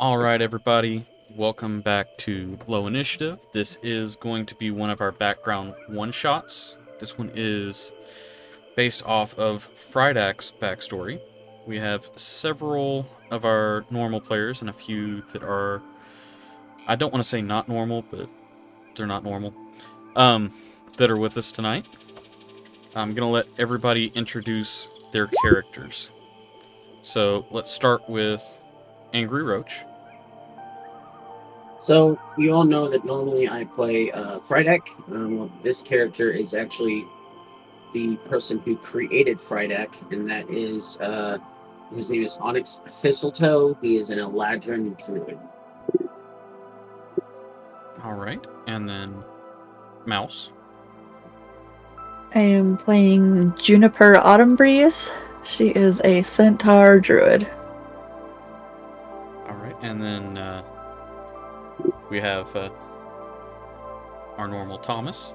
Alright, everybody, welcome back to Low Initiative. This is going to be one of our background one-shots. This one is based off of Frydak's backstory. We have several of our normal players and a few that are, I don't want to say not normal, but they're not normal, that are with us tonight. I'm going to let everybody introduce their characters. So let's start with Angry Roach. So you all know that normally I play Frydak. This character is actually the person who created Frydak, and that is his name is Onyx Thistletoe. He is an Eladrin druid. Alright, and then Mouse. I am playing Juniper Autumn Breeze. She is a centaur druid. Alright, and then we have our normal Thomas.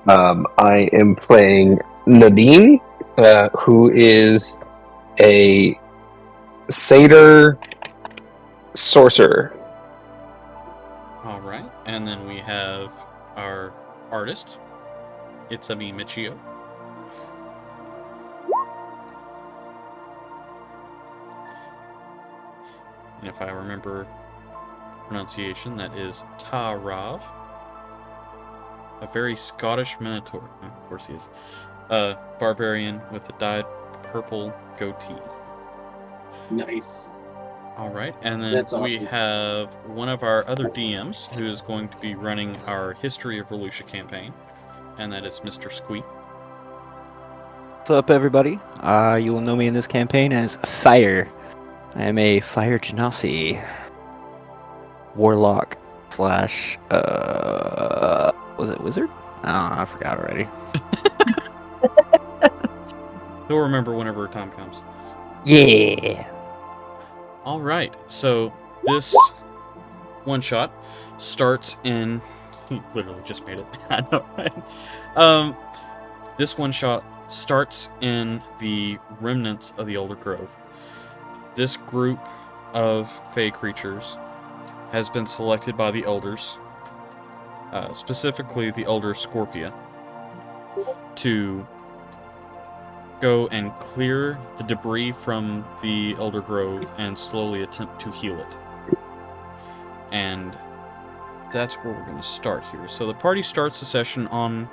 I am playing Nadine, who is a satyr sorcerer. Alright, and then we have our artist. It's me, Michio. And if I remember pronunciation, that is Tarav. A very Scottish minotaur. Of course he is. A barbarian with a dyed purple goatee. Nice. Alright, and then That's we awesome. have one of our other DMs who is going to be running our History of Relucia campaign, and that is Mr. Squeak. What's up, everybody? You will know me in this campaign as Fire. I am a Fire Genasi warlock slash was it wizard? Oh, I forgot already. You'll remember whenever time comes. Yeah. Alright, so this one shot starts in... He literally just made it. I know, right? This one shot starts in the remnants of the Eldergrove. This group of fey creatures has been selected by the elders, specifically the Elder Scorpia, to go and clear the debris from the Eldergrove and slowly attempt to heal it. And that's where we're going to start here. So the party starts the session on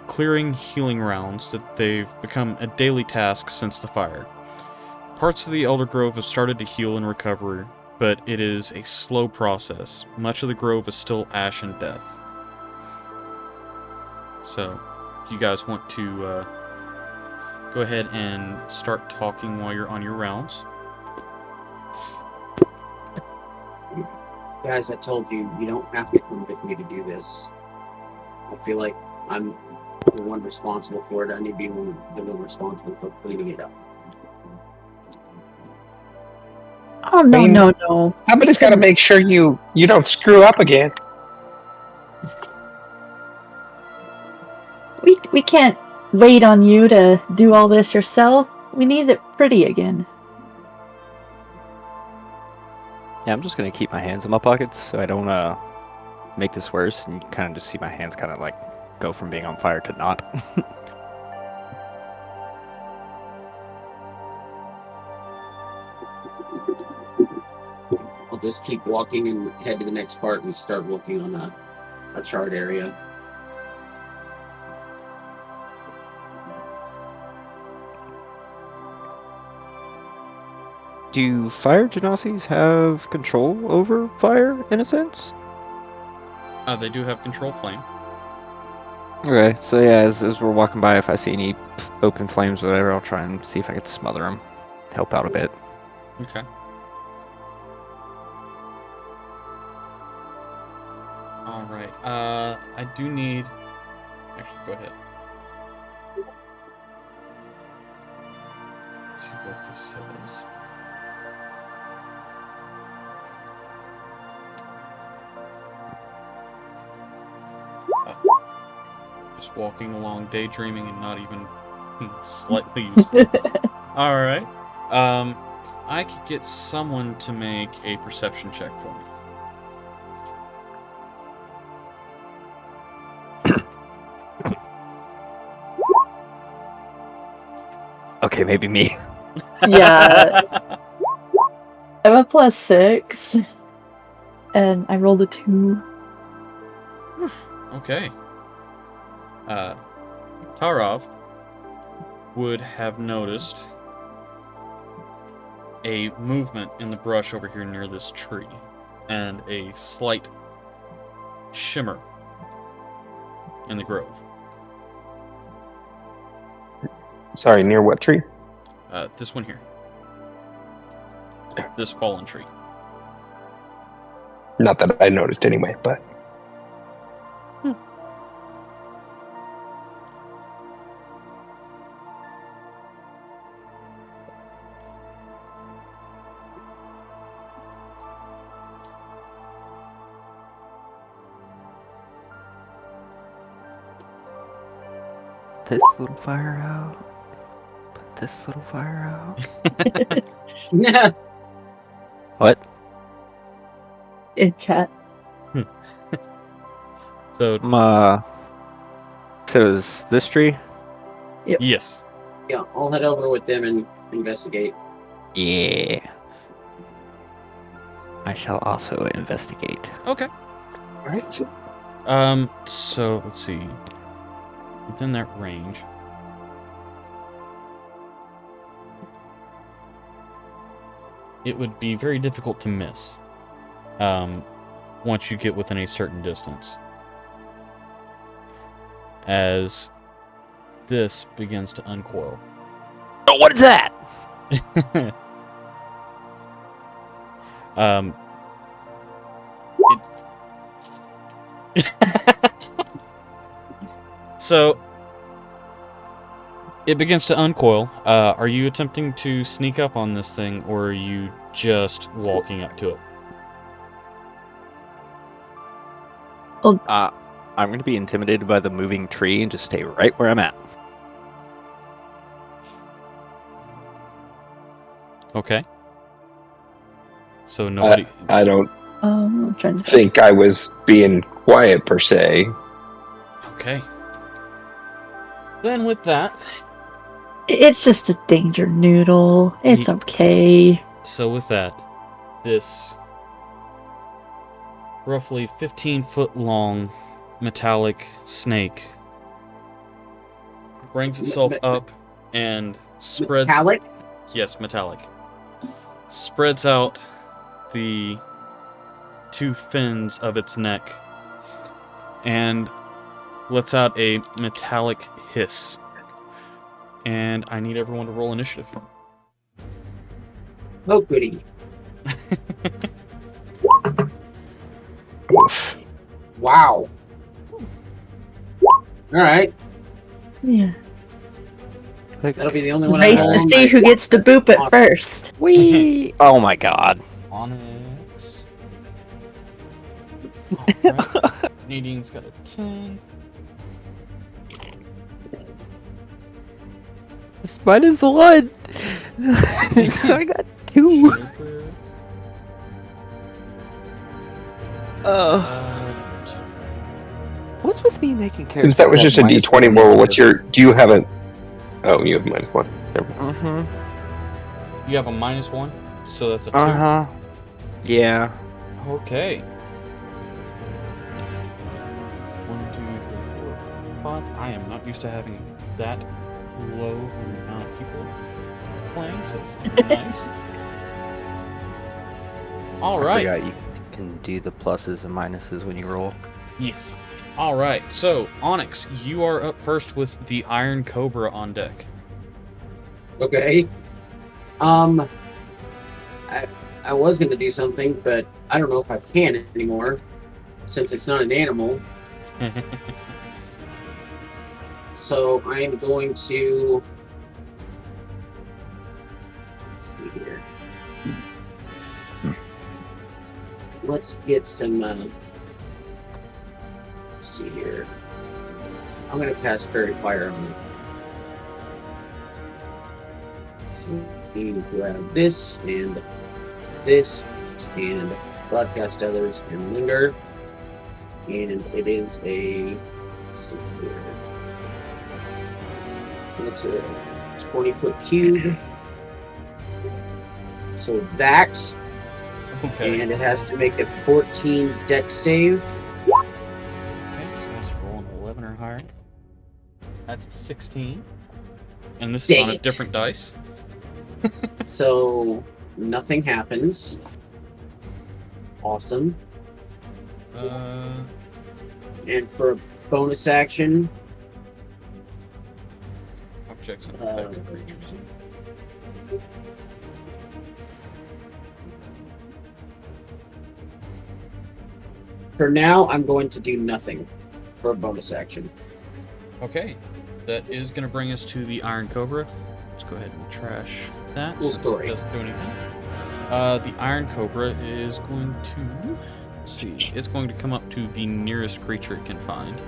clearing healing rounds that they've become a daily task since the fire. Parts of the Eldergrove have started to heal and recover, but it is a slow process. Much of the grove is still ash and death. So, if you guys want to go ahead and start talking while you're on your rounds. Guys, I told you, you don't have to come with me to do this. I feel like I'm the one responsible for it. I need to be the one responsible for cleaning it up. Oh, no, mean, no. Somebody's got to make sure you don't screw up again. We can't wait on you to do all this yourself. We need it pretty again. Yeah, I'm just gonna keep my hands in my pockets so I don't make this worse, and you can kind of just see my hands kind of like go from being on fire to not. I'll just keep walking and head to the next part and start working on a chart area. Do Fire Genasis have control over fire in a sense? They do have control flame. Okay, so yeah, as we're walking by, if I see any open flames or whatever, I'll try and see if I can smother them. Help out a bit. Okay. Alright, I do need... Actually, go ahead. Let's see what this says. Just walking along, daydreaming, and not even slightly useful. Alright. I could get someone to make a perception check for me. Okay, maybe me. Yeah. I'm a +6. And I rolled a 2. Okay. Tarov would have noticed a movement in the brush over here near this tree, and a slight shimmer in the grove. Sorry, near what tree? This one here. This fallen tree. Not that I noticed anyway, but This little fire out. Put this little fire out. Yeah. What? In chat. So, So is this tree? yes. Yeah, I'll head over with them and investigate. Yeah. I shall also investigate. Okay. right. So, So let's see. Within that range. It would be very difficult to miss. Once you get within a certain distance. As this begins to uncoil. Oh, what is that? So it begins to uncoil. Are you attempting to sneak up on this thing, or are you just walking up to it? I'm going to be intimidated by the moving tree and just stay right where I'm at. Okay. So nobody. I don't I'm trying to think I was being quiet per se. Okay. Then with that, It's just a danger noodle. It's okay. so with that, this roughly 15-foot long metallic snake brings itself up and spreads. Metallic? Yes, metallic. Spreads out the two fins of its neck and lets out a metallic hiss. And I need everyone to roll initiative. Oh, goody. Oof. Wow. Alright. Yeah. That'll be the only one I Race roll to on see my- who gets to boop it first. Whee! Oh my god. Onyx. Alright. Nadine's got a 10. It's -1. So I got 2. Joker, What's with me making characters? Since that was just a D20 roll, what's your? Do you have a? Oh, you have -1. Never mind. Mm-hmm. you have a -1, so that's a 2. Uh-huh. Yeah. Okay. 1, 2, 3, 4, 5. I am not used to having that low amount of people playing, so this is nice. All I right. forgot you can do the pluses and minuses when you roll. Yes. All right. So, Onyx, you are up first with the Iron Cobra on deck. Okay. I was gonna do something, but I don't know if I can anymore, since it's not an animal. So I am going to. Let's see here. Let's get some. Let's see here. I'm gonna cast Fairy Fire on it. So to grab this and broadcast others and linger. And it is a, let's see here. It's a 20-foot cube. So that, Okay. and it has to make a 14 dex save. Okay, so let's roll an 11 or higher. That's a 16. And this is Dang on a it. different dice. So nothing happens. Awesome. And for a bonus action, Objects and infected creatures. for now, I'm going to do nothing for a bonus action. Okay, that is going to bring us to the Iron Cobra. Let's go ahead and trash that Cool since story. it doesn't do anything. The Iron Cobra is going to, let's see, it's going to come up to the nearest creature it can find,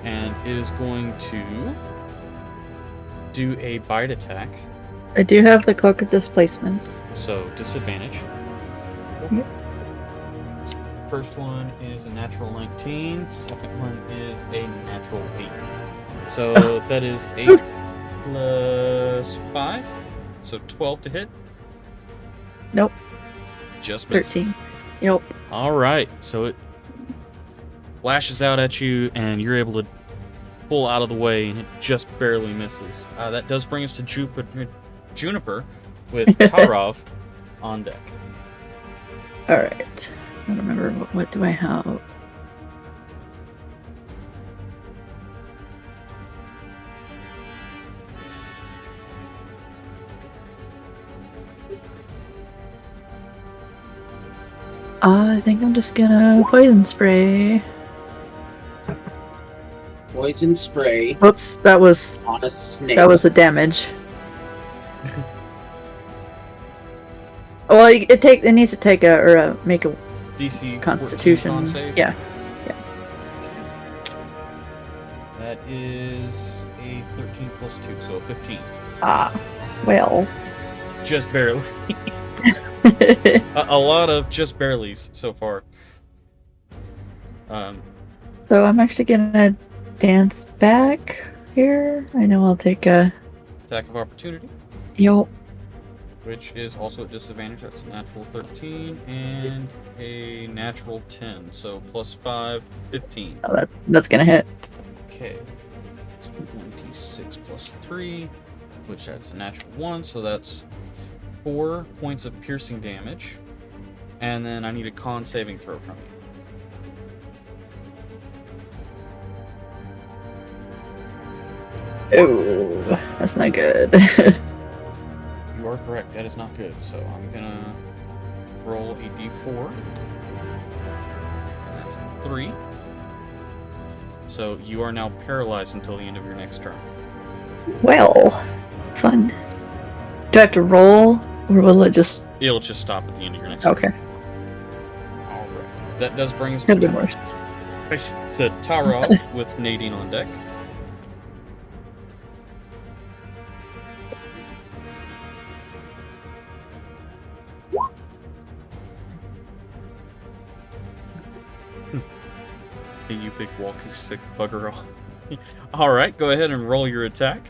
and is going to do a bite attack. I do have the Cloak of Displacement. So disadvantage. Yep. First one is a natural 19. Second one is a natural 8. So that is 8 plus 5. So 12 to hit. Nope. Just misses. 13. Yep. All right. So it lashes out at you, and you're able to pull out of the way, and it just barely misses. That does bring us to Juniper with Tarov on deck. Alright. I don't remember what do I have. I think I'm just gonna poison spray. Poison spray Whoops, that was on a snake. the damage. Well, it needs to take make a DC 14 Constitution. con save. Yeah. That is a 13 plus 2, so 15. Ah, well. Just barely. A lot of just barely's so far. So I'm actually gonna dance back here. I know I'll take a Attack of opportunity, yo. which is also a disadvantage. That's a natural 13 and a natural 10. So plus 5, 15. Oh, that's gonna hit. Okay. So 26 plus 3, which that's a natural 1. So that's 4 points of piercing damage. And then I need a con saving throw from you. Oh, that's not good. You are correct. That is not good. So I'm gonna roll a d4. And that's a 3. So you are now paralyzed until the end of your next turn. Well, fun. Do I have to roll, or will it just? It'll just stop at the end of your next Okay, turn. All right. That does bring us could be to worse. Taro with Nadine on deck. Hey, you big walkie stick bugger. All right, go ahead and roll your attack.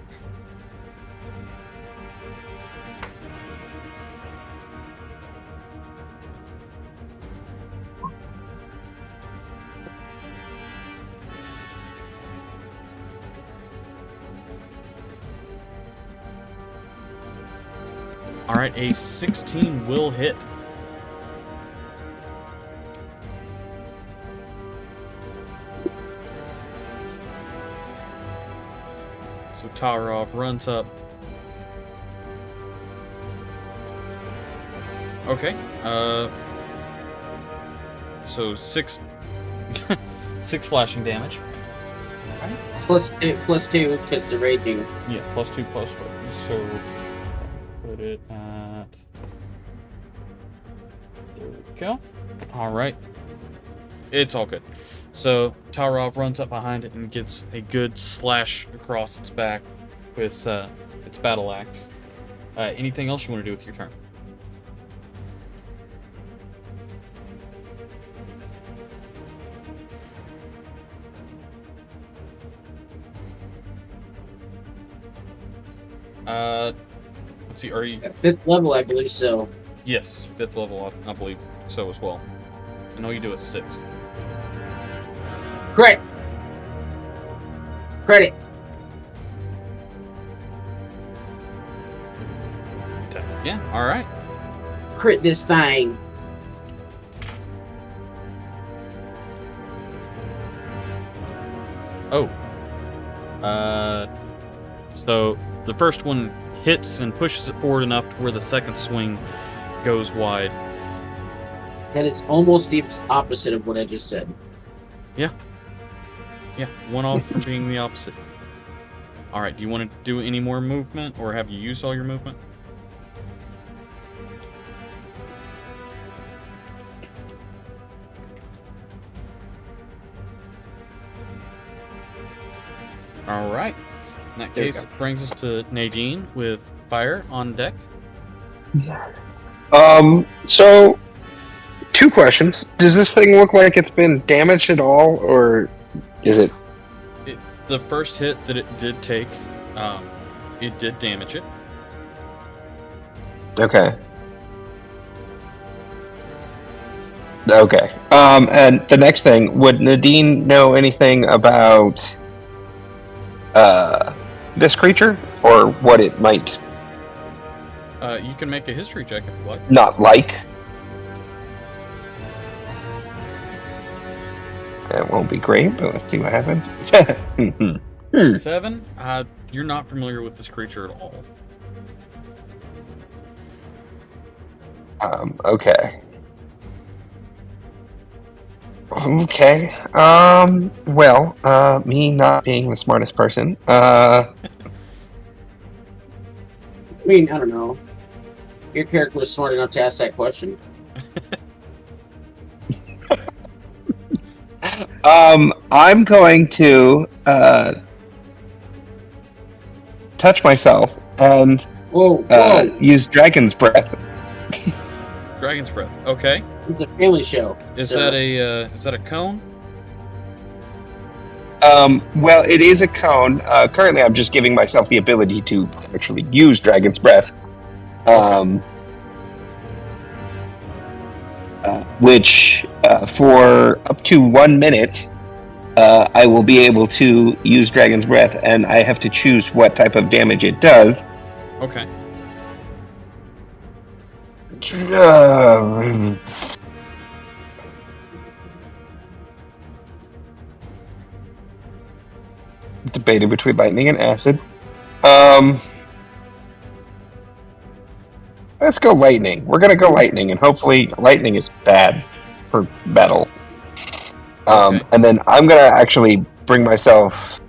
All right, a 16 will hit. So Tarov runs up. Okay. So 6 6 slashing damage. Right? Plus two, because the raging. Yeah, plus 2 plus 4. So put it at. There we go. All right. It's all good. So Tarov runs up behind it and gets a good slash across its back with its battle axe. Anything else you want to do with your turn? Let's see. Are you? At 5th level, I believe so. Yes, 5th level. I believe so as well. I know you do a 6th. Crit! Credit! Attack again. All right. Crit this thing. Oh. So the first one hits and pushes it forward enough to where the second swing goes wide. That is almost the opposite of what I just said. Yeah, one off from being the opposite. All right, do you want to do any more movement, or have you used all your movement? All right. In that There we case, go. it brings us to Nadine with fire on deck. So, 2 questions. Does this thing look like it's been damaged at all, or is it? The first hit that it did take, it did damage it. Okay. Okay. And the next thing, would Nadine know anything about this creature, or what it might You can make a history check if you like. not like? That won't be great, but let's see what happens. 7. You're not familiar with this creature at all. Okay. Okay. Well, me not being the smartest person, I mean, I don't know. Your character was smart enough to ask that question. I'm going to touch myself and Whoa! use Dragon's Breath. Dragon's Breath. Okay. It's a family show. Is so- that a cone? Well, it is a cone. Currently, I'm just giving myself the ability to actually use Dragon's Breath. Which, for up to 1 minute, I will be able to use Dragon's Breath, and I have to choose what type of damage it does. Okay. Debated between lightning and acid. Let's go lightning. We're gonna go lightning, and hopefully lightning is bad for metal. Okay. And then I'm gonna actually bring myself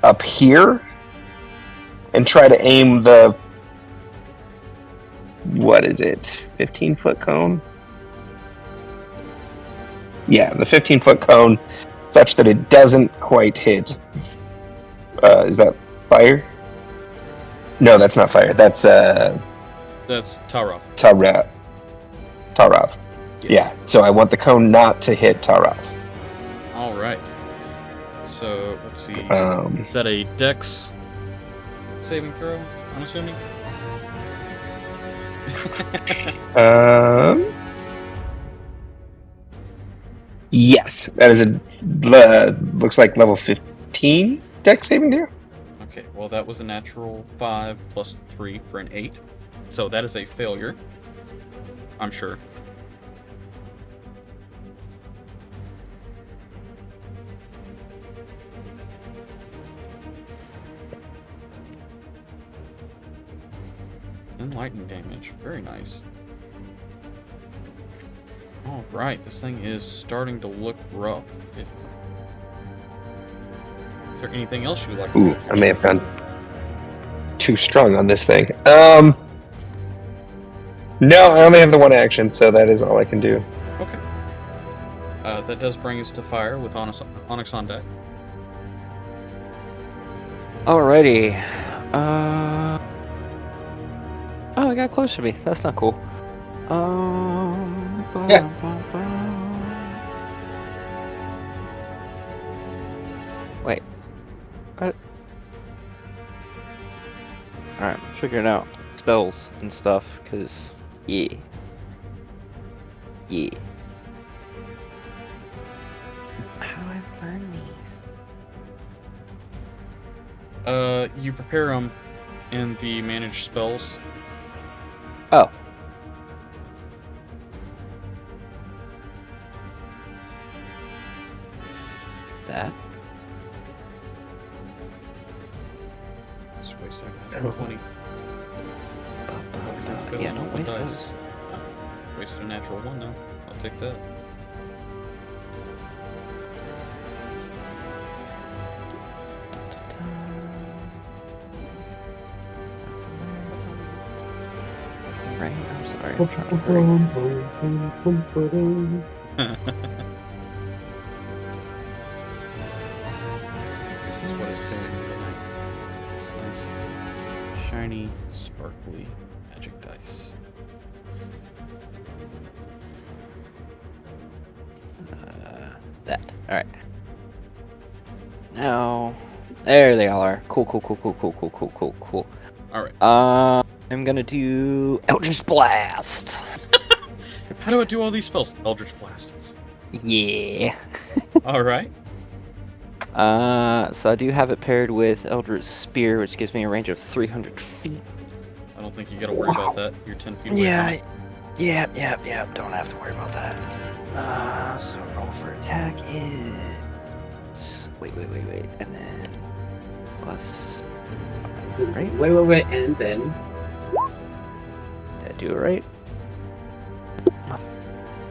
up here and try to aim the, what is it, 15-foot cone? Yeah, the 15-foot cone, such that it doesn't quite hit. Is that fire? No, that's not fire. That's Tarav. Tarav. Yes. Yeah, so I want the cone not to hit Tarav. All right. So let's see. Um, Is that a Dex saving throw? I'm assuming. Yes, that is a looks like level 15 dex saving throw. Okay. Well, that was a natural 5 plus 3 for an 8. So that is a failure. I'm sure. And lightning damage. Very nice. Alright, this thing is starting to look rough. Is there anything else you would like to do? Ooh, I may have gone too strong on this thing. No, I only have the 1 action, so that is all I can do. Okay. That does bring us to fire with Onyx on deck. Alrighty. Oh, it got close to me. That's not cool. Yeah. Wait. What? Alright, I'm figuring out spells and stuff, because... Yeah. Yeah. How do I learn these? You prepare them in the manage spells. Oh. That? Just wait a second. 20. Yeah, don't waste Dice. those. Wasted a natural one now. I'll take that. Right, I'm sorry. I'm trying to hurry. This is what is killing me tonight. It's nice, shiny, sparkly magic dice. That. Alright. Now, there they all are. Cool. Alright. I'm gonna do Eldritch Blast. How do I do all these spells? Eldritch Blast. Yeah. Alright. So I do have it paired with Eldritch Spear, which gives me a range of 300 feet. I don't think you gotta worry about that. You're 10 feet away Yeah. from it. Yeah. Don't have to worry about that. So roll for attack is... Wait. And then... Plus... Right? Wait, and then Did I do it right?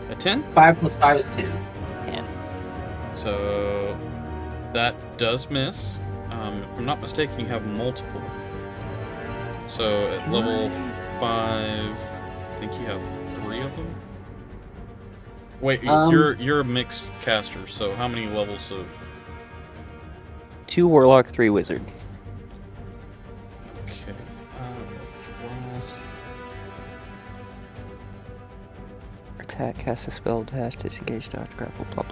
A 10? 5 plus 5 is 10. And So that does miss. If I'm not mistaken, you have multiple. So at level 5, I think you have 3 of them. Wait, you're a mixed caster. So how many levels of? 2 Warlock, 3 Wizard. Okay. Blast. Attack, cast a spell, dash, disengage, dodge, grapple, blah.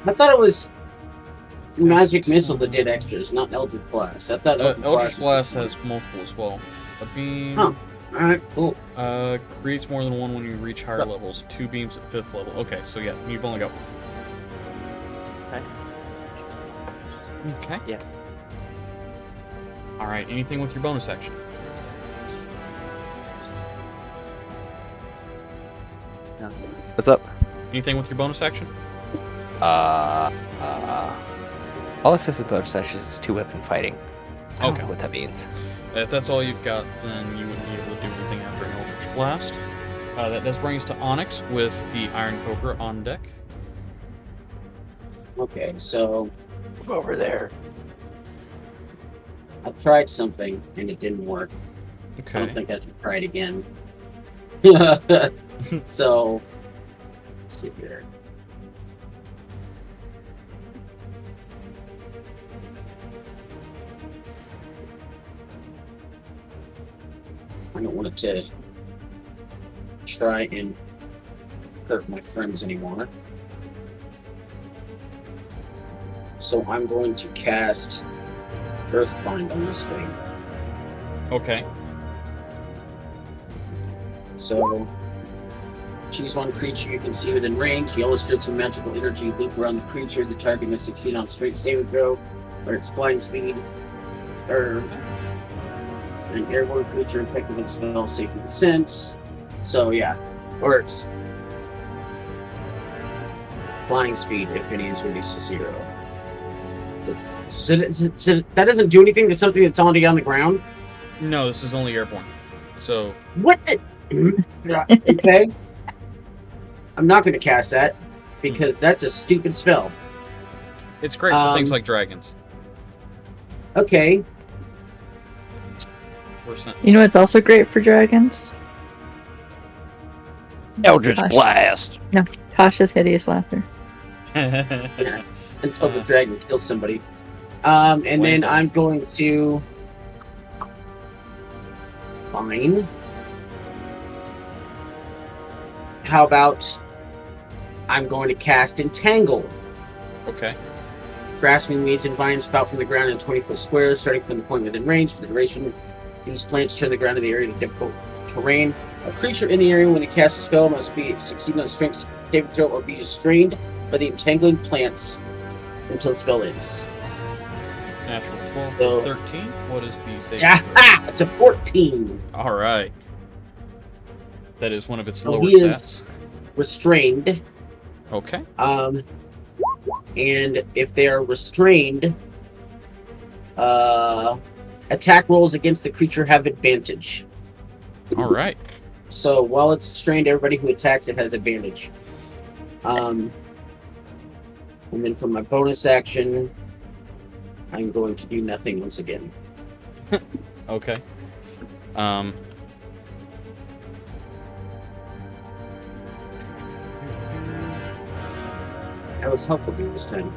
I thought it was Magic Missile that did extras, not Eldritch Blast. I thought Eldritch Blast has multiple as well. A beam Huh. Alright, cool. creates more than one when you reach higher levels. 2 beams at 5th level. Okay, so yeah, you've only got one. Okay. Yeah. Alright, anything with your bonus action? No. What's up? Anything with your bonus action? All accessible bonus actions is 2-weapon fighting. I don't Okay. know what that means. If that's all you've got, then you wouldn't be able to do anything after an Eldritch Blast. That does bring us to Onyx with the Iron Cobra on deck. Okay, so Over there. I tried something and it didn't work. I don't Okay. think I should try it again. So, let's see here. I don't want it to try and hurt my friends anymore. So I'm going to cast Earthbind on this thing. Okay. So, choose one creature you can see within range. Yellow strips of magical energy loop around the creature. The target must succeed on straight saving throw, or its flying speed, or an airborne creature affected with spell safe from descent. So yeah, or it's flying speed if any is reduced to 0. So that doesn't do anything to something that's already on the ground. No, this is only airborne. So What the? Okay. I'm not going to cast that because that's a stupid spell. it's great for things like dragons. Okay. You know what's also great for dragons? Eldritch Gosh. Blast. Tasha's hideous laughter. Until the dragon kills somebody. And then Lands on. I'm going to Fine. How about I'm going to cast Entangle. Okay. Grasping weeds and vines spout from the ground in 20-foot squares, starting from the point within range. For the duration, these plants turn the ground of the area to difficult terrain. A creature in the area when it casts a spell must succeed on a strength saving throw or be restrained by the entangling plants until the spell ends. Natural 12 So- 13. What is the saving Yeah, throw? it's a 14. All right. That is one of its So lower he is- stats. Restrained. Okay. And if they are restrained, attack rolls against the creature have advantage. All right. So while it's restrained, everybody who attacks it has advantage. And then for my bonus action, I'm going to do nothing once again. Okay. That was helpful this time.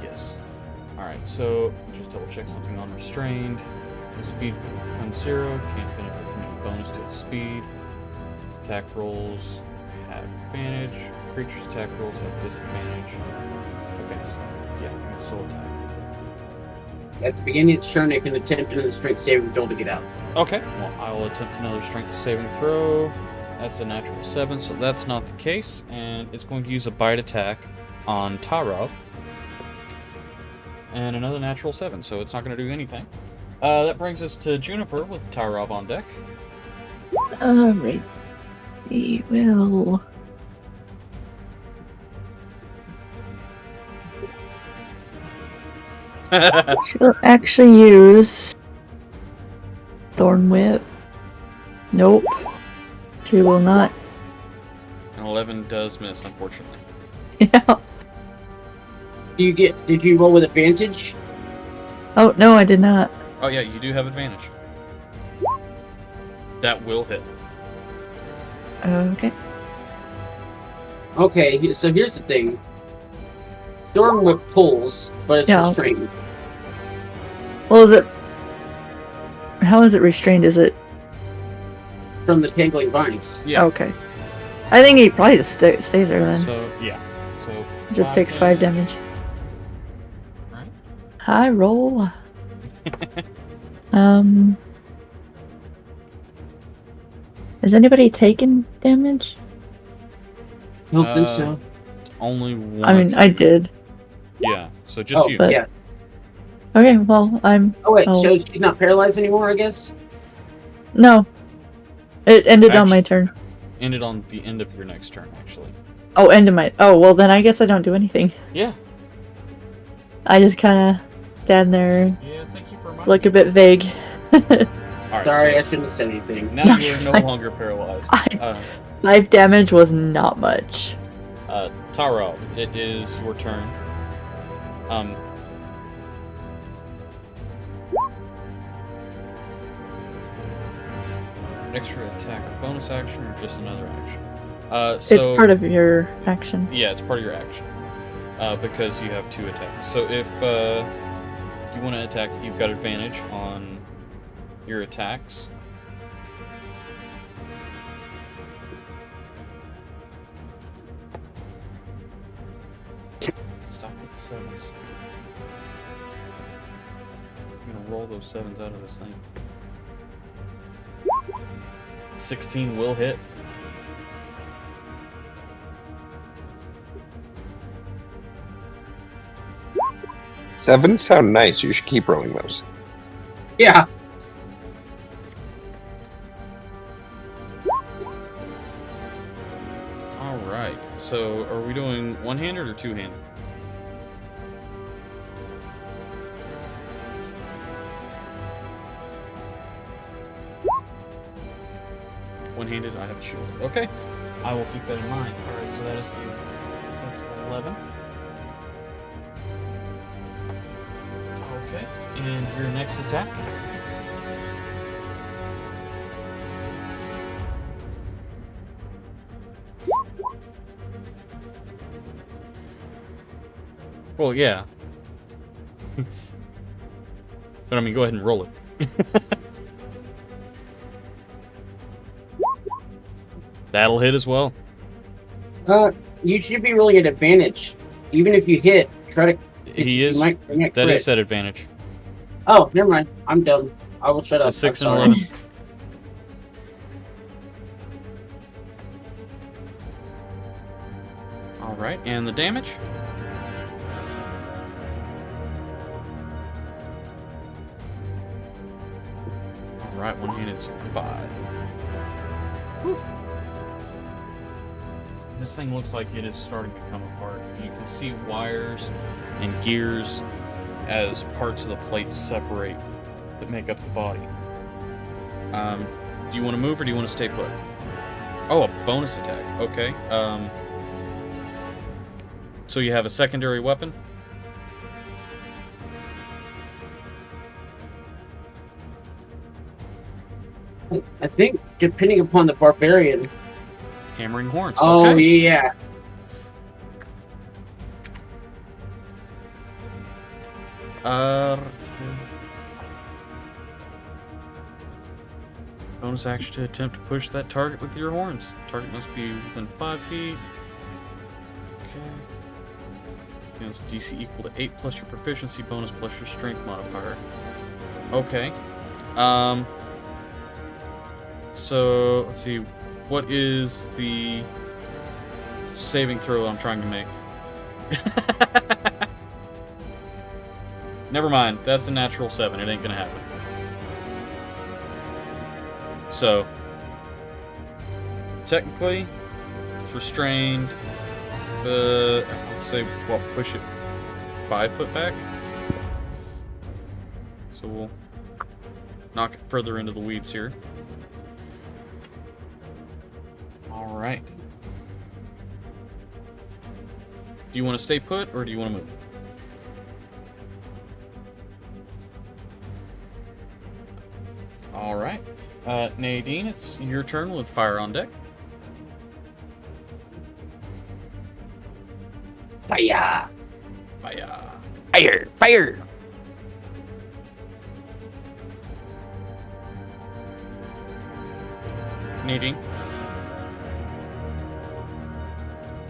Yes. All right. So just double check something on restrained. The speed becomes 0. Can't benefit from any bonus to its speed. Attack rolls have advantage. Creatures' attack rolls have disadvantage. Okay. So yeah, you can still attack. At the beginning of its turn, it can attempt another strength saving throw to get out. Okay. Well, I will attempt another strength saving throw. That's a natural 7, so that's not the case, and it's going to use a bite attack on Tarov. And another natural 7, so it's not going to do anything. That brings us to Juniper with Tarov on deck. Alright. We will. She'll actually use Thorn Whip. Nope. She will not. An 11 does miss, unfortunately. Yeah. Did you roll with advantage? Oh, no, I did not. Oh yeah, you do have advantage. That will hit. Okay. Okay, so here's the thing. Thorn Whip pulls, but it's Yeah. restrained. Well, is it. How is it restrained? Is it. From the tangling vines. Yeah. Okay. I think he probably just stays there then. So yeah. So It just takes 5 damage. Right. High roll. Has anybody taken damage? I don't think so. Only one. I mean, I did. Yeah. So just Oh, you. but- yeah. Okay, well, I'm. Oh wait, Oh. so she's not paralyzed anymore, I guess? No. It ended on my turn. Ended on the end of your next turn, actually. Oh, end of my. Oh, well, then I guess I don't do anything. Yeah. I just kind of stand there, Yeah. Thank you for reminding look me. a bit vague. All right. Sorry, I So shouldn't have said anything. now No, you're no fine. longer paralyzed. I- 5 damage was not much. Tarov, it is your turn. Extra attack or bonus action, or just another action? So It's part of your action. yeah, it's part of your action. Because you have 2 attacks. So if you want to attack, you've got advantage on your attacks. Stop with the 7s. I'm gonna roll those 7s out of this thing. 16 will hit. Sevens sound nice. You should keep rolling those. Yeah. Alright, so are we doing one-handed or two-handed? One-handed, I have a shield. Okay, I will keep that in mind. Alright, so that's 11. Okay, and your next attack? Well, yeah. But I mean, go ahead and roll it. That'll hit as well. You should be rolling at advantage. Even if you hit, try to. He is. You might That crit. is at advantage. Oh, never mind. I'm done. I will shut up. A 6 I'm and sorry. 11. All right, and the damage. All right, one-handed 5. Whew. This thing looks like it is starting to come apart. You can see wires and gears as parts of the plates separate that make up the body. Do you want to move or do you want to stay put? Oh, a bonus attack. Okay. So you have a secondary weapon? I think, depending upon the barbarian. Hammering horns. Oh, Okay. yeah. Bonus action to attempt to push that target with your horns. Target must be within 5 feet. Okay. Against DC equal to 8 plus your proficiency bonus plus your strength modifier. Okay. So, let's see. What is the saving throw I'm trying to make? Never mind. That's a natural 7. It ain't gonna happen. So, technically, it's restrained. I would say, what, push it 5 foot back? So we'll knock it further into the weeds here. Alright. Do you want to stay put, or do you want to move? Alright. Nadine, it's your turn with fire on deck. Fire! Fire. Fire! Fire! Nadine.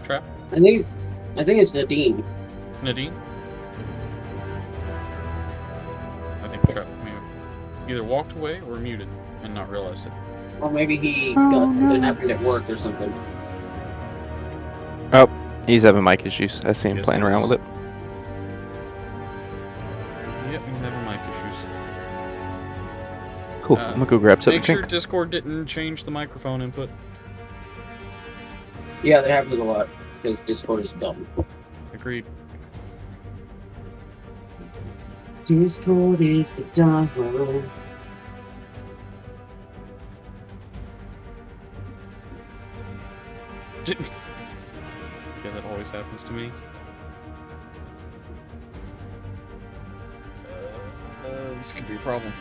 Trap. I think it's Nadine. Nadine. I think Trap may have either walked away or muted and not realized it. Or maybe he got something happened at work or something. Oh, he's having mic issues. I see him Yes, playing he around is. with it. Yep, he's having mic issues. Cool. I'm gonna go grab something Make to sure drink. Discord didn't change the microphone input. Yeah, that happens a lot because Discord is dumb. Agreed. Discord is the devil. Yeah, that always happens to me. This could be a problem.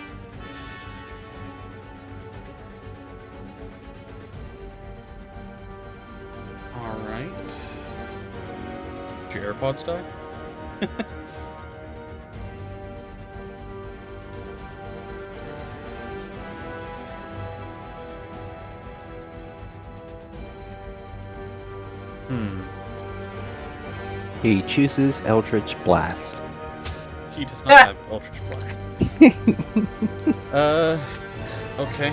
Alright. Did your AirPods die? He chooses Eldritch Blast. He does not have Eldritch Blast. Okay.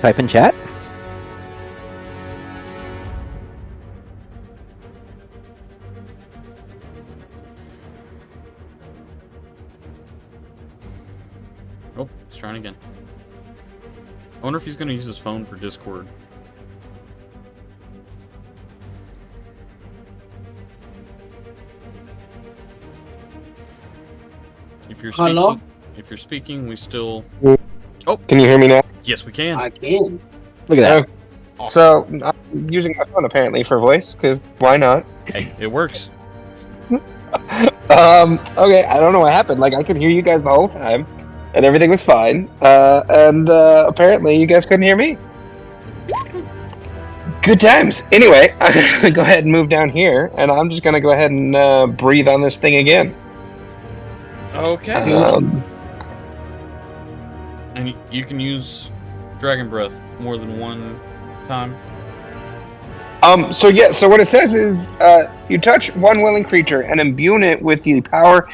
Type in chat. Oh, he's trying again. I wonder if he's going to use his phone for Discord. Hello? If you're speaking, we still... Can you hear me now? Yes, we can. I can. Look at that. Awesome. So, I'm using my phone apparently for voice, because why not? Hey, it works. Okay, I don't know what happened. Like, I could hear you guys the whole time, and everything was fine. And apparently you guys couldn't hear me. Good times. Anyway, I'm gonna go ahead and move down here, and I'm just gonna go ahead and breathe on this thing again. Okay. Um, And you can use Dragon Breath more than one time. So what it says is, you touch one willing creature and imbue it with the power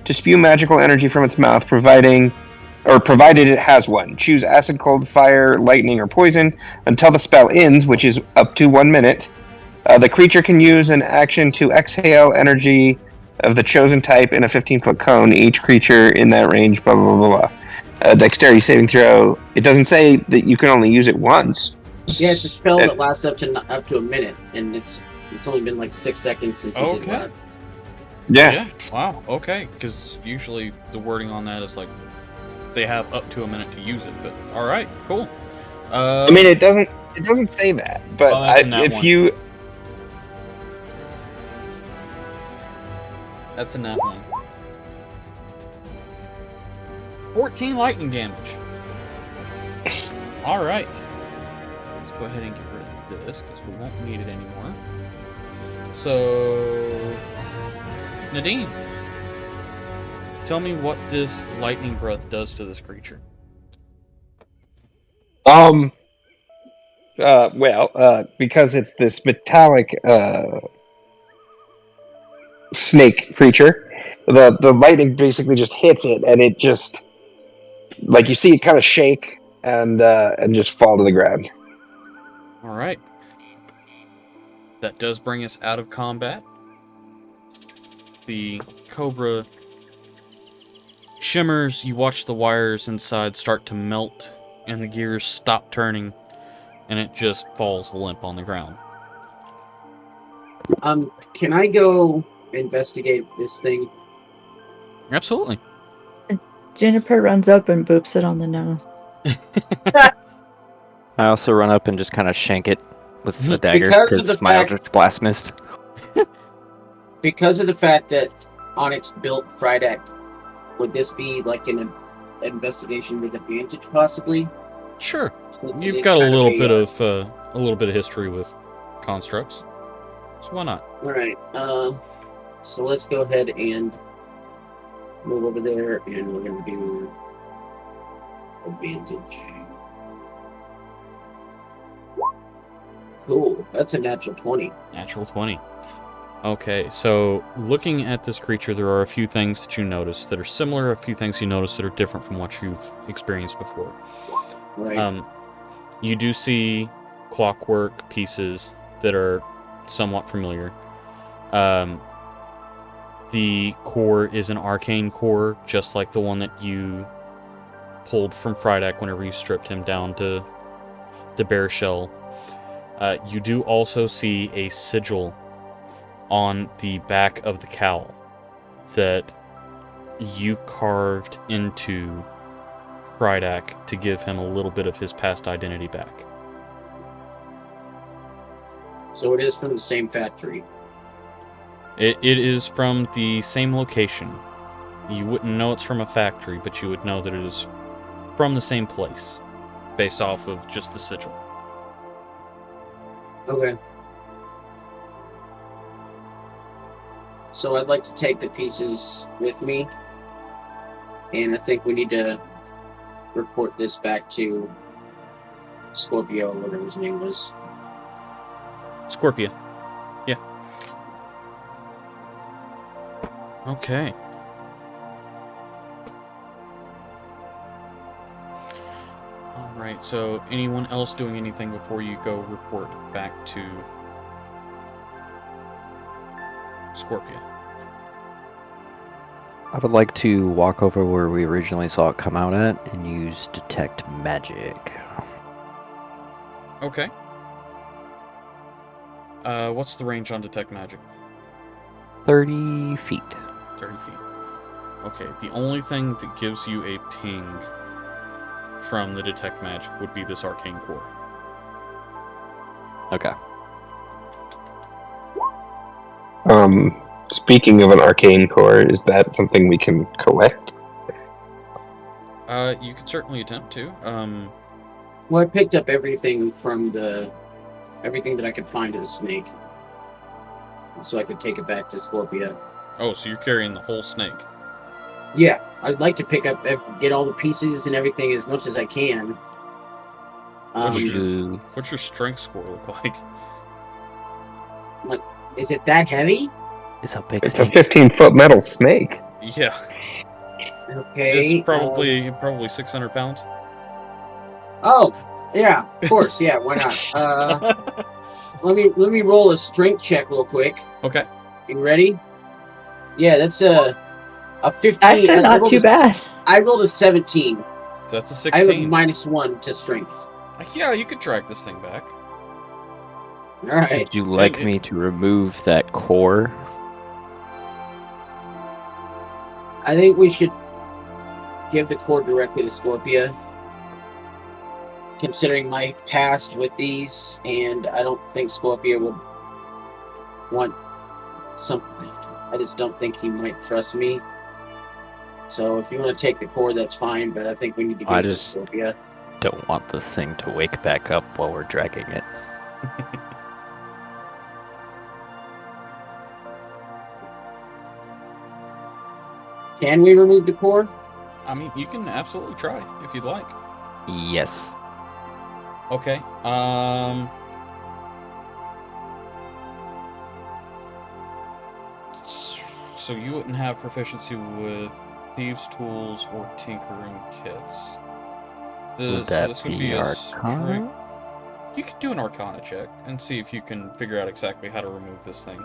to spew magical energy from its mouth, provided it has one. Choose acid, cold, fire, lightning, or poison until the spell ends, which is up to 1 minute. The creature can use an action to exhale energy of the chosen type in a 15-foot cone. Each creature in that range, blah, blah, blah, blah. Dexterity saving throw. It doesn't say that you can only use it once. Yeah, it's a spell that lasts up to a minute, and it's only been like 6 seconds since you did that. Yeah. Wow. Okay. Because usually the wording on that is like they have up to a minute to use it. But all right, cool. I mean, it doesn't say that, but if you. That's a nat one. 14 lightning damage. All right. Let's go ahead and get rid of this because we won't need it anymore. So, Nadine, tell me what this lightning breath does to this creature. Because it's this metallic snake creature, the lightning basically just hits it, and it just, like, you see it kind of shake and just fall to the ground. All right. That does bring us out of combat. The cobra shimmers. You watch the wires inside start to melt, and the gears stop turning, and it just falls limp on the ground. Can I go investigate this thing? Absolutely. Juniper runs up and boops it on the nose. I also run up and just kind of shank it with the dagger Because of because the my fact- Eldritch Blast missed. Because of the fact that Onyx built Frydak, would this be like an investigation with advantage, possibly? Sure. Since it You've is got a kind little of bit of history with constructs, so why not? All right. So let's go ahead and move over there, and we're going to do advantage. Cool. That's a natural 20. Natural 20. Okay, so looking at this creature, there are a few things that you notice that are similar, a few things you notice that are different from what you've experienced before. Right. You do see clockwork pieces that are somewhat familiar. The core is an arcane core, just like the one that you pulled from Frydak whenever you stripped him down to the bare shell. You do also see a sigil on the back of the cowl that you carved into Frydak to give him a little bit of his past identity back. So it is from the same factory. It is from the same location. You wouldn't know it's from a factory, but you would know that it is from the same place, based off of just the sigil. Okay. So I'd like to take the pieces with me, and I think we need to report this back to Scorpio, or whatever his name was. Scorpia. Yeah. Okay. Alright, so anyone else doing anything before you go report back to Scorpia? I would like to walk over where we originally saw it come out at and use Detect Magic. Okay. What's the range on Detect Magic? 30 feet. 30 feet. Okay, the only thing that gives you a ping from the Detect Magic would be this arcane core. Okay. Speaking of an arcane core, is that something we can collect? You could certainly attempt to. Well, I picked up everything that I could find of the snake, so I could take it back to Scorpia. Oh, so you're carrying the whole snake. Yeah, I'd like to get all the pieces and everything as much as I can. What's Would you... What's your strength score look like? Is it that heavy? It's a big It's a snake. 15-foot metal snake. Yeah. Okay. It's probably 600 pounds. Oh, yeah, of course, yeah. Why not? Let me roll a strength check real quick. Okay. You ready? Yeah, that's a 15. Actually, not too bad. I rolled a 17. So that's a I have a 16. -1 to strength. Yeah, you could drag this thing back. All right. Would you like me to remove that core? I think we should give the core directly to Scorpia. Considering my past with these, and I don't think Scorpia would want something. I just don't think he might trust me. So if you want to take the core, that's fine, but I think we need to give it to Scorpia. Don't want this thing to wake back up while we're dragging it. Can we remove the core? I mean, you can absolutely try if you'd like. Yes. Okay. So you wouldn't have proficiency with thieves' tools or tinkering kits. Would that this would be be a Arcana? You could do an Arcana check and see if you can figure out exactly how to remove this thing.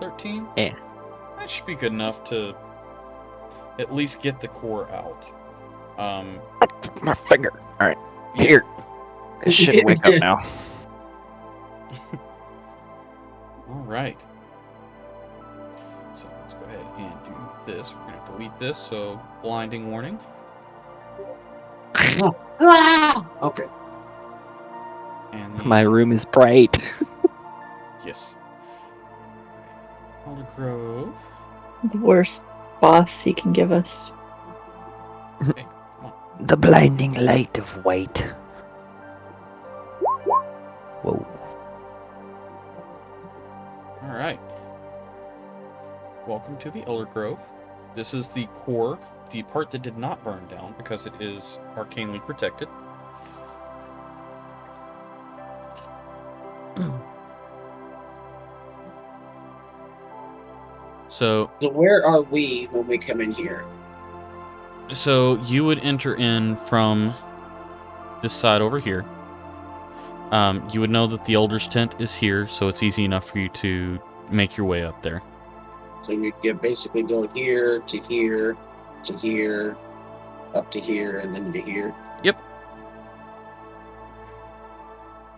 $13? Yeah. That should be good enough to at least get the core out. My finger. Alright. Here. It should wake up now. Alright. So let's go ahead and do this. We're going to delete this, so blinding warning. Okay. And My room is bright. Yes. Eldergrove. The worst boss he can give us. Okay, come on. The blinding light of white. Whoa. Alright. Welcome to the Eldergrove. This is the core, the part that did not burn down because it is arcanely protected. So where are we when we come in here? So you would enter in from this side over here. You would know that the Elder's tent is here, so it's easy enough for you to make your way up there. So you basically go here to here to here, up to here, and then to here. Yep.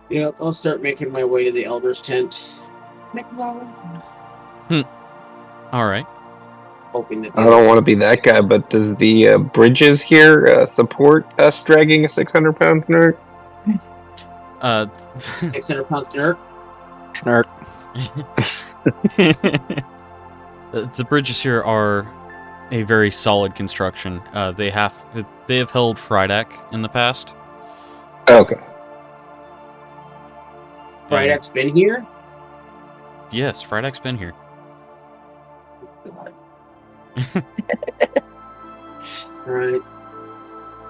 Yep, I'll start making my way to the Elder's tent. Alright. Hoping that I don't want to be that guy, but does the bridges here support us dragging a 600-pound nerd? 600 pounds nerd. Snark. The bridges here are a very solid construction. They have held Frydak in the past. Okay. Frydak's been here? Yes, Frydak's been here. Alright.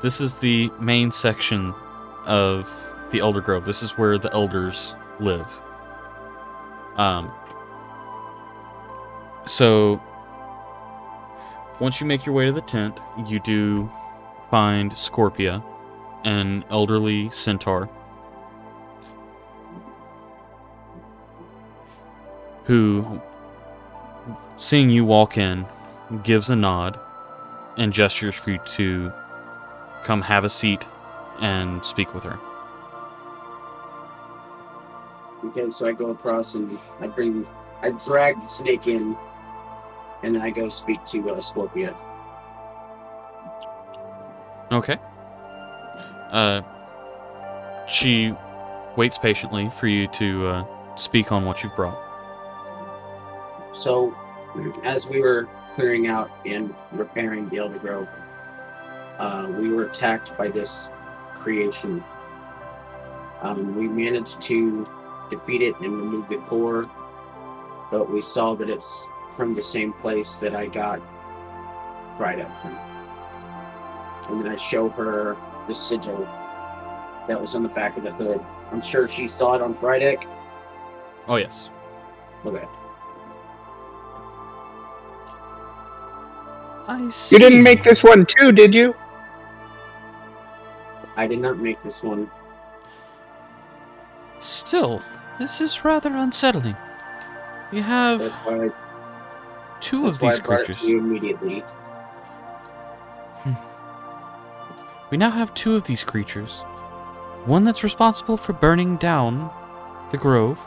This is the main section of the Eldergrove. This is where the elders live. So once you make your way to the tent, you do find Scorpia, an elderly centaur, who, seeing you walk in, gives a nod and gestures for you to come have a seat and speak with her. Okay, so I go across and I drag the snake in, and then I go speak to Scorpia. Okay. She waits patiently for you to speak on what you've brought. So, as we were clearing out and repairing the Eldergrove, we were attacked by this creation. We managed to defeat it and remove the core, but we saw that it's from the same place that I got Frydak from. and then I show her the sigil that was on the back of the hood. I'm sure she saw it on Frydak. Oh, yes. Okay. I see. You didn't make this one too, did you? I did not make this one. Still, this is rather unsettling. We have That's why. two That's of why these I brought creatures. it to you immediately. We now have two of these creatures. One that's responsible for burning down the grove,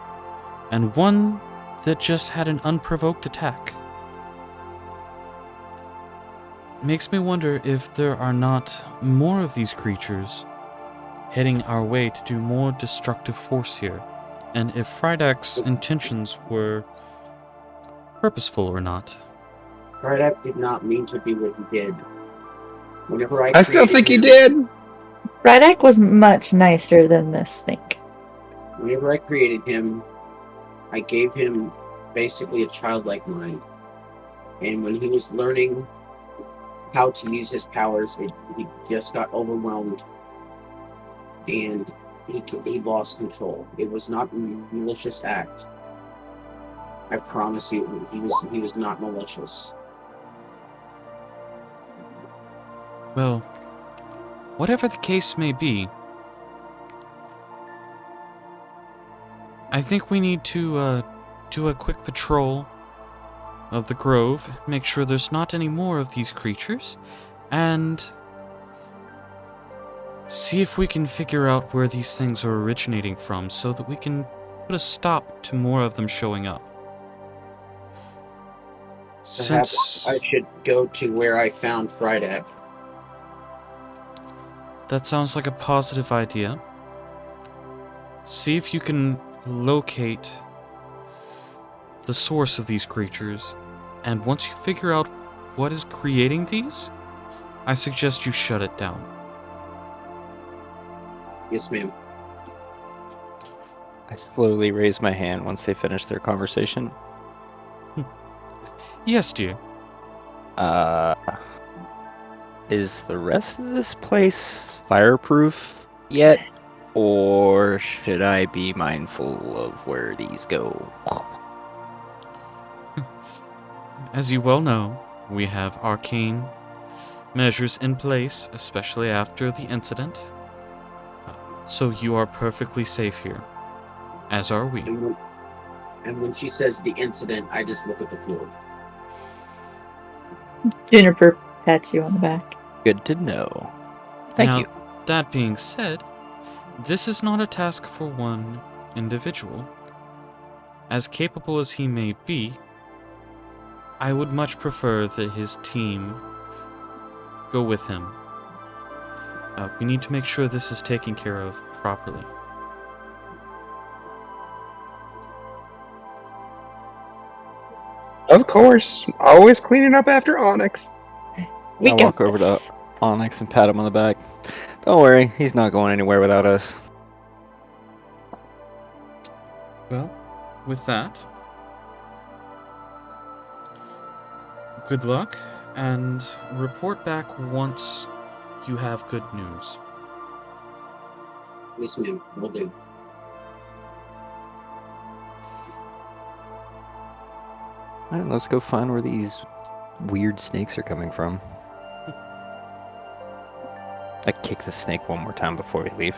and one that just had an unprovoked attack. Makes me wonder if there are not more of these creatures heading our way to do more destructive force here, and if Frydak's intentions were purposeful or not. Frydak did not mean to do what he did. Whenever I still think he him- did. Frydak was much nicer than this snake. Whenever I created him, I gave him basically a childlike mind. And when he was learning how to use his powers, he just got overwhelmed and he lost control. It was not a malicious act. I promise you, he was not malicious. Well, whatever the case may be, I think we need to do a quick patrol of the grove, make sure there's not any more of these creatures, and see if we can figure out where these things are originating from so that we can put a stop to more of them showing up. Perhaps I should go to where I found Frydak. That sounds like a positive idea. See if you can locate the source of these creatures, and once you figure out what is creating these, I suggest you shut it down. Yes, ma'am. I slowly raise my hand once they finish their conversation. Yes, dear. Is the rest of this place fireproof yet? Or should I be mindful of where these go? As you well know, we have arcane measures in place, especially after the incident. So you are perfectly safe here, as are we. And when she says the incident, I just look at the floor. Juniper pats you on the back. Good to know. Thank Now, you. that being said, this is not a task for one individual. As capable as he may be, I would much prefer that his team go with him. We need to make sure this is taken care of properly. Of course, always cleaning up after Onyx. We I'll got walk over to this. Onyx and pat him on the back. Don't worry, he's not going anywhere without us. Well, with that, good luck, and report back once you have good news. Yes, ma'am. Will do. Alright, let's go find where these weird snakes are coming from. I kick the snake one more time before we leave.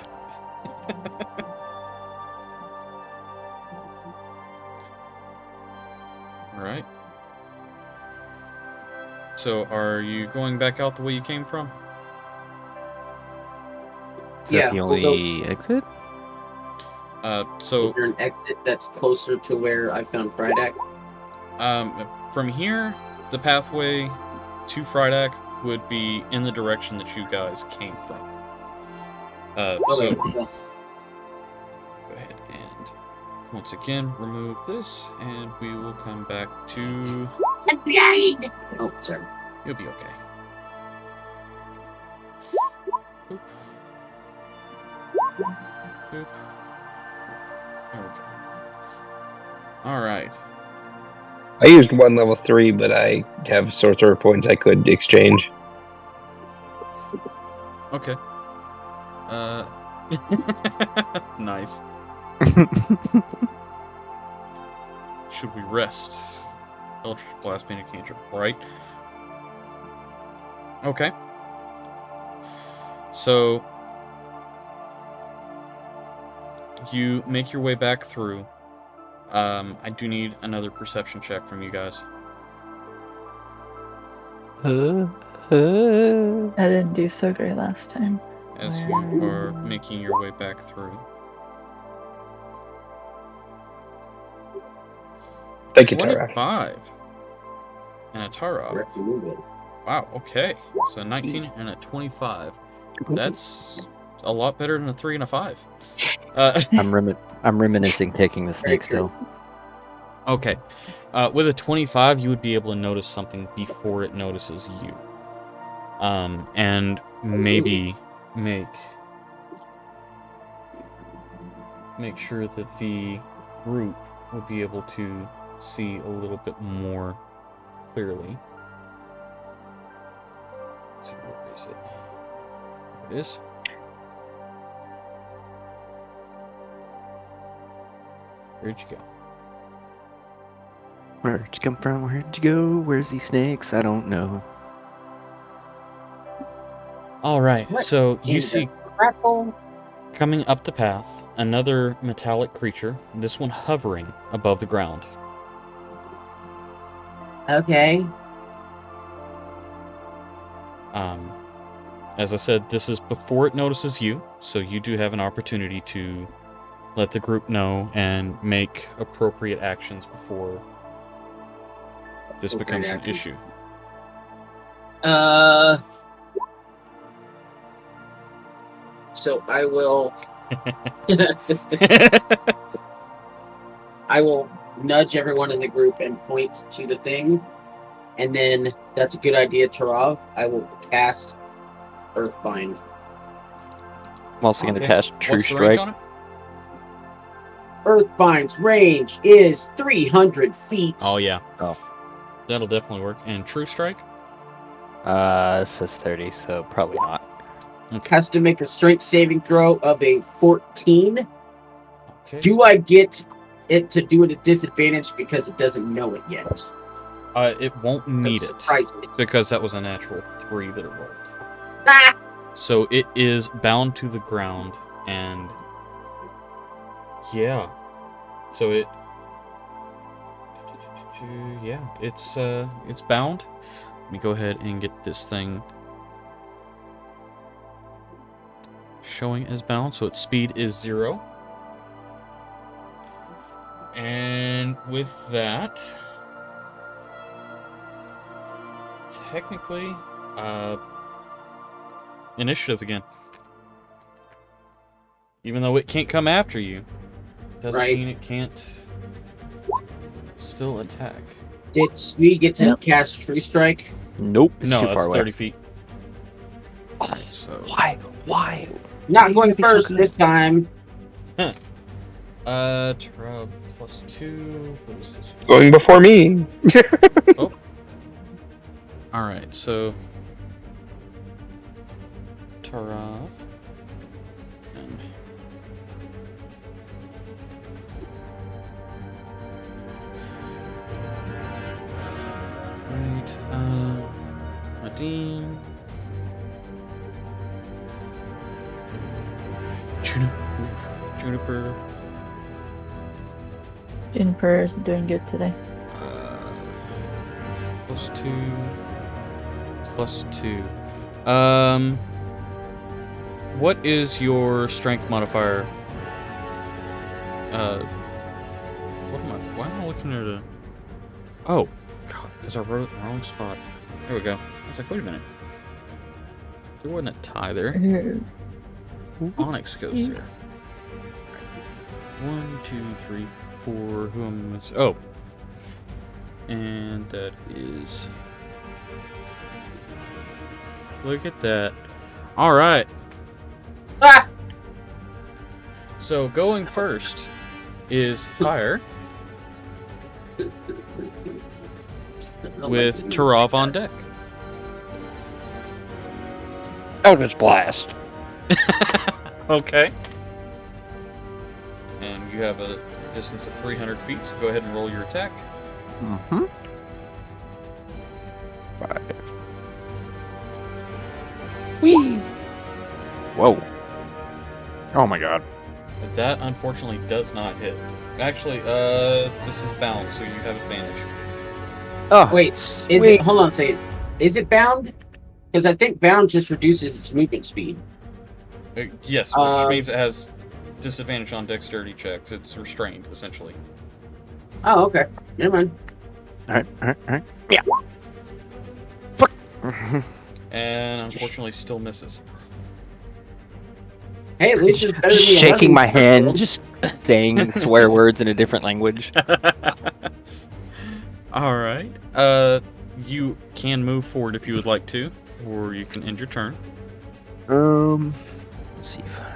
Alright. So, are you going back out the way you came from? Is Yeah, that the we'll only exit? So, Is there an exit that's closer to where I found Frydak? from here, the pathway to Frydak would be in the direction that you guys came from. Okay, So, well, go ahead and once again remove this, and we will come back to. oh, sorry. You'll be okay. Boop. Boop. There we go. Alright. I used one level 3, but I have sorcerer points I could exchange. Okay. Nice. Should we rest? Eldritch Blast being a cantrip, right? Okay. So you make your way back through. I do need another perception check from you guys. I didn't do so great last time. As you are making your way back through. Thank you, Tara. 25. And a Tara. Wow, okay. So 19 and a 25. That's a lot better than a 3 and a 5. I'm reminiscing taking the snake still. Okay. With a 25, you would be able to notice something before it notices you. And maybe make sure that the group would be able to see a little bit more clearly. Let's see, where is it? There it is. Where'd you go? Where'd you come from? Where'd you go? Where's these snakes? I don't know. All right, What so you in see the grapple? coming up the path another metallic creature, this one hovering above the ground. Okay. As I said, this is before it notices you, so you do have an opportunity to let the group know and make appropriate actions before this becomes an issue. So I will I will nudge everyone in the group and point to the thing, and then that's a good idea, Tarav. I will cast Earthbind. I'm also going to Okay. cast True What's the range Strike. on it? Earthbind's range is 300 feet. Oh, yeah. Oh. That'll definitely work. And True Strike? It says 30, so probably not. Okay. Has to make a strength saving throw of a 14. Okay. Do I get it to do it at disadvantage because it doesn't know it yet? It won't need it. Surprising. Because that was a natural 3 that it rolled. Ah! So it is bound to the ground, and yeah. So it, yeah, it's bound. Let me go ahead and get this thing showing as bound. So its speed is 0, and with that, technically, initiative again. Even though it can't come after you, doesn't Right. mean it can't still attack. Did we get to cast True Strike? Nope, it's No, too that's far away. 30 feet. Oh, So, why? Why? Not You going gotta be so first good. this time. Trav plus 2. What is this? Going before me. Alright, so Tarav and right, Nadine. Juniper. Juniper isn't doing good today. Plus 2. Plus 2. What is your strength modifier? Why am I looking at a... Oh, God, because I wrote it in the wrong spot. There we go. I was like, wait a minute. There wasn't a tie there. Onyx goes there. 1, 2, 3, 4. Who am I missing? Oh. And that is... Look at that. Alright. Ah! So going first is Fire with Tarav on deck. Eldritch Blast. Okay. And you have a distance of 300 feet, so go ahead and roll your attack. Mm-hmm. 5. Whee! Whoa. Oh my god. That unfortunately does not hit. Actually, this is bound, so you have advantage. Oh, Wait, is it? Hold on a second. Is it bound? Because I think bound just reduces its movement speed. Yes, which means it has disadvantage on dexterity checks. It's restrained, essentially. Oh, okay. Never mind. Alright. Yeah. Fuck. And unfortunately still misses. Hey, at least it's better than Shaking 11. my hand, just saying swear words in a different language. Alright. You can move forward if you would like to, or you can end your turn. Let's see if I...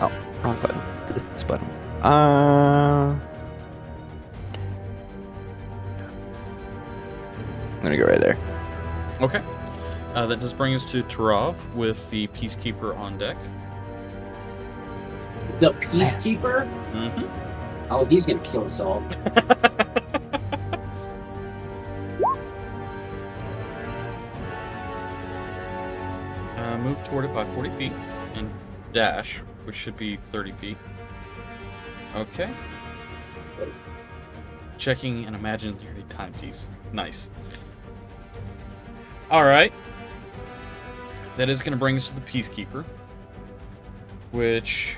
Oh, wrong button. This button. I'm gonna go right there. Okay. That does bring us to Tarav with the Peacekeeper on deck. The Peacekeeper? Mm-hmm. Oh, he's gonna kill us all. Move toward it by 40 feet and dash, which should be 30 feet. Okay. Checking an imaginary timepiece. Nice. Alright. That is going to bring us to the Peacekeeper, which,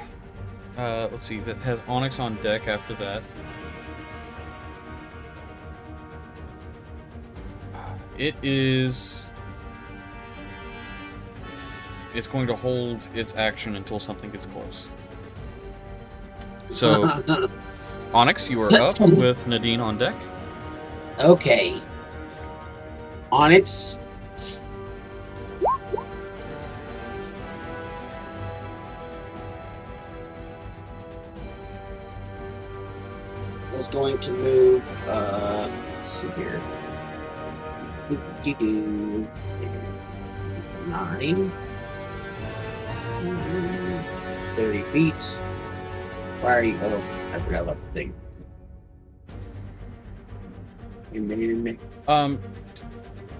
let's see, that has Onyx on deck after that. It's going to hold its action until something gets close. So, Onyx, you are up with Nadine on deck. Okay. Onyx. Is going to move, let's see here. 9. 30 feet. Why are you? Oh, I forgot about the thing. And then,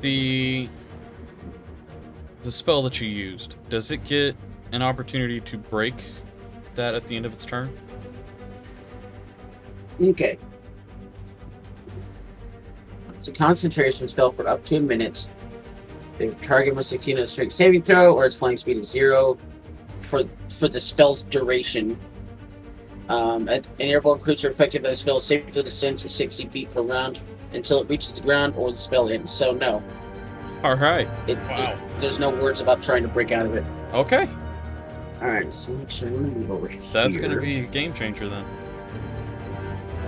The spell that you used, does it get an opportunity to break that at the end of its turn? okay. It's a concentration spell for up to a minute. The target must succeed on a strength saving throw, or its flying speed is 0 for the spell's duration. An airborne creature affected by the spell saving throw descends to 60 feet per round until it reaches the ground or the spell ends. So no. Alright. Wow. There's no words about trying to break out of it. Okay. Alright, so actually, I'm going to move over here. That's going to be a game changer then.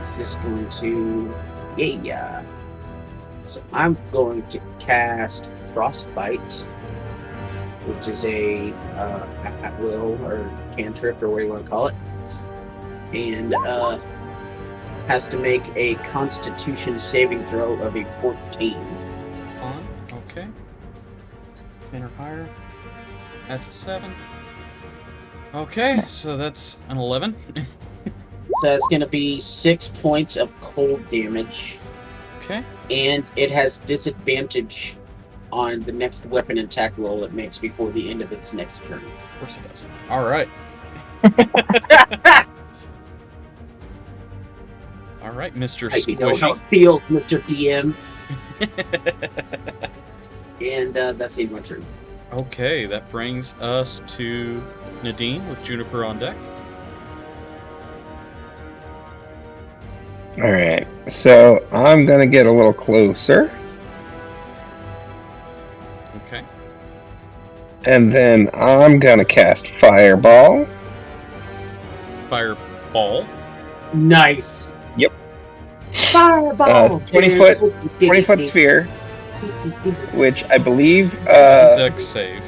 Is this going to... Yeah. So I'm going to cast Frostbite, which is a at will or cantrip or what you want to call it, and has to make a Constitution saving throw of a 14. Okay. 10 or higher. That's a 7. Okay, so that's an 11. So that's going to be 6 points of cold damage. Okay. And it has disadvantage on the next weapon attack roll it makes before the end of its next turn. Of course it does. Alright. Alright, Mr. You know how Squishy. it feels, Mr. DM. And that's the end of my turn. Okay, that brings us to Nadine with Juniper on deck. Alright, so I'm gonna get a little closer, Okay. and then I'm gonna cast Fireball. Fireball. Nice. Yep. Fireball. It's 20 foot sphere, which I believe Dex save.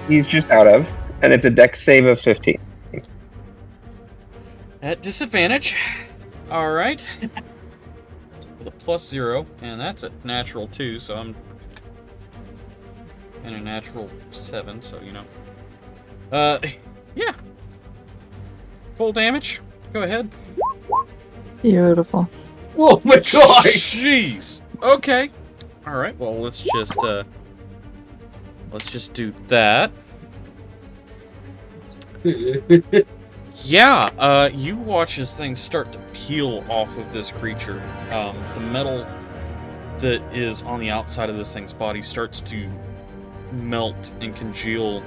he's just out of, and it's a dex save of 15. At disadvantage. Alright. With a +0, and that's a natural too, so I'm and a natural 7, so you know. Yeah. Full damage. Go ahead. Beautiful. Oh my god! Jeez. Okay. All right. Well, let's just do that. Yeah. You watch as things start to peel off of this creature. The metal that is on the outside of this thing's body starts to melt and congeal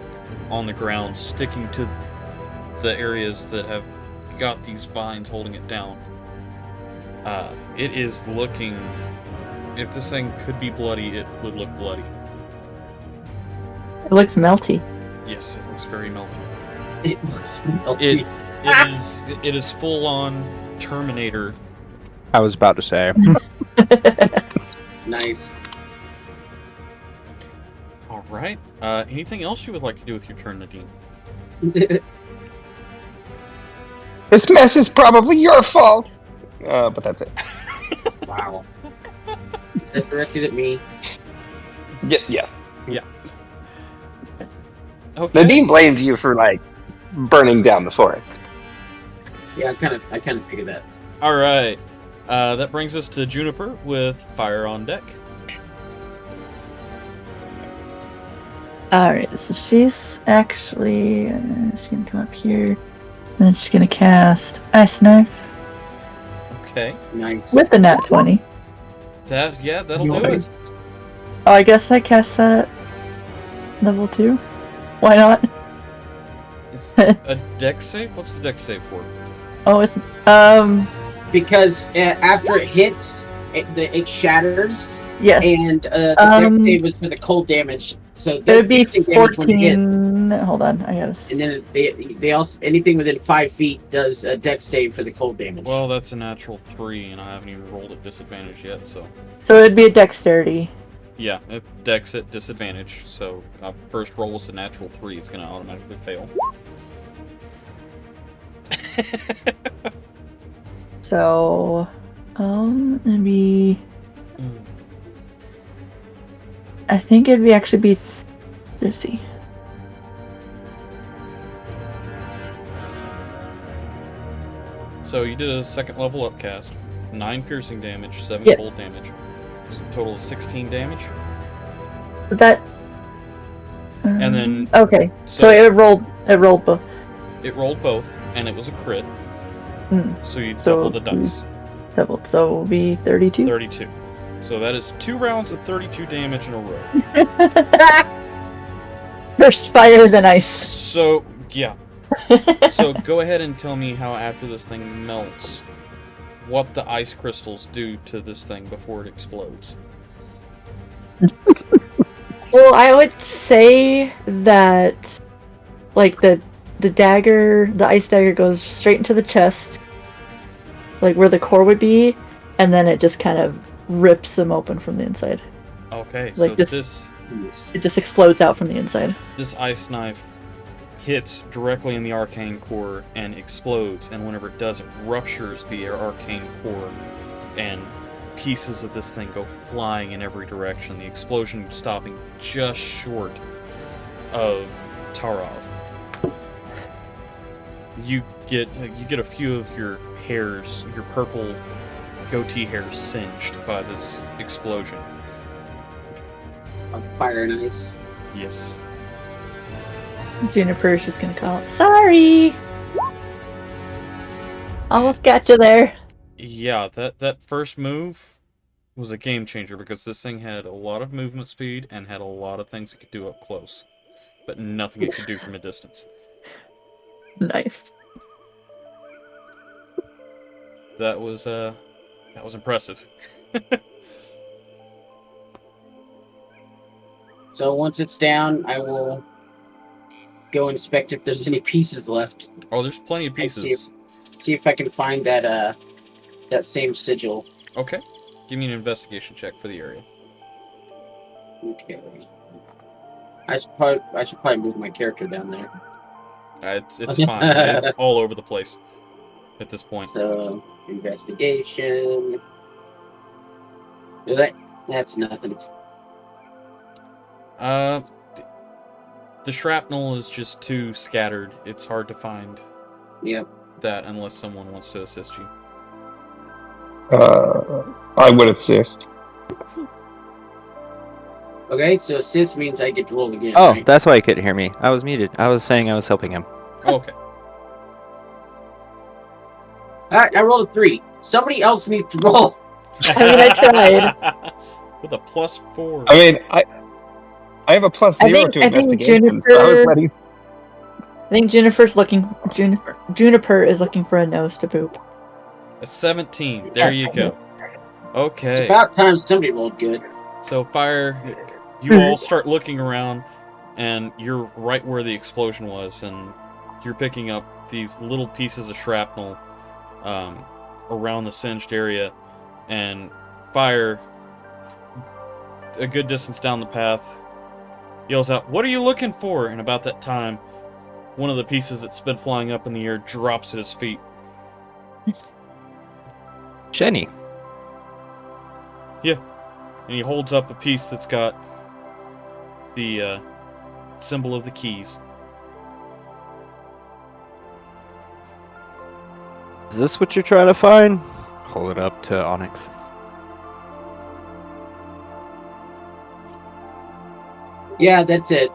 on the ground, sticking to the areas that have got these vines holding it down. It is looking... If this thing could be bloody, it would look bloody. It looks melty. Yes, it looks very melty. It looks melty. It is full-on Terminator. I was about to say. Nice. All right. Anything else you would like to do with your turn, Nadine? This mess is probably your fault. But that's it. Wow. Is that directed at me? Yes. Okay. Nadine blames you for like burning down the forest. Yeah, I kind of figured that. All right. That brings us to Juniper with fire on deck. Alright, so she's actually... she's gonna come up here. And then she's gonna cast Ice Knife Okay. Nice. with the nat 20. That'll do it. Nice. Oh, I guess I cast that at level 2. Why not? Is a deck save? What's the deck save for? Oh, it's... Because after it hits, it shatters, yes. and the dex save was for the cold damage. So It would be piercing damage when it hits. 14... Hold on, I gotta... And then they also anything within 5 feet does a dex save for the cold damage. Well, that's a natural 3, and I haven't even rolled at disadvantage yet, so... So it'd be a dexterity. Yeah, dex at disadvantage, so first roll was a natural 3, it's going to automatically fail. So... it'd be... I think it'd be actually be... Let's see. So you did a second level upcast, 9 piercing damage, 7 Yep. cold damage. So a total of 16 damage. That... And then- Okay, so it rolled both. It rolled both, and it was a crit. So you So double the dice. Doubled, so it will be 32. 32. So that is 2 rounds of 32 damage in a row. First fire, then ice. So, yeah. So go ahead and tell me how after this thing melts, what the ice crystals do to this thing before it explodes. Well, I would say that, like, the dagger, the ice dagger goes straight into the chest, like where the core would be, and then it just kind of rips them open from the inside. Okay, Like so this- It just explodes out from the inside. this ice knife hits directly in the arcane core and explodes, and whenever it does, it ruptures the arcane core, and pieces of this thing go flying in every direction, the explosion stopping just short of Tarov. You get a few of your hairs, your purple goatee hairs, singed by this explosion. Of fire and ice. Yes. Juniper is just gonna call it, sorry! Almost got you there. Yeah, that first move was a game changer because this thing had a lot of movement speed and had a lot of things it could do up close, but nothing it could do from a distance. Nice. That was impressive. So once it's down, I will go inspect if there's any pieces left. Oh, there's plenty of And see pieces. if I can find that same sigil. Okay, give me an investigation check for the area. Okay. I should probably move my character down there. It's fine. It's all over the place at this point. So investigation. That's nothing. the shrapnel is just too scattered. It's hard to find Yep. that unless someone wants to assist you. I would assist. Okay, so assist means I get to roll again. Oh, right? that's why you couldn't hear me. I was muted. I was saying I was helping him. Okay. Alright, I rolled a 3. Somebody else needs to roll. I mean, I tried. With a +4. I mean, I have a +0 to I think investigation, so I was Juniper- letting. I think Juniper is looking for a nose to poop. A 17. There you go. It's Okay. about time somebody rolled good. So fire, you all start looking around, and you're right where the explosion was, and you're picking up these little pieces of shrapnel around the singed area, and fire, a good distance down the path, yells out, "What are you looking for?" And about that time, one of the pieces that's been flying up in the air drops at his feet. Jenny. And he holds up a piece that's got the symbol of the keys. Is this what you're trying to find? Hold it up to Onyx. Yeah, that's it.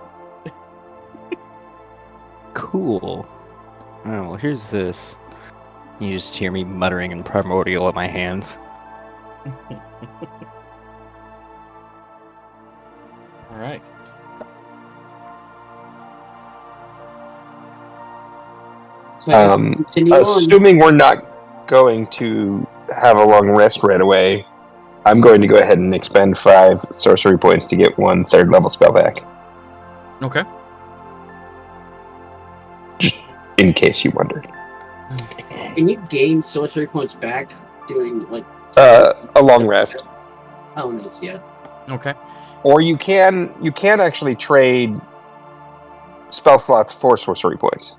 Cool. Oh, well, here's this. You just hear me muttering in primordial at my hands. All right. So I guess we'll continue on. Assuming we're not going to have a long rest right away, I'm going to go ahead and expend 5 sorcery points to get 1 3rd-level spell back. Okay. Just in case you wondered. Can you gain sorcery points back doing like A long rest. oh nice, yeah. Okay. Or you can actually trade spell slots for sorcery points.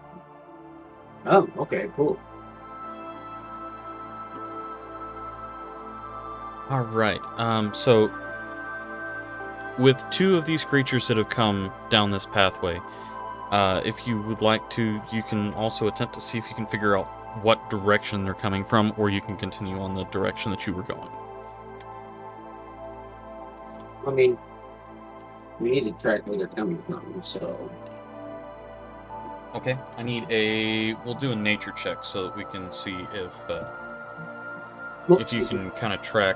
Oh, okay, cool. All right. So with 2 of these creatures that have come down this pathway, if you would like to, you can also attempt to see if you can figure out what direction they're coming from, or you can continue on the direction that you were going. I mean, we need to track where they're coming from, so Okay. We'll do a nature check so that we can see if you can kind of track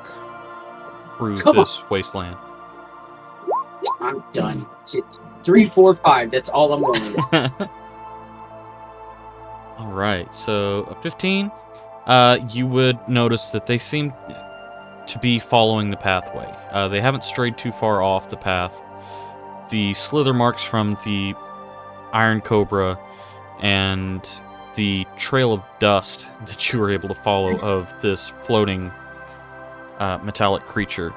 through Come this wasteland. I'm done. It's 3, 4, 5. That's all I'm rolling. All right, so a 15. You would notice that they seem to be following the pathway. They haven't strayed too far off the path. The slither marks from the iron cobra and the trail of dust that you were able to follow of this floating metallic creature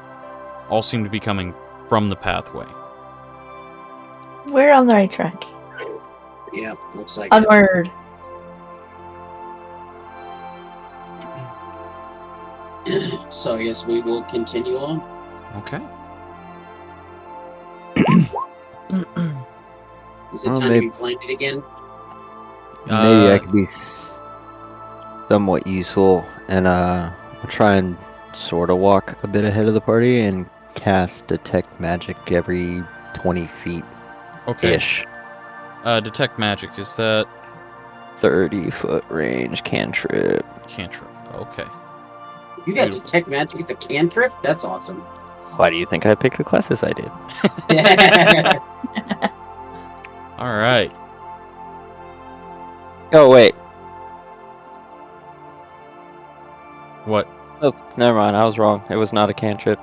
all seem to be coming from the pathway. We're on the right track. Yeah, looks like it. Onward. So I guess we will continue on. Okay. Is it Well, time maybe- to be blinded again? Maybe I could be somewhat useful, and I'll try and sort of walk a bit ahead of the party and cast Detect Magic every 20 feet Okay. ish. Detect magic, is that 30-foot range cantrip. cantrip? Okay. You got Beautiful. detect magic as a cantrip? That's awesome. Why do you think I picked the classes I did? All right. Oh, wait. What? Oh, never mind. I was wrong. It was not a cantrip.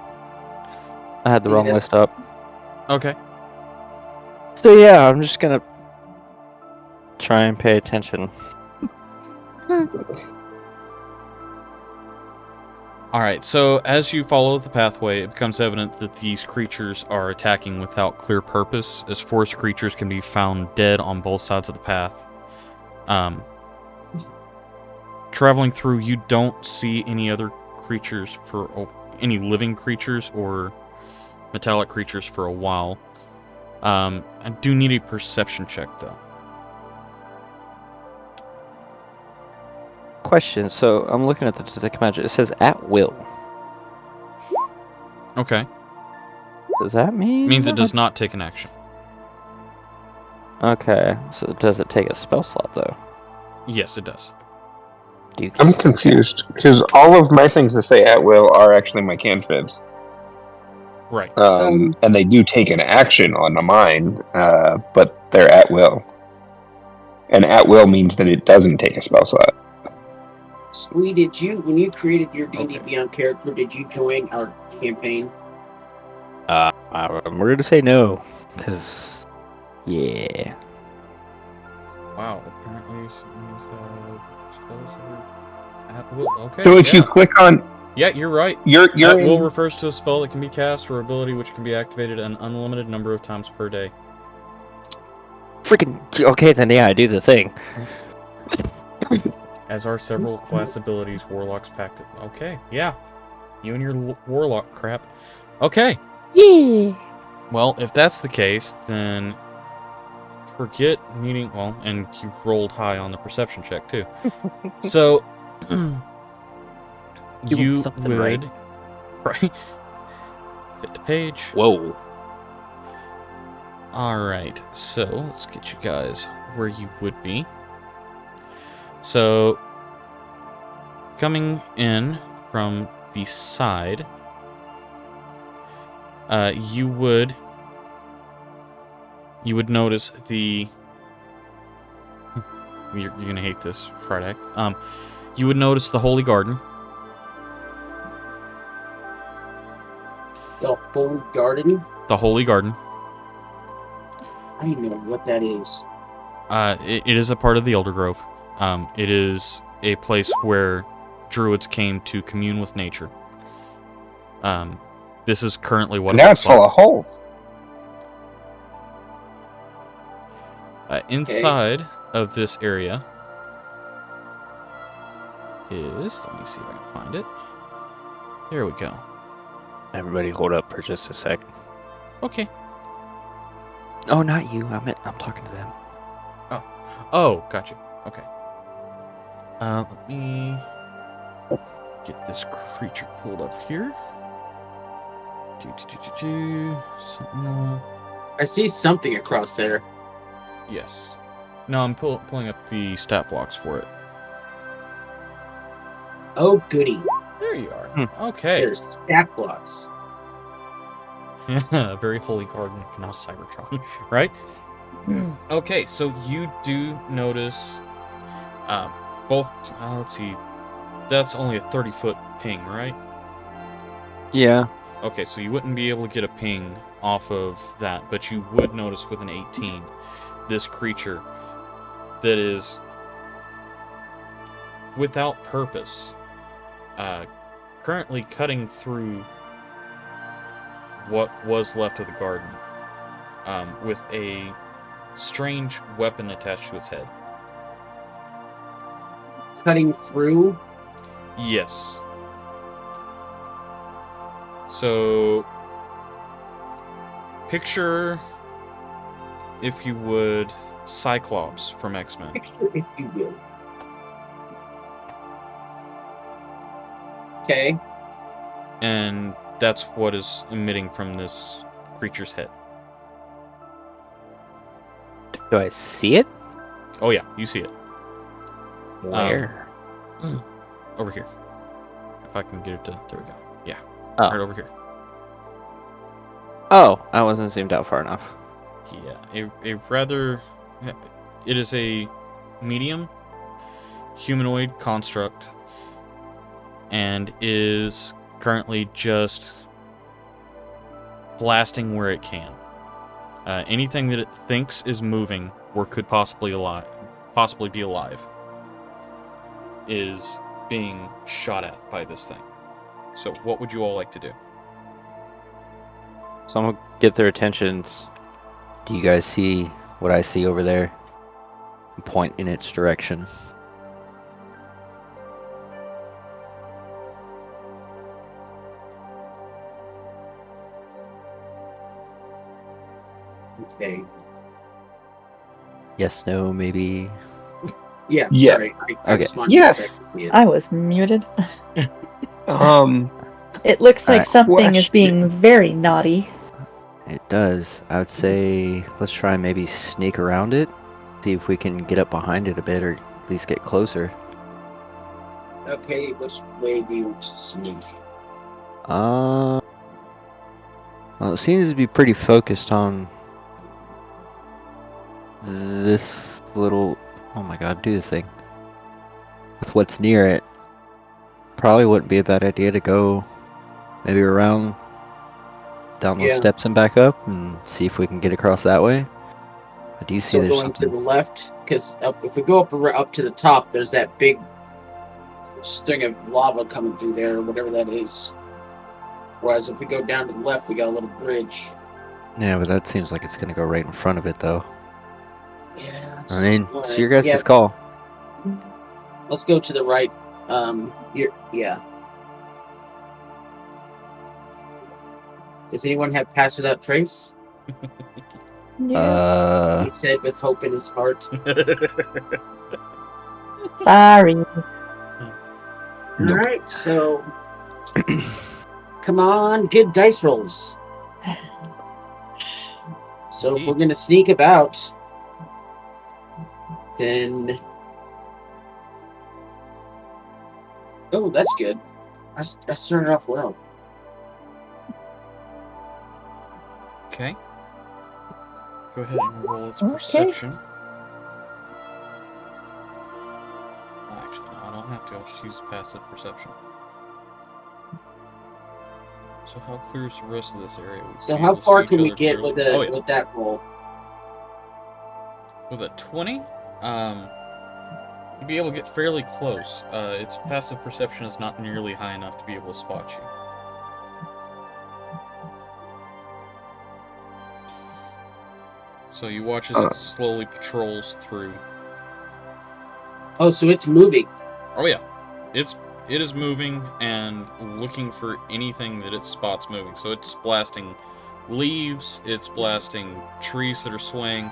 I had the wrong Yeah. list up. Okay. So yeah, I'm just gonna try and pay attention. All right. So as you follow the pathway, it becomes evident that these creatures are attacking without clear purpose, as forest creatures can be found dead on both sides of the path. Traveling through, you don't see any other creatures any living creatures or metallic creatures for a while. I do need a perception check, though. Question. So I'm looking at the detect magic. It says at will. Okay. Does that mean? Means it does not take an action. Okay. So does it take a spell slot though? Yes, it does. Do you I'm care? confused because all of my things that say at will are actually my cantrips. Right. And they do take an action on mine, but they're at will. And at will means that it doesn't take a spell slot. Squee, when you created your D&D Okay. Beyond character, did you join our campaign? I'm ready to say no, because yeah. Wow. Apparently, someone's spells are at will. Okay. So if yeah. you click on, Yeah, you're right. you're At will in, refers to a spell that can be cast or ability which can be activated an unlimited number of times per day. Freaking okay, then yeah, I do the thing. As are several class abilities, Warlock's Pact. Okay, yeah. You and your Warlock crap. Okay. Yeah. Well, if that's the case, then forget needing... Well, and you rolled high on the perception check, too. So, you something would... right. Right? Fit to page. Whoa. Alright, so let's get you guys where you would be. So, coming in from the side, you would notice the... You're gonna hate this, Frydak. You would notice the Holy Garden. The Holy Garden? The Holy Garden. I don't know what that is. It is a part of the Eldergrove. It is a place where druids came to commune with nature. This is currently what it now looks it's full like. of holes. Inside of this area is... Let me see if I can find it. There we go. Everybody hold up for just a sec. Okay. Oh, not you. I'm talking to them. Oh, gotcha. Okay. Let me get this creature pulled up here. Sentinel. I see something across there. Yes. No, I'm pulling up the stat blocks for it. Oh, goody. There you are. Okay. There's stat blocks. Very holy garden, now Cybertron, right? Okay, so you do notice both... let's see. That's only a 30-foot ping, right? Yeah. Okay, so you wouldn't be able to get a ping off of that, but you would notice with an 18 this creature that is without purpose, currently cutting through what was left of the garden, with a strange weapon attached to its head. Cutting through? Yes. So, picture, if you would, Cyclops from X-Men. Picture, if you will. Okay. And that's what is emitting from this creature's head. Do I see it? Oh yeah, you see it. Where? Over here. If I can get it to... There we go. Yeah. Oh. Right over here. Oh, I wasn't zoomed out far enough. Yeah, a rather... It is a medium humanoid construct and is currently just blasting where it can. Anything that it thinks is moving or could possibly be alive is being shot at by this thing. So what would you all like to do? So I'm gonna get their attentions. Do you guys see what I see over there? Point in its direction. Okay. Yes, no, maybe. Yeah, Yes. sorry. I Okay. responded Yes. so I could see it. I was muted. Um, It looks like Alright. something is Question. being very naughty. It does. I would say let's try and maybe sneak around it. See if we can get up behind it a bit or at least get closer. Okay, which way do you sneak? Well, it seems to be pretty focused on this little. Oh my god, do the thing. With what's near it, probably wouldn't be a bad idea to go maybe around down those Yeah. steps and back up and see if we can get across that way. I do see So there's going to something. the left, because if we go up to the top, there's that big string of lava coming through there, or whatever that is. Whereas if we go down to the left, we got a little bridge. Yeah, but that seems like it's gonna go right in front of it, though. Yeah. I mean, it's your Alright, guys' yeah, call. let's go to the right. Yeah. Does anyone have Pass Without Trace? Yeah. He said with hope in his heart. Sorry. Nope. Alright, so come on, good dice rolls. So if we're gonna sneak about, then oh, that's good. I started off well. Okay. Go ahead and roll its Okay. perception. Actually, no, I don't have to. I'll just use passive perception. So how clear is the rest of this area? Would So be how able to far see can each we other get clearly? with Oh, yeah. with that roll? With a 20, you'd be able to get fairly close. Its passive perception is not nearly high enough to be able to spot you. So you watch as it slowly patrols through. Oh, so it's moving. Oh yeah, it is moving and looking for anything that it spots moving. So it's blasting leaves, it's blasting trees that are swaying.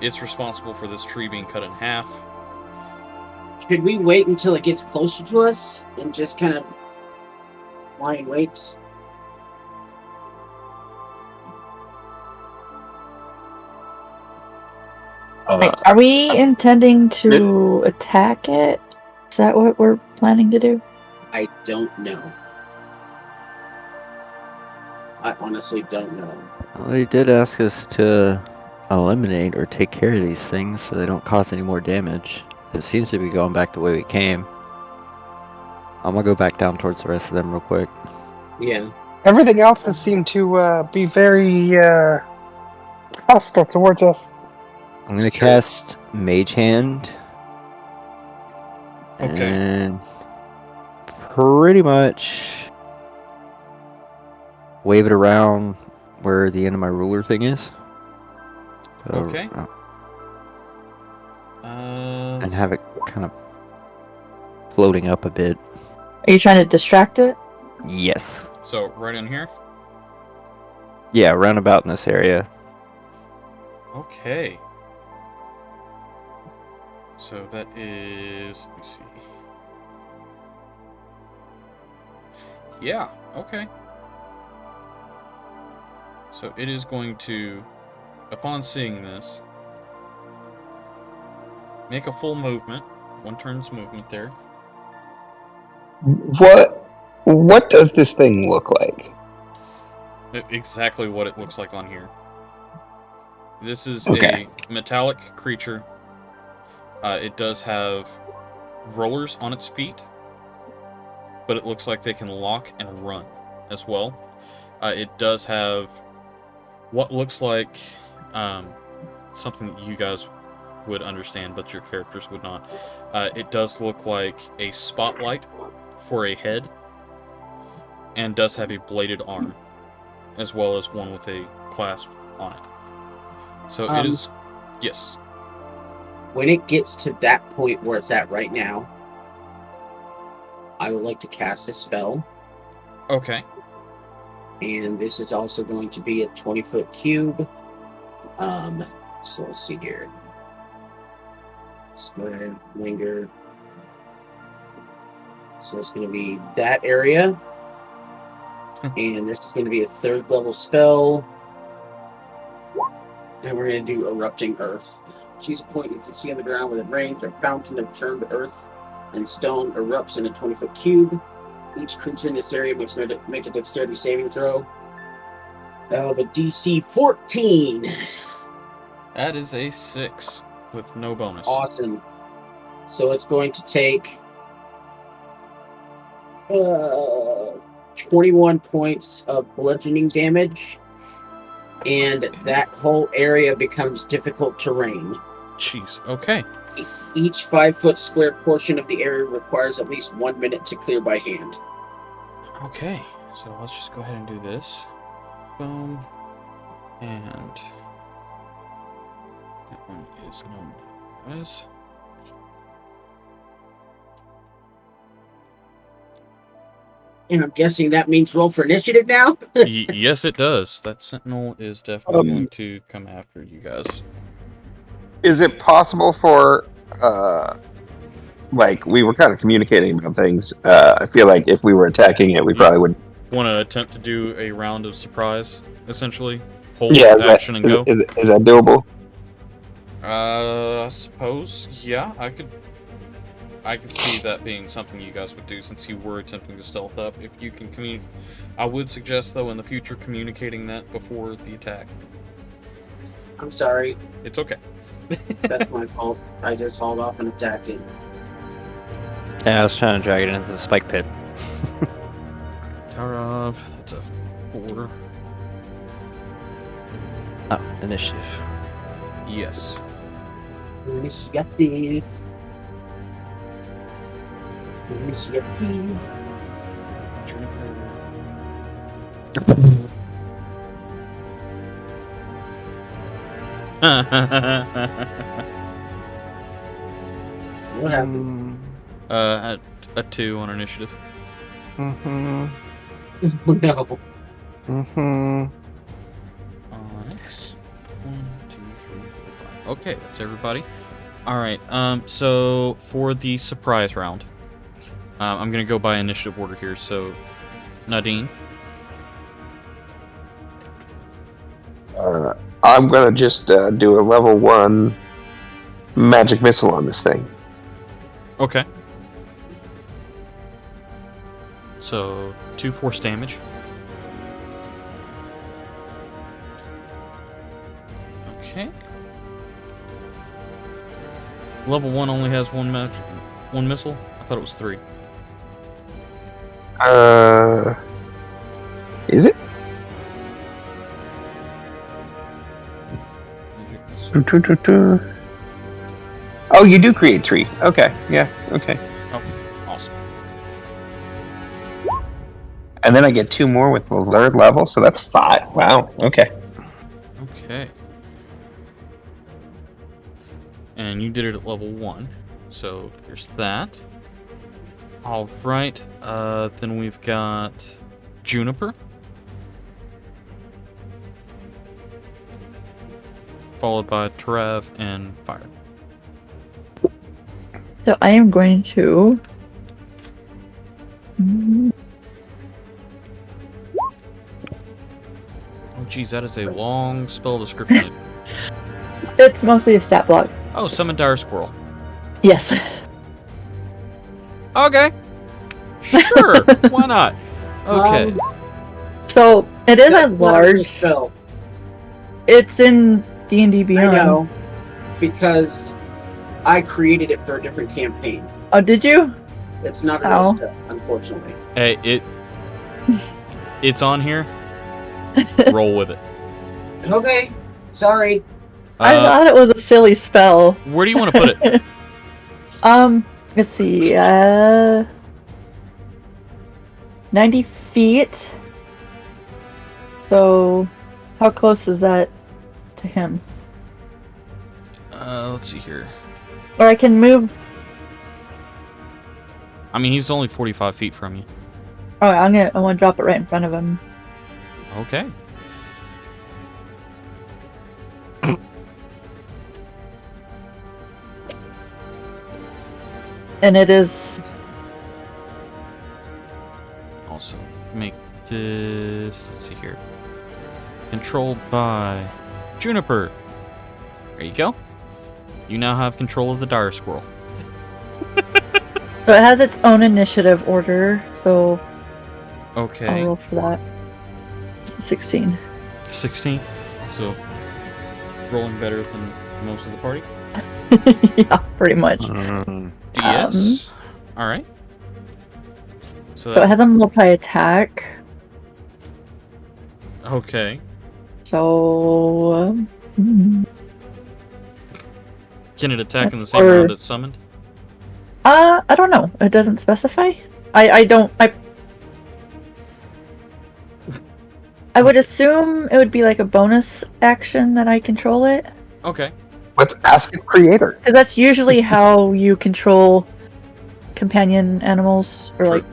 It's responsible for this tree being cut in half. Should we wait until it gets closer to us and just kind of lie in wait? Wait, are we intending to attack it? Is that what we're planning to do? I don't know. I honestly don't know. Well, they did ask us to eliminate or take care of these things so they don't cause any more damage. It seems to be going back the way we came. I'm gonna go back down towards the rest of them real quick. Yeah. Everything else has seemed to be very hostile towards us. I'm gonna cast Mage Hand. Okay. And pretty much wave it around where the end of my ruler thing is. So, Okay. and have it kind of floating up a bit. Are you trying to distract it? Yes. So right in here. Yeah, roundabout in this area. Okay. So that is, let me see. Yeah, okay. So it is going to, upon seeing this, make a full movement. One turn's movement there. What does this thing look like? Exactly what it looks like on here. This is Okay. a metallic creature. It does have rollers on its feet, but it looks like they can lock and run as well. It does have what looks like something that you guys would understand, but your characters would not. It does look like a spotlight for a head, and does have a bladed arm, as well as one with a clasp on it. So it is... Yes. When it gets to that point where it's at right now, I would like to cast a spell. Okay. And this is also going to be a 20-foot cube. So let's see here. Square, linger. So it's going to be that area. And this is going to be a 3rd level spell. And we're going to do Erupting Earth. Choose a point you can see on the ground within range. A fountain of churned earth and stone erupts in a 20-foot cube. Each creature in this area must make a dexterity saving throw of a DC 14. That is a 6 with no bonus. Awesome. So it's going to take 21 points of bludgeoning damage, and that whole area becomes difficult terrain. Jeez. Okay. Each 5-foot square portion of the area requires at least 1 minute to clear by hand. Okay. So let's just go ahead and do this. Boom. And that one is known as. And I'm guessing that means roll for initiative now? Yes, it does. That sentinel is definitely going to come after you guys. Is it possible for, like, we were kind of communicating about things. I feel like if we were attacking it, we probably would. Want to attempt to do a round of surprise, essentially? Hold Yeah, action and go? Is that doable? I suppose, yeah, I could see that being something you guys would do since you were attempting to stealth up. If you can communicate, I would suggest though in the future communicating that before the attack. I'm sorry. It's okay. That's my fault. I just hauled off and attacked it. Yeah, I was trying to drag it into the spike pit. Tower of, that's a 4. Oh, initiative. Yes. Initiative. What happened? A 2 on initiative. Mm-hmm. No. Mm-hmm. Onyx. 1, 2, 3, 4, 5. Okay, that's everybody. Alright, so for the surprise round, I'm gonna go by initiative order here, so Nadine. I'm gonna just do a level 1 magic missile on this thing. Okay. So, 2 force damage. Okay. Level 1 only has one missile? I thought it was 3. Is it? Magic missile. Oh, you do create 3. Okay, yeah, okay. Oh, awesome. And then I get 2 more with the 3rd level, so that's 5. Wow, okay. Okay. And you did it at level 1. So there's that. Alright, then we've got Juniper. Followed by Trev and Fire. So I am going to. Oh geez, that is a long spell description. It's mostly a stat block. Oh, summon Dire Squirrel. Yes. Okay. Sure, why not? Okay. So it isn't That's not a real large. spell. It's in D&D Beyond. I know, because I created it for a different campaign. Oh, did you? It's not a real spell, unfortunately. Hey, it's on here. Roll with it. Okay, sorry. I thought it was a silly spell. Where do you want to put it? Let's see. 90 feet. So, how close is that to him? Let's see here. Or I can move. I mean, he's only 45 feet from you. Oh, I want to drop it right in front of him. Okay. And it is. Also, make this. Let's see here. Controlled by Juniper. There you go. You now have control of the dire squirrel. So it has its own initiative order, so I'll Okay. roll for that. It's 16. 16. So, rolling better than most of the party. Yeah, pretty much. DS. Alright. So it has a multi-attack. Okay. So. Can it attack in the That's same for- round it's summoned? I don't know. It doesn't specify. I would assume it would be like a bonus action that I control it. Okay. Let's ask its creator. Because that's usually how you control companion animals, or like.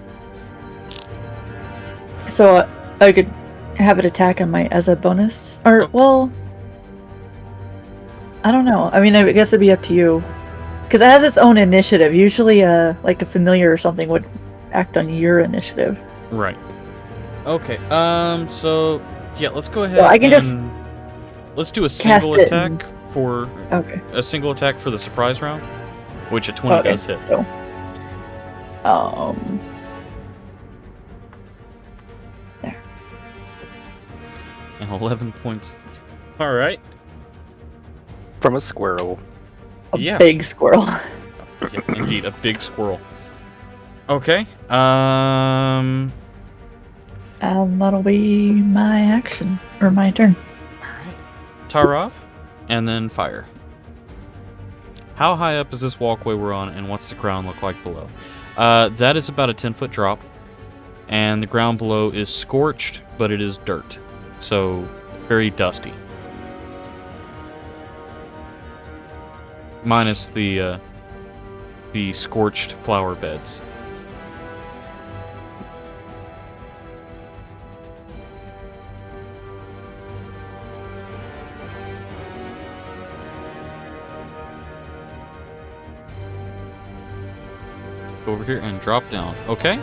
So I could have it attack on as a bonus, or well, I don't know. I mean, I guess it'd be up to you, because it has its own initiative. Usually, like a familiar or something would act on your initiative. Right. Okay. So yeah, let's go ahead. So I can just let's do a cast single it attack for Okay. a single attack for the surprise round, which a 20 Okay. does hit. So, And 11 points. All right. From a squirrel. a Yeah. big squirrel. Yeah, indeed, a big squirrel. Okay. And that'll be my action or my turn. Alright. Tarov, and then fire. How high up is this walkway we're on, and what's the ground look like below? That is about a 10-foot drop, and the ground below is scorched, but it is dirt. So, very dusty. Minus the scorched flower beds. Over here and drop down. Okay.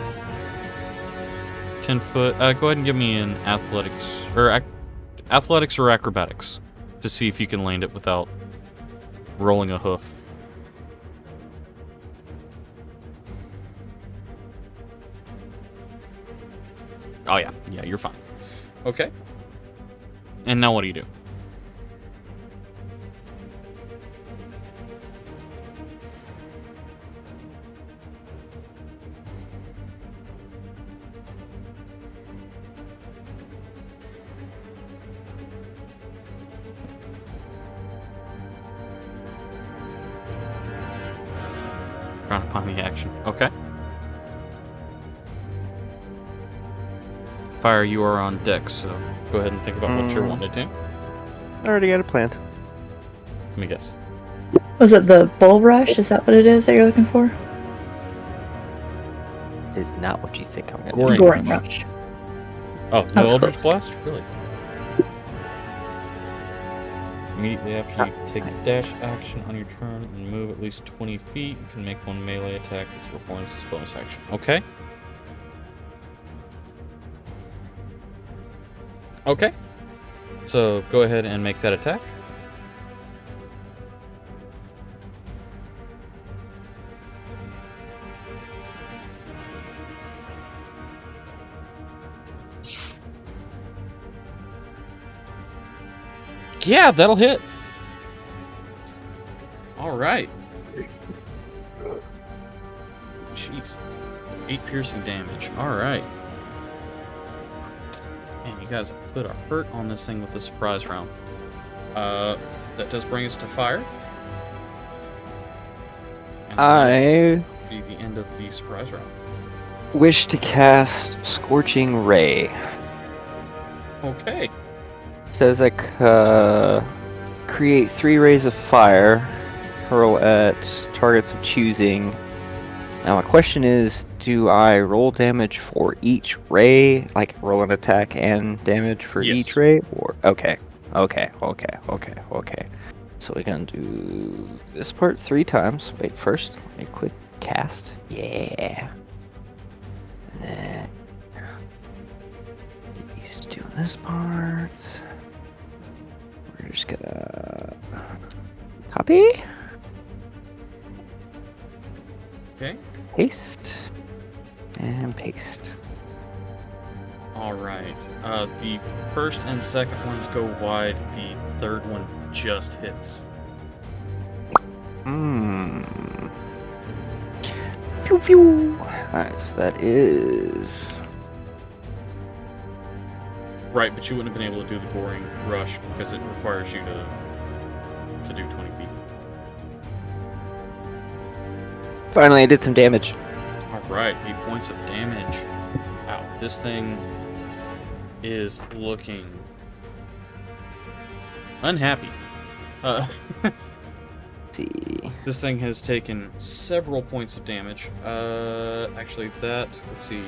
10 foot. Go ahead and give me an athletics or acrobatics to see if you can land it without rolling a hoof. Oh yeah, you're fine. Okay. And now what do you do? Trying to find the action. Okay. Fire, you are on deck, so go ahead and think about what you're wanting to do. I already got it planned. Let me guess. Was it the bull rush? Is that what it is that you're looking for? Is not what you think I'm gonna Goring. do. Goring rush. Oh, That no was Eldritch close. Blast? Really? Immediately after you take the dash action on your turn and move at least 20 feet, you can make one melee attack with your horns as bonus action. Okay. Okay. So go ahead and make that attack. Yeah, that'll hit. All right. Jeez. 8 piercing damage. All right. And you guys have put a hurt on this thing with the surprise round. That does bring us to fire. And that'll be the end of the surprise round. Wish to cast Scorching Ray. Okay. Says I create 3 rays of fire, hurl at targets of choosing. Now my question is, do I roll damage for each ray? Like roll an attack and damage for Yes. each ray? Or okay. So we're gonna do this part 3 times. Wait, first let me click cast. Yeah. And then he's doing this part. We're just gonna copy, Okay. paste, and paste. All right. The first and second ones go wide. The third one just hits. Pew pew. Alright, so that is. Right, but you wouldn't have been able to do the goring rush because it requires you to do 20 feet. Finally, I did some damage. All right, 8 points of damage. Wow, this thing is looking unhappy. Let's see. This thing has taken several points of damage. Actually, let's see.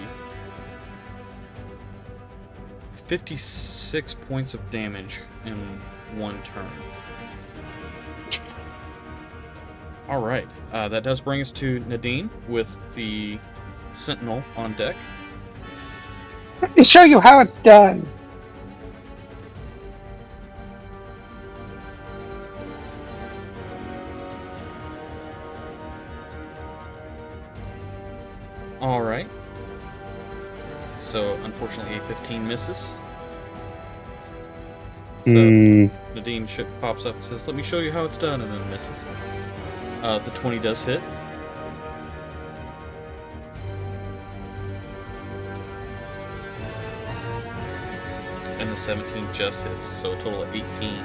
56 points of damage in one turn. Alright, that does bring us to Nadine with the Sentinel on deck. Let me show you how it's done. Alright. So, unfortunately, a 15 misses. So, Nadine pops up and says, "Let me show you how it's done," and then misses. The 20 does hit. And the 17 just hits, so a total of 18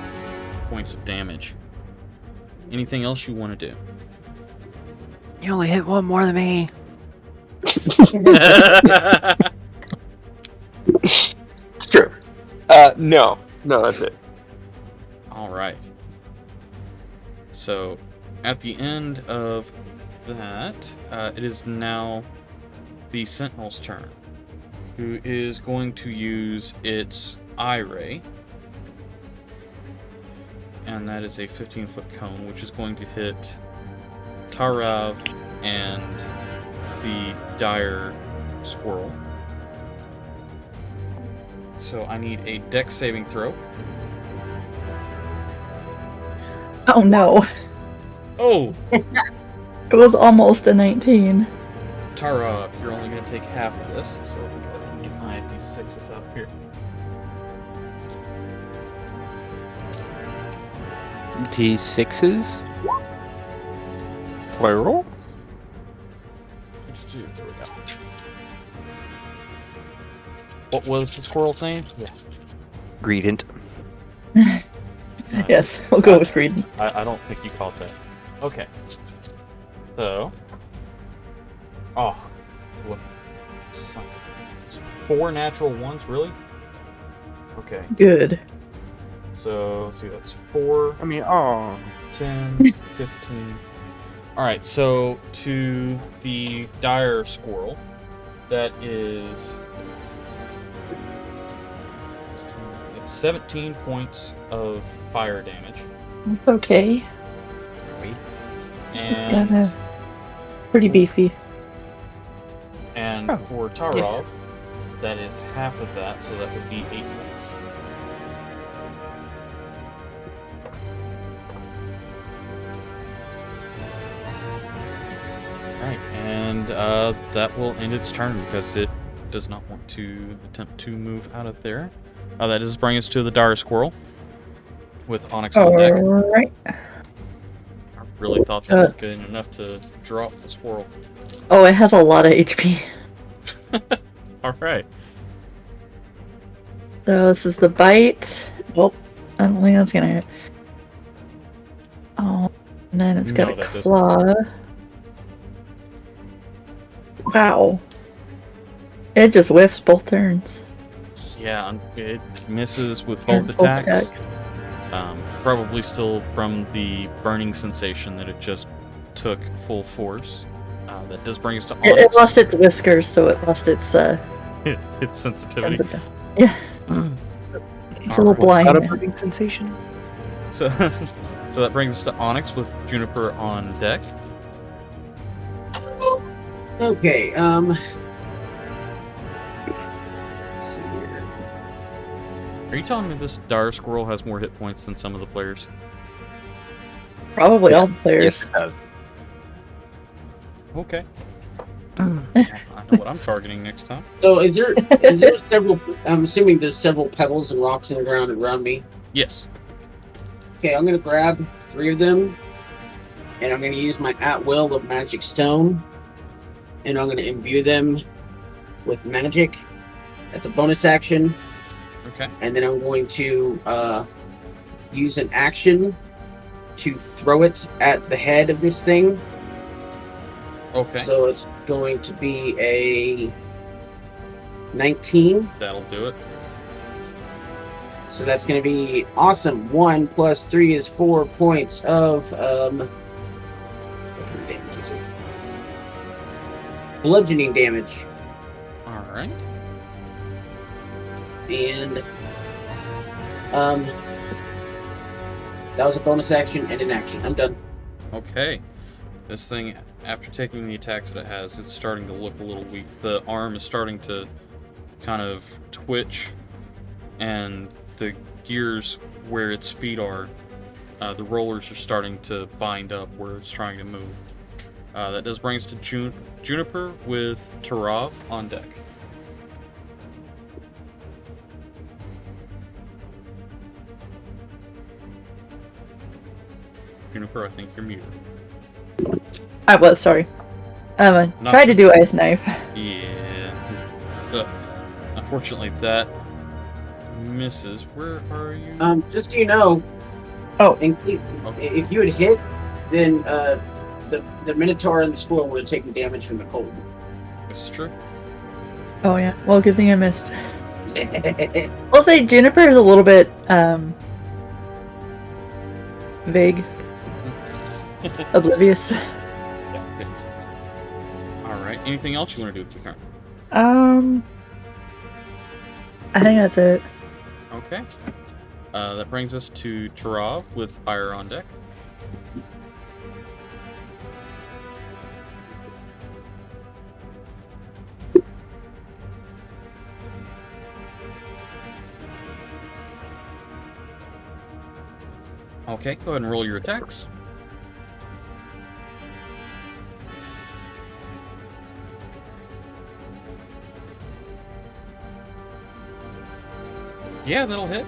points of damage. Anything else you want to do? You only hit one more than me. It's true. No, that's it. All right. So, at the end of that, it is now the Sentinel's turn, who is going to use its eye ray, and that is a 15-foot cone, which is going to hit Tarav and the dire squirrel. So I need a dex saving throw. Oh no. Oh! It was almost a 19. Tara, you're only going to take half of this, so let me go ahead and get my d6s up here. D6s? Plural? There we go. What was the squirrel's name? Yeah. Greedent. Yes, we'll go with Reed. I don't think you caught that. Okay. So. Oh. What? Something. It's 4 natural ones, really? Okay. Good. So, let's see, that's 4, I mean, oh. 10, 15. Alright, so to the dire squirrel, that is. It's 17 points of fire damage. It's okay. And. It's got a pretty beefy. And for Tarov, that is half of that, so that would be 8 points. Alright, and that will end its turn because it does not want to attempt to move out of there. That does bring us to the dire squirrel with Onyx on deck. Alright. I really thought that was good enough to drop the squirrel. Oh, it has a lot of HP. Alright. So this is the bite. Oh, I don't think that's gonna hit. Oh, and then it's got No, a that doesn't. claw. Wow. It just whiffs both turns. Yeah, it misses with both attacks. Probably still from the burning sensation that it just took full force. That does bring us to Onyx. It lost its whiskers, so it lost its its sensitivity. Yeah. It's a little blind. Not a now. burning sensation. So that brings us to Onyx with Juniper on deck. Okay, let's see here. Are you telling me this dire squirrel has more hit points than some of the players? Probably Yeah. all the players. Yes, it does. Okay. I know what I'm targeting next time. So is there several, I'm assuming there's several pebbles and rocks in the ground around me. Yes. Okay, I'm gonna grab 3 of them, and I'm gonna use my at-will of magic stone, and I'm gonna imbue them with magic. That's a bonus action. Okay. And then I'm going to use an action to throw it at the head of this thing. Okay. So it's going to be a 19. That'll do it. So that's going to be awesome. 1 plus 3 is 4 points of what kind of damage is it? Bludgeoning damage. All right. And that was a bonus action and an action. I'm done. Okay. This thing, after taking the attacks that it has, it's starting to look a little weak. The arm is starting to kind of twitch, and the gears where its feet are, the rollers are starting to bind up where it's trying to move. That does bring us to Juniper with Tarav on deck. Juniper, I think you're muted. I was, sorry. Not Tried to do ice knife. Yeah. Unfortunately, that misses. Where are you? Just so you know, Okay. if you had hit, then the Minotaur and the squirrel would have taken damage from the cold. This is true. Oh yeah. Well, good thing I missed. I'll say Juniper is a little bit vague, oblivious. All right. Anything else you want to do with your turn? I think that's it. Okay. That brings us to Tarav with fire on deck. Okay, go ahead and roll your attacks. Yeah, that'll hit.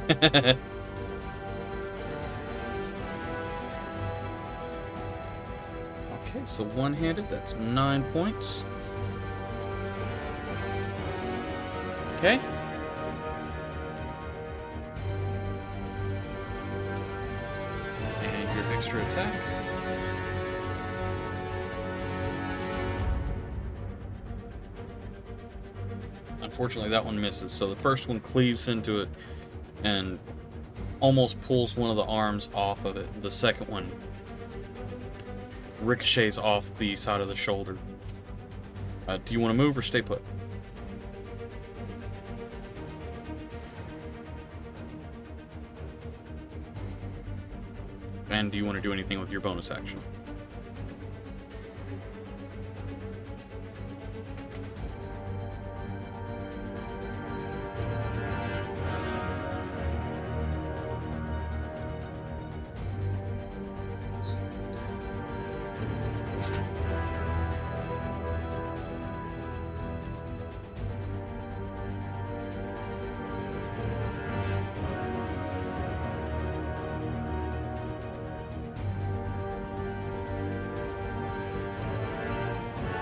Okay, so one-handed, that's 9 points. Okay. And your extra attack. Unfortunately, that one misses. So the first one cleaves into it and almost pulls one of the arms off of it. The second one ricochets off the side of the shoulder. Do you want to move or stay put? And do you want to do anything with your bonus action?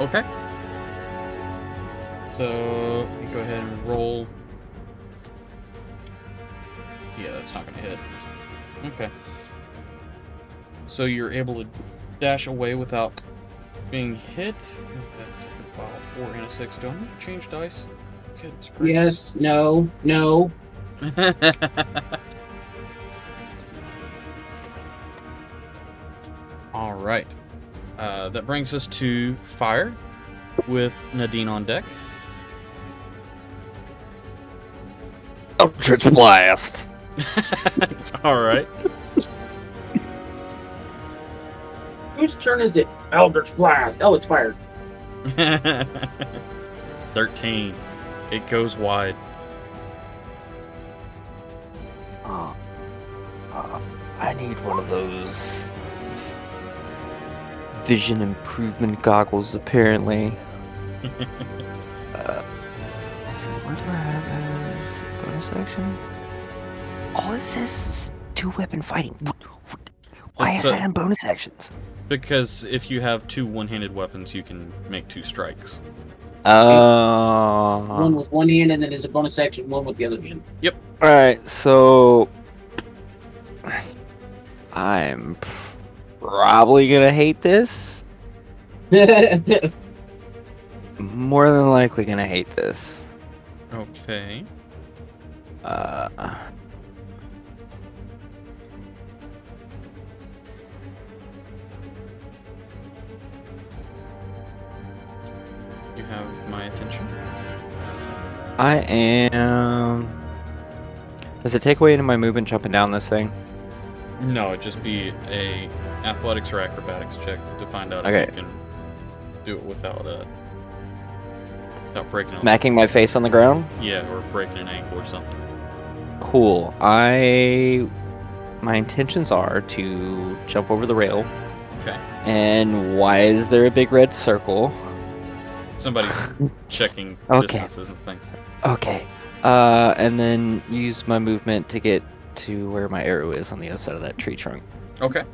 Okay. So you go ahead and roll. Yeah, that's not going to hit. Okay. So you're able to dash away without being hit. That's wow, 4 and a 6. Do I need to change dice? Goodness gracious. Yes, no, no. All right. That brings us to fire with Nadine on deck. Eldritch Blast. All right. Whose turn is it? Eldritch Blast. Oh, it's fired. 13. It goes wide. I need one of those vision improvement goggles, apparently. So what do I have as a bonus action? All it says is 2-weapon fighting. Why is that in bonus actions? Because if you have 2 one-handed weapons, you can make 2 strikes. One with one hand, and then as a bonus action, one with the other hand. Yep. Alright, so I'm probably gonna hate this. More than likely gonna hate this. Okay. You have my attention. I am. Does it take away any of my movement jumping down this thing? No, it'd just be a athletics or acrobatics check to find out Okay. if you can do it without breaking it. Smacking my face on the ground? Yeah, or breaking an ankle or something. Cool. My intentions are to jump over the rail. Okay. And why is there a big red circle? Somebody's checking Okay. distances and things. Okay. And then use my movement to get to where my arrow is on the other side of that tree trunk. Okay.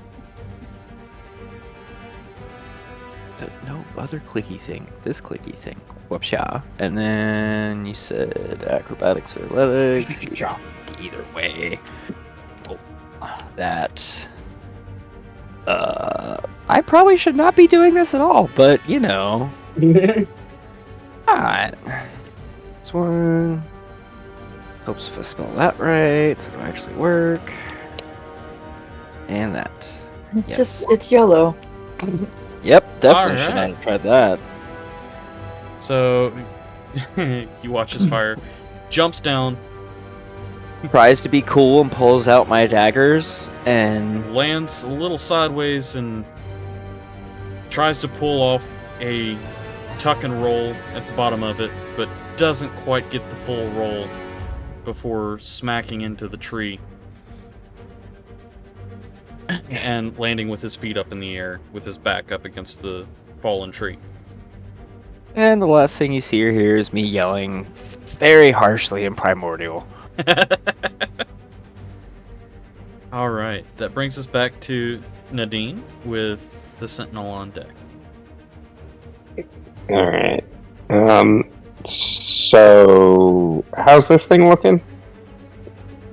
No other clicky thing. This clicky thing. Whoopsha. And then you said acrobatics or athletics. Either way. Oh, that. I probably should not be doing this at all, but you know. Alright. This one. Hopes if I spell that right, it'll actually work. And that. It's Yes. just, it's yellow. Yep, definitely should not Alright. have tried that. So you watch his fire, jumps down, Tries to be cool and pulls out my daggers and lands a little sideways, and tries to pull off a tuck and roll at the bottom of it, but doesn't quite get the full roll before smacking into the tree and landing with his feet up in the air with his back up against the fallen tree. the last thing you see or hear is me yelling very harshly in Primordial. All right, that brings us back to Nadine with the Sentinel on deck. All right. So how's this thing looking?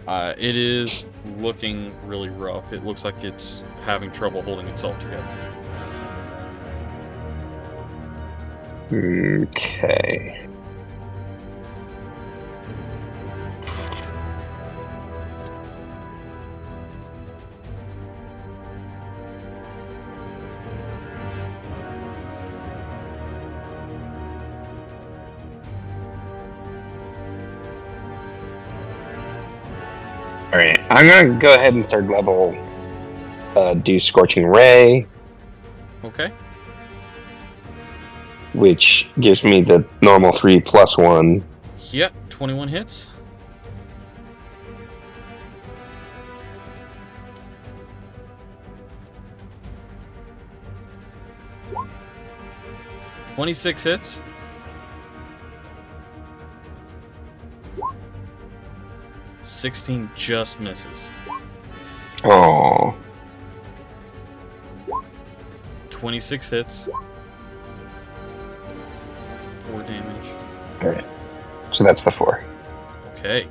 It is looking really rough. It looks like it's having trouble holding itself together. Okay. All right, I'm gonna go ahead and third level do Scorching Ray, Okay. which gives me the normal 3+1. Yep, 21 hits. "26 hits. "16 just misses. Oh, 26 hits. 4 damage. all right. So that's the 4. Okay.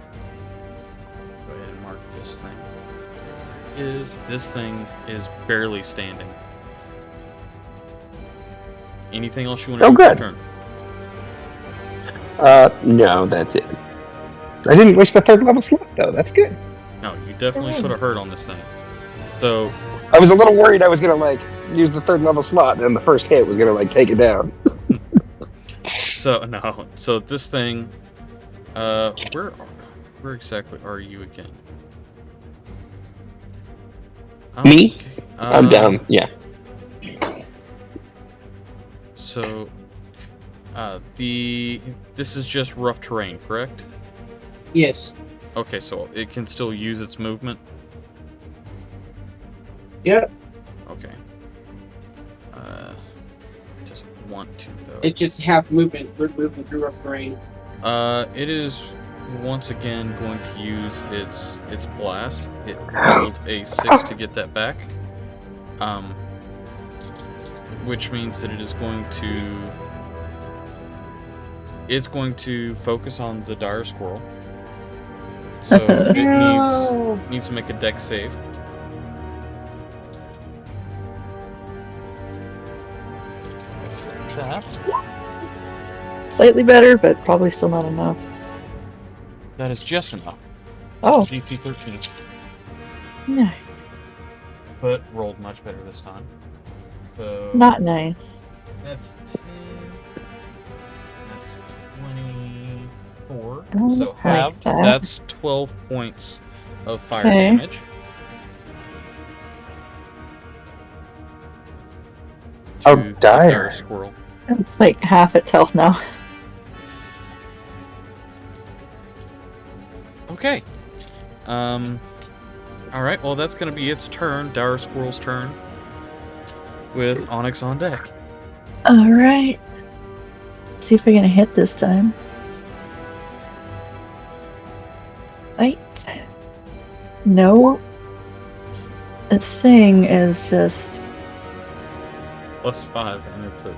Go ahead and mark this thing. This thing is barely standing. Anything else you want to Oh, do with good. your turn? No, that's it. I didn't waste the third level slot though. That's good. No, you definitely put a hurt on this thing. So, I was a little worried I was gonna use the third level slot, and the first hit was gonna take it down. no. So this thing, where exactly are you again? Me? Okay, I'm down. Yeah. So, this is just rough terrain, correct? Yes. Okay, so it can still use its movement. Yep. Okay. Just want to though. It's just half movement. We're moving through rough terrain. It is once again going to use its blast. It rolled a 6 to get that back. Which means that it's going to focus on the dire squirrel. So it needs to make a dex save. Slightly better, but probably still not enough. That is just enough. Oh, DC 13. nice. But rolled much better this time. So Not nice. that's 10. That's 24. Don't So like halved. that. That's 12 points of fire Okay. damage. How To the dire. squirrel. It's like half its health now. Okay. Alright, well that's gonna be its turn, Dire Squirrel's turn. With Onyx on deck. Alright. See if we're gonna hit this time. Right. No. This thing is just... +5, and it's a...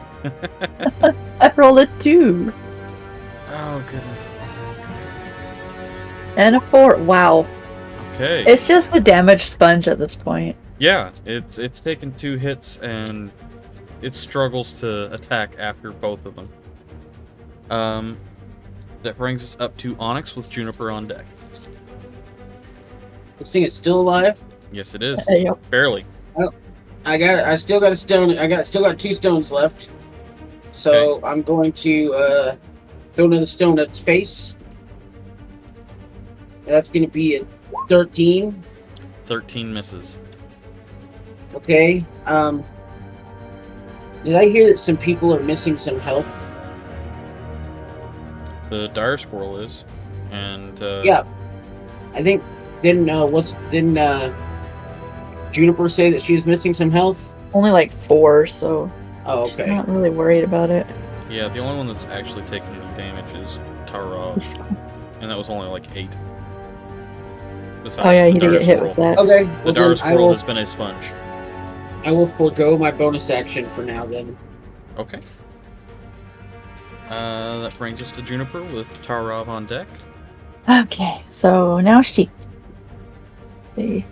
I rolled a 2. Oh, goodness. And a 4. Wow. Okay. It's just a damage sponge at this point. Yeah, it's taken 2 hits, and it struggles to attack after both of them. That brings us up to Onyx with Juniper on deck. This thing is still alive. Yes, it is. Yep. Barely. I still got a stone. Still got 2 stones left. So I'm going to throw another stone at its face. That's going to be a 13. 13 misses. Okay. Did I hear that some people are missing some health? The Dire Squirrel is. And, Yeah. I think didn't Juniper say that she was missing some health? Only like 4, so Oh, I'm okay. not really worried about it. yeah, the only one that's actually taken any damage is Tarov. And that was only like 8. Besides Oh yeah, the he did Dire get hit Squirrel. with that. Okay. The Well, Dire then I Squirrel will, has been a sponge. I will forego my bonus action for now then. Okay. That brings us to Juniper with Tarov on deck. Okay, so now she. See.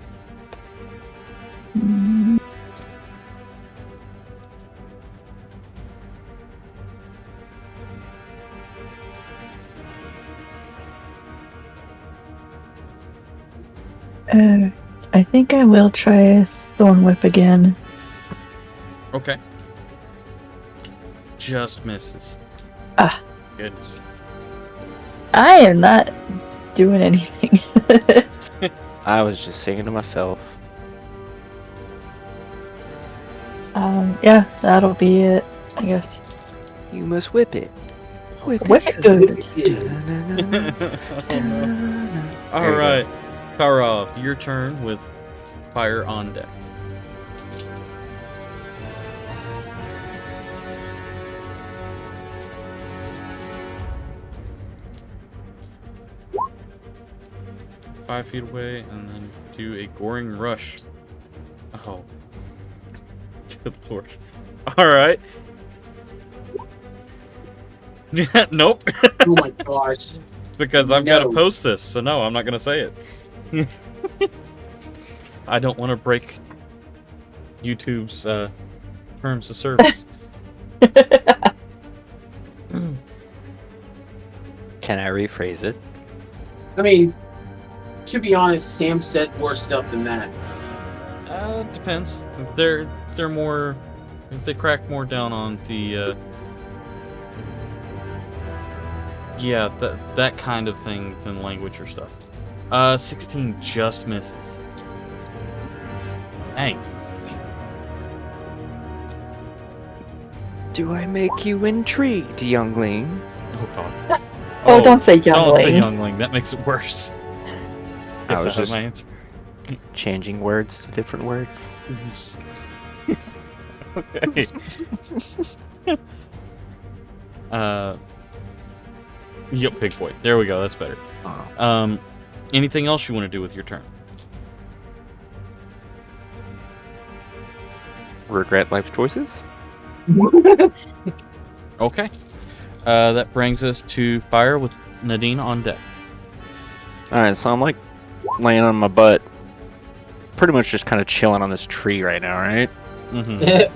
Mm. I think I will try Thorn Whip again. Okay. Just misses. Ah. Goodness. I am not doing anything. I was just singing to myself. Yeah, that'll be it, I guess. You must whip it. Whip it good. Alright. Tarov, your turn with fire on deck. Five feet away, and then do a goring rush. Oh. Good lord. Alright. Nope. Oh my gosh. Because I've got to No. post this, so no, I'm not going to say it. I don't want to break YouTube's terms of service. Can I rephrase it? I mean, to be honest, Sam said worse stuff than that. Depends. They're more. They crack more down on the. Yeah, that kind of thing than language or stuff. 16 just misses. Dang. Do I make you intrigued, youngling? Oh god. Oh, don't say Don't say youngling. youngling. That makes it worse. I Guess was I have just my answer. changing words to different words. Okay. Yep, big boy. There we go. That's better. Oh. Anything else you want to do with your turn? Regret life choices? Okay. That brings us to fire with Nadine on deck. Alright, so I'm like laying on my butt. Pretty much just kind of chilling on this tree right now, right? Mm-hmm.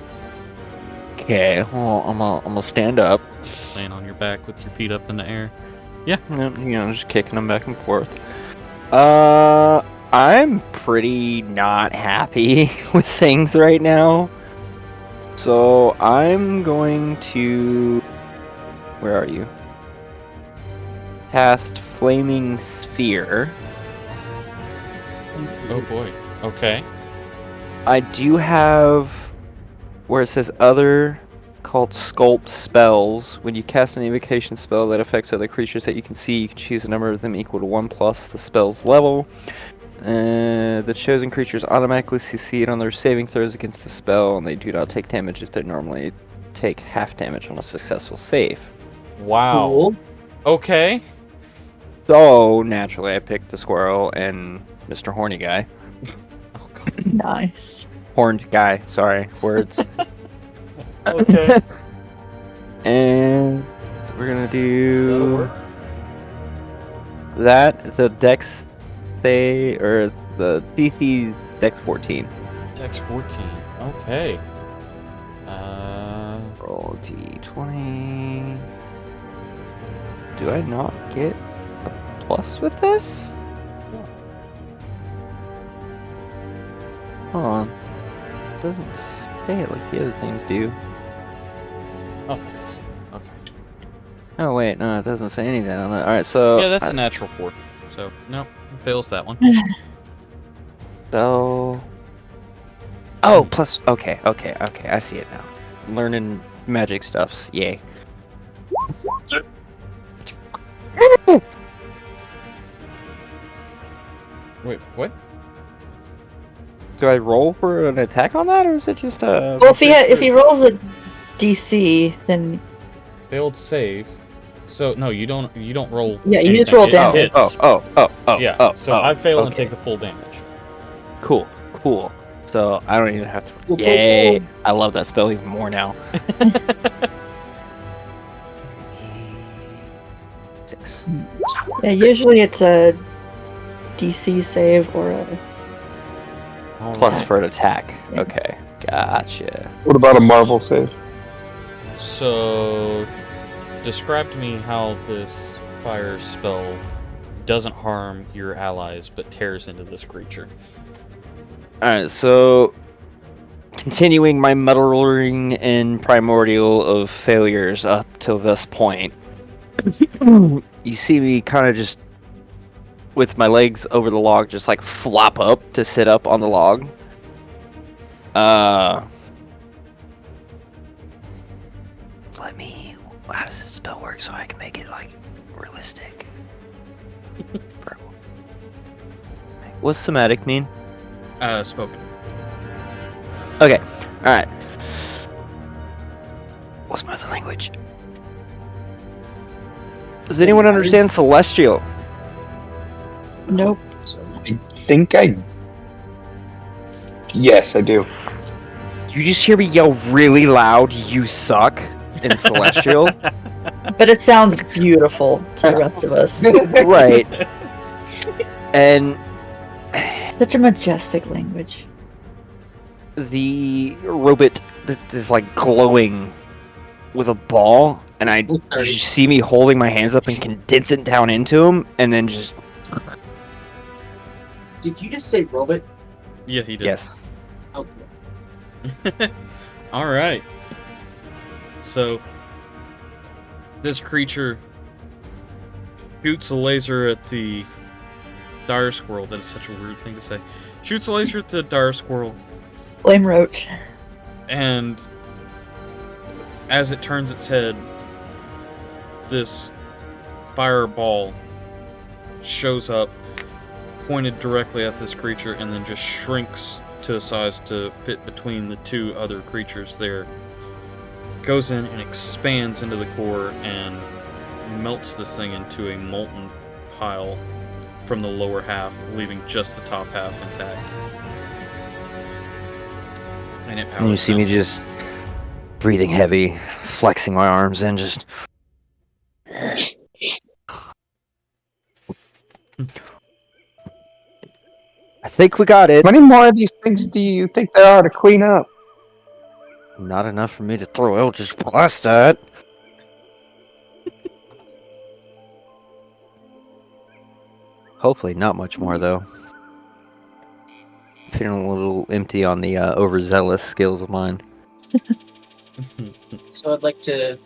Okay, well, I'm gonna stand up. Laying on your back with your feet up in the air. Yep, just kicking them back and forth. I'm pretty not happy with things right now. So I'm going to... Where are you? Cast Flaming Sphere. Oh boy. Okay. I do have where it says other called Sculpt spells. When you cast an invocation spell that affects other creatures that you can see, you can choose a number of them equal to 1 plus the spell's level. The chosen creatures automatically succeed on their saving throws against the spell, and they do not take damage if they normally take half damage on a successful save. Wow. Cool. Okay. So naturally, I picked the squirrel and Mr. Horny Guy. Oh god. Nice. Horned guy, sorry, words. Okay. And we're gonna That'll do work. that. The Dex, or the DC Dex 14. Dex 14. Okay. Roll D20. Do I not get a plus with this? Hold on. It doesn't say it like the other things do. Oh, thanks. Okay. Oh wait, no, it doesn't say anything on that. Alright, so Yeah, that's a natural 4. So, no, fails that one. spell. Oh, plus. Okay, I see it now. Learning magic stuffs. Yay. Wait, what? Do I roll for an attack on that, or is it just a? Well, if he rolls a DC, then Failed save. So no, you don't roll. Yeah, you just anything. roll It damage. hits. Yeah. So I fail and okay. take the full damage. Cool. So I don't even have to. Yay! I love that spell even more now. 6. yeah, usually it's a DC save or a Plus for an attack. Yeah. Okay, gotcha. What about a Marvel save? So, describe to me how this fire spell doesn't harm your allies, but tears into this creature. Alright, so continuing my muttering and primordial of failures up till this point, you see me kind of just with my legs over the log, just like flop up to sit up on the log. How does this spell work so I can make it like realistic? What's somatic mean? Spoken. Okay, alright. What's my other language? Does anyone understand Celestial? nope. Yes, I do. You just hear me yell really loud, "You suck," in Celestial? But it sounds beautiful to the rest of us. Right. And Such a majestic language. the robot is like glowing with a ball, and you see me holding my hands up and condense it down into him, and then just Did you just say robot? Yeah, he did. yes. Okay. All right. So, this creature shoots a laser at the dire squirrel. That is such a weird thing to say. Shoots a laser at the dire squirrel, Flame roach. and as it turns its head, this fireball shows up, pointed directly at this creature, and then just shrinks to the size to fit between the two other creatures there. Goes in and expands into the core and melts this thing into a molten pile from the lower half, leaving just the top half intact. And it powers And you see down. me just breathing heavy, flexing my arms, and just. I think we got it. How many more of these things do you think there are to clean up? Not enough for me to throw Eldritch Blast at. Hopefully not much more, though. Feeling a little empty on the overzealous skills of mine. So I'd like to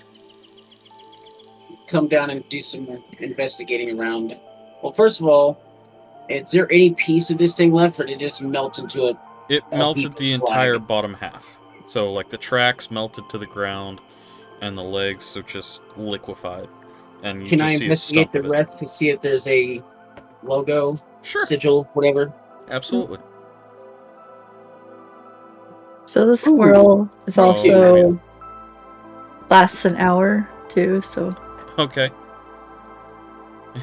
come down and do some investigating around. Well, first of all, is there any piece of this thing left, or did it just melt into it? It A melted heap of the slag. entire bottom half. So, like, the tracks melted to the ground, and the legs are just liquefied. And you Can just I see a investigate stump the of it. rest to see if there's a logo, Sure, sigil, whatever? absolutely. So the squirrel is Oh, also lasts an hour too, so Okay.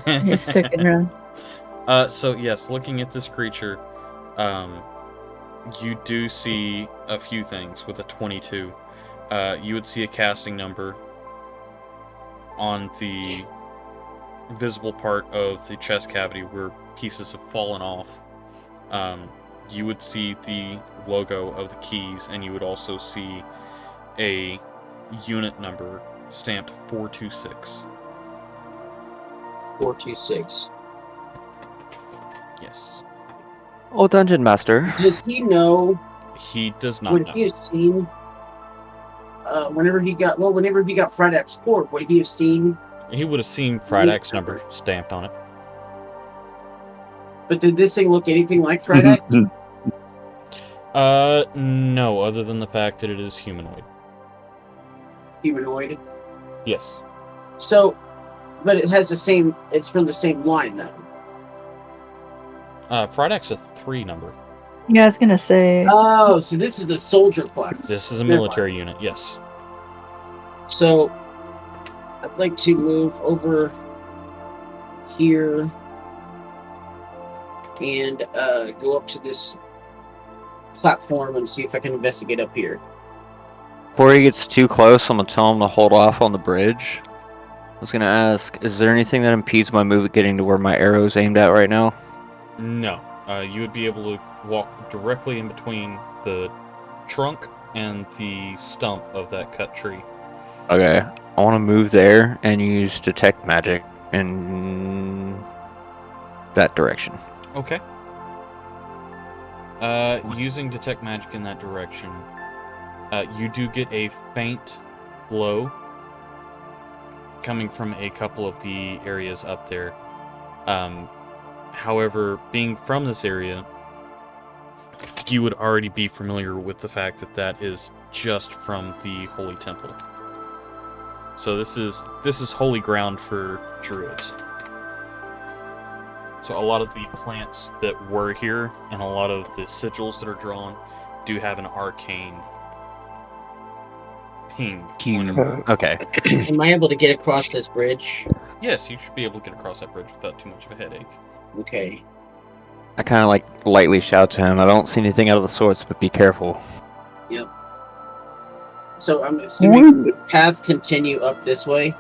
he's sticking around. So yes, looking at this creature, you do see a few things with a 22. You would see a casting number on the visible part of the chest cavity where pieces have fallen off. You would see the logo of the keys, and you would also see a unit number stamped 426. 426. Yes. Oh, Dungeon Master. Does he know? He does not Would know. he have seen? Whenever he got Frydak's cord, would he have seen? He would have seen Frydak's number stamped on it. But did this thing look anything like Frydak? No, other than the fact that it is humanoid. Humanoid. Yes. So, but it has the same. It's from the same line, though. Frydak's a 3 number. Yeah, I was gonna say. Oh, so this is the soldier class. This is a Never military unit, yes. mind. So, I'd like to move over here and go up to this platform and see if I can investigate up here. Before he gets too close, I'm gonna tell him to hold off on the bridge. I was gonna ask, is there anything that impedes my move getting to where my arrow's aimed at right now? No. You would be able to walk directly in between the trunk and the stump of that cut tree. Okay, I want to move there and use detect magic in that direction. Okay. Using detect magic in that direction, you do get a faint glow coming from a couple of the areas up there. However, being from this area, you would already be familiar with the fact that that is just from the Holy Temple. So this is holy ground for druids. So a lot of the plants that were here and a lot of the sigils that are drawn do have an arcane ping. Okay. Am I able to get across this bridge? Yes, you should be able to get across that bridge without too much of a headache. Okay. I kind of like lightly shout to him, I don't see anything out of the sorts, but be careful. Yep. So I'm assuming the path continue up this way.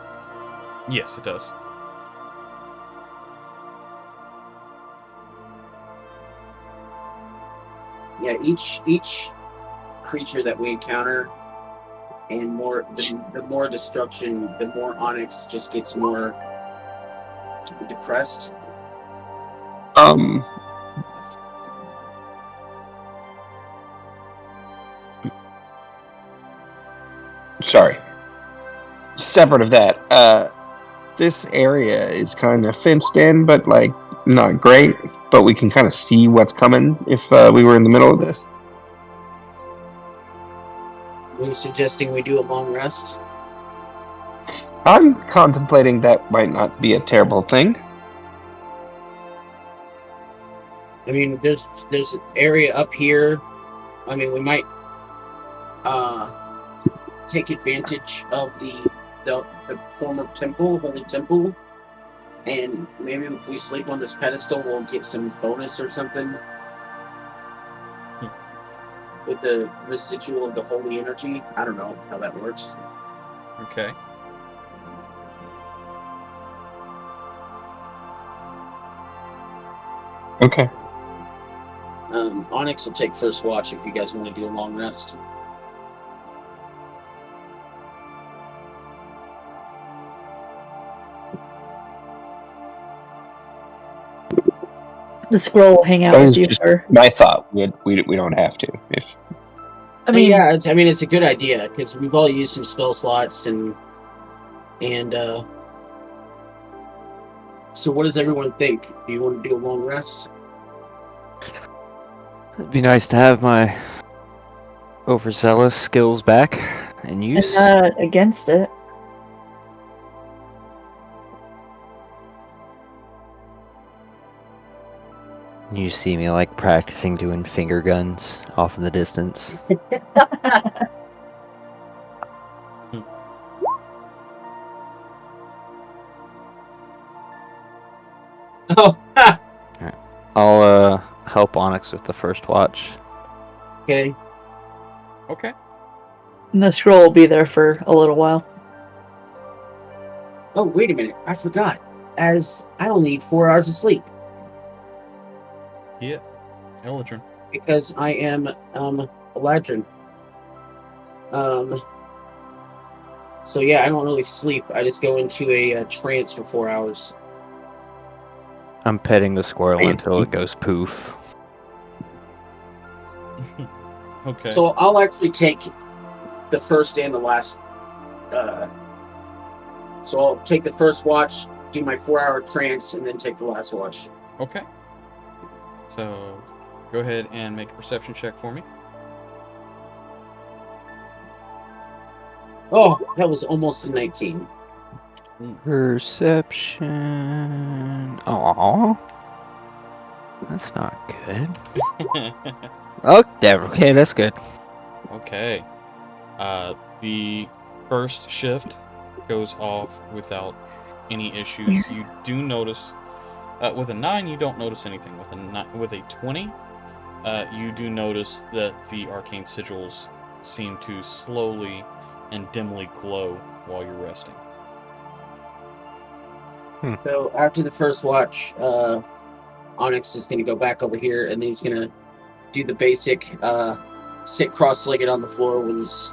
Yes, it does. Yeah, each creature that we encounter, and the more destruction, the more Onyx just gets more depressed. Sorry. Separate of that, this area is kind of fenced in, but like not great. But we can kind of see what's coming if we were in the middle of this. Are you suggesting we do a long rest? I'm contemplating that might not be a terrible thing. I mean, there's an area up here. I mean, we might take advantage of the former temple, holy temple, and maybe if we sleep on this pedestal, we'll get some bonus or something with the residual of the holy energy. I don't know how that works. Okay. Okay. Onyx will take first watch if you guys want to do a long rest. The scroll will hang out That with was you just for. my thought. We don't have to. If I mean, yeah, it's a good idea because we've all used some spell slots and so what does everyone think? Do you want to do a long rest? It'd be nice to have my overzealous skills back in I'm use. not against it. You see me like practicing doing finger guns off in the distance. Oh, ha! I'll help Onyx with the first watch. Okay. Okay. And the scroll will be there for a little while. Oh, wait a minute. I forgot. As I only need 4 hours of sleep Yeah. Eldrin. because I am a ladron. So yeah, I don't really sleep. I just go into a trance for 4 hours. I'm petting the squirrel Fancy. until it goes poof. Okay. So I'll actually take the first and the last. So I'll take the first watch, do my 4-hour trance, and then take the last watch. Okay. So, go ahead and make a perception check for me. Oh, that was almost a 19. Perception. Aww. That's not good. Oh, there. Okay, that's good. Okay. The first shift goes off without any issues. You do notice, with a 9, you don't notice anything. With a 20, you do notice that the arcane sigils seem to slowly and dimly glow while you're resting. So after the first watch, Onyx is going to go back over here, and then he's going to do the basic sit cross-legged on the floor with his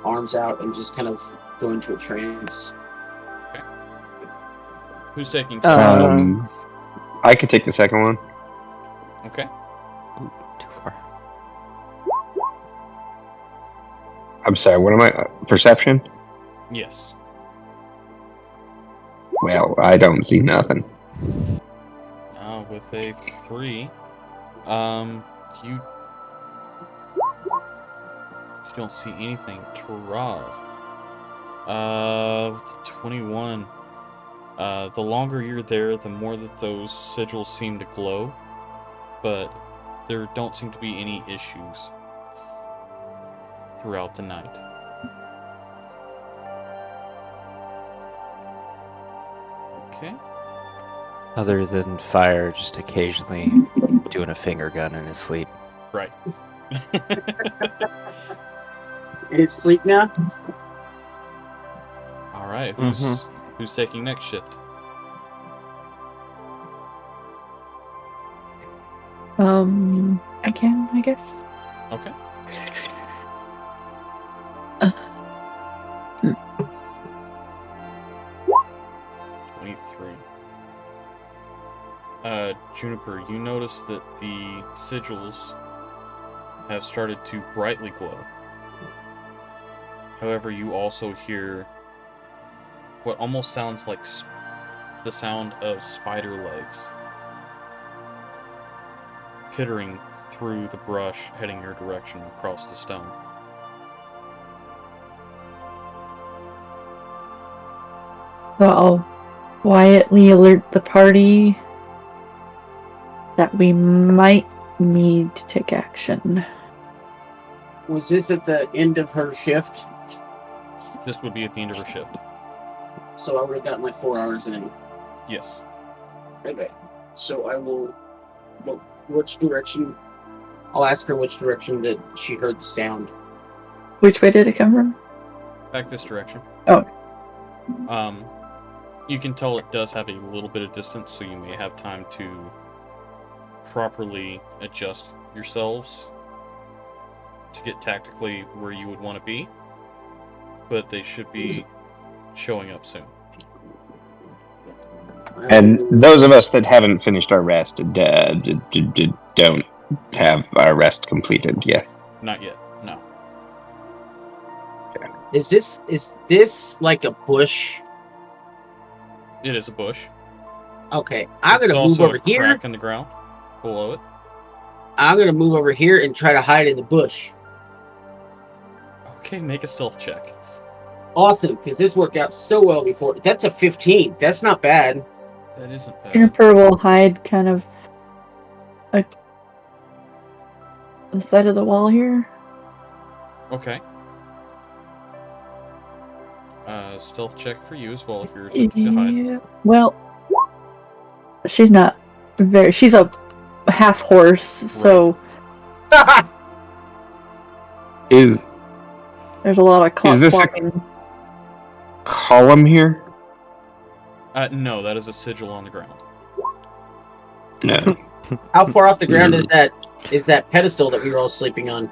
arms out and just kind of go into a trance. Who's taking second? I could take the second one. Okay. Ooh, too far. I'm sorry. What am I? Perception? Yes. Well, I don't see nothing. With a 3, you don't see anything. Tarav. With a 21, the longer you're there, the more that those sigils seem to glow, but there don't seem to be any issues throughout the night. Okay. Other than fire, just occasionally doing a finger gun in his sleep. Right. Is sleep now? All right. Who's taking next shift? I can, I guess. Okay. Uh, 23. Juniper, you notice that the sigils have started to brightly glow. However, you also hear what almost sounds like the sound of spider legs pittering through the brush heading your direction across the stone. So I'll quietly alert the party that we might need to take action. Was this at the end of her shift? This would be at the end of her shift. So I would have gotten my 4 hours in. Yes. Okay. So I will. Well, which direction? I'll ask her which direction that she heard the sound. Which way did it come from? Back this direction. Oh. You can tell it does have a little bit of distance, so you may have time to properly adjust yourselves to get tactically where you would want to be. But they should be showing up soon. And those of us that haven't finished our rest don't have our rest completed. Yes. Not yet. No. Is this like a bush? It is a bush. Okay, I'm It's gonna move also over a here. crack in the ground below it. I'm gonna move over here and try to hide in the bush. Okay, make a stealth check. Awesome, because this worked out so well before. That's a 15. That's not bad. That isn't bad. Juniper will hide kind of like the side of the wall here. Okay. Stealth check for you as well if you're attempting to hide. Yeah. Well, she's not very. She's a half horse, so Is there's a lot of Is this a- walking. column here? No, that is a sigil on the ground. No. How far off the ground is that pedestal that we were all sleeping on?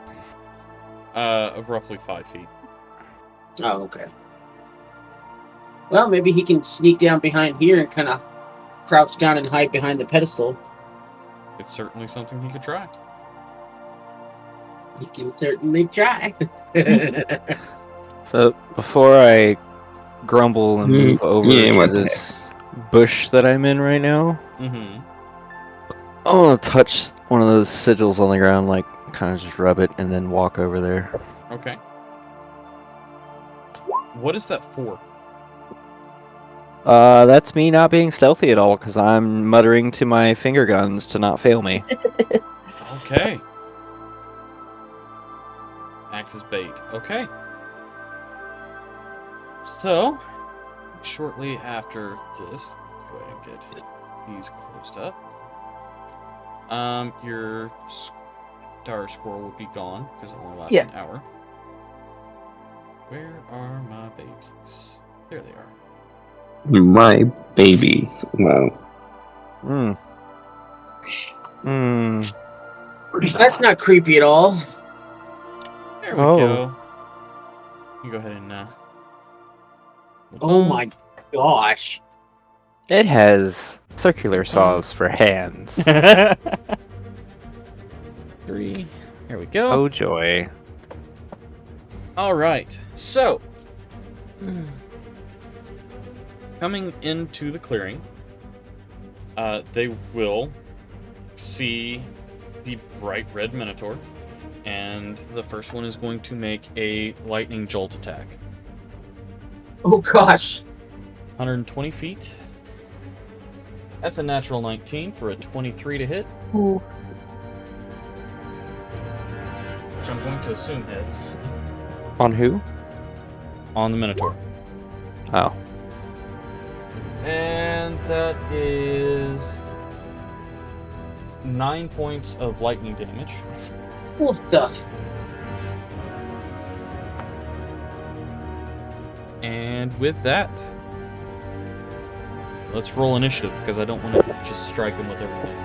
Of roughly 5 feet. Oh, okay. Well, maybe he can sneak down behind here and kind of crouch down and hide behind the pedestal. It's certainly something he could try. You can certainly try. So before I grumble and move over yeah, to what the this bush that I'm in right now, Mm-hmm. I want to touch one of those sigils on the ground, like kind of just rub it and then walk over there. Okay. What is that for? That's me not being stealthy at all because I'm muttering to my finger guns to not fail me. Okay. Act as bait. Okay. So, shortly after this, go ahead and get these closed up. Your star score will be gone because it only lasts an hour. Where are my babies? There they are. My babies. Wow. That's not creepy at all. There we go. You go ahead and Oh my gosh. It has circular saws for hands. 3. There we go. Oh joy. All right. So, coming into the clearing, they will see the bright red minotaur, and the first one is going to make a lightning jolt attack. Oh gosh. 120 feet. That's a natural 19 for a 23 to hit, Ooh. which I'm going to assume hits On who? on the minotaur. Oh. And that is 9 points of lightning damage. What the? And with that, let's roll initiative because I don't want to just strike him with everything.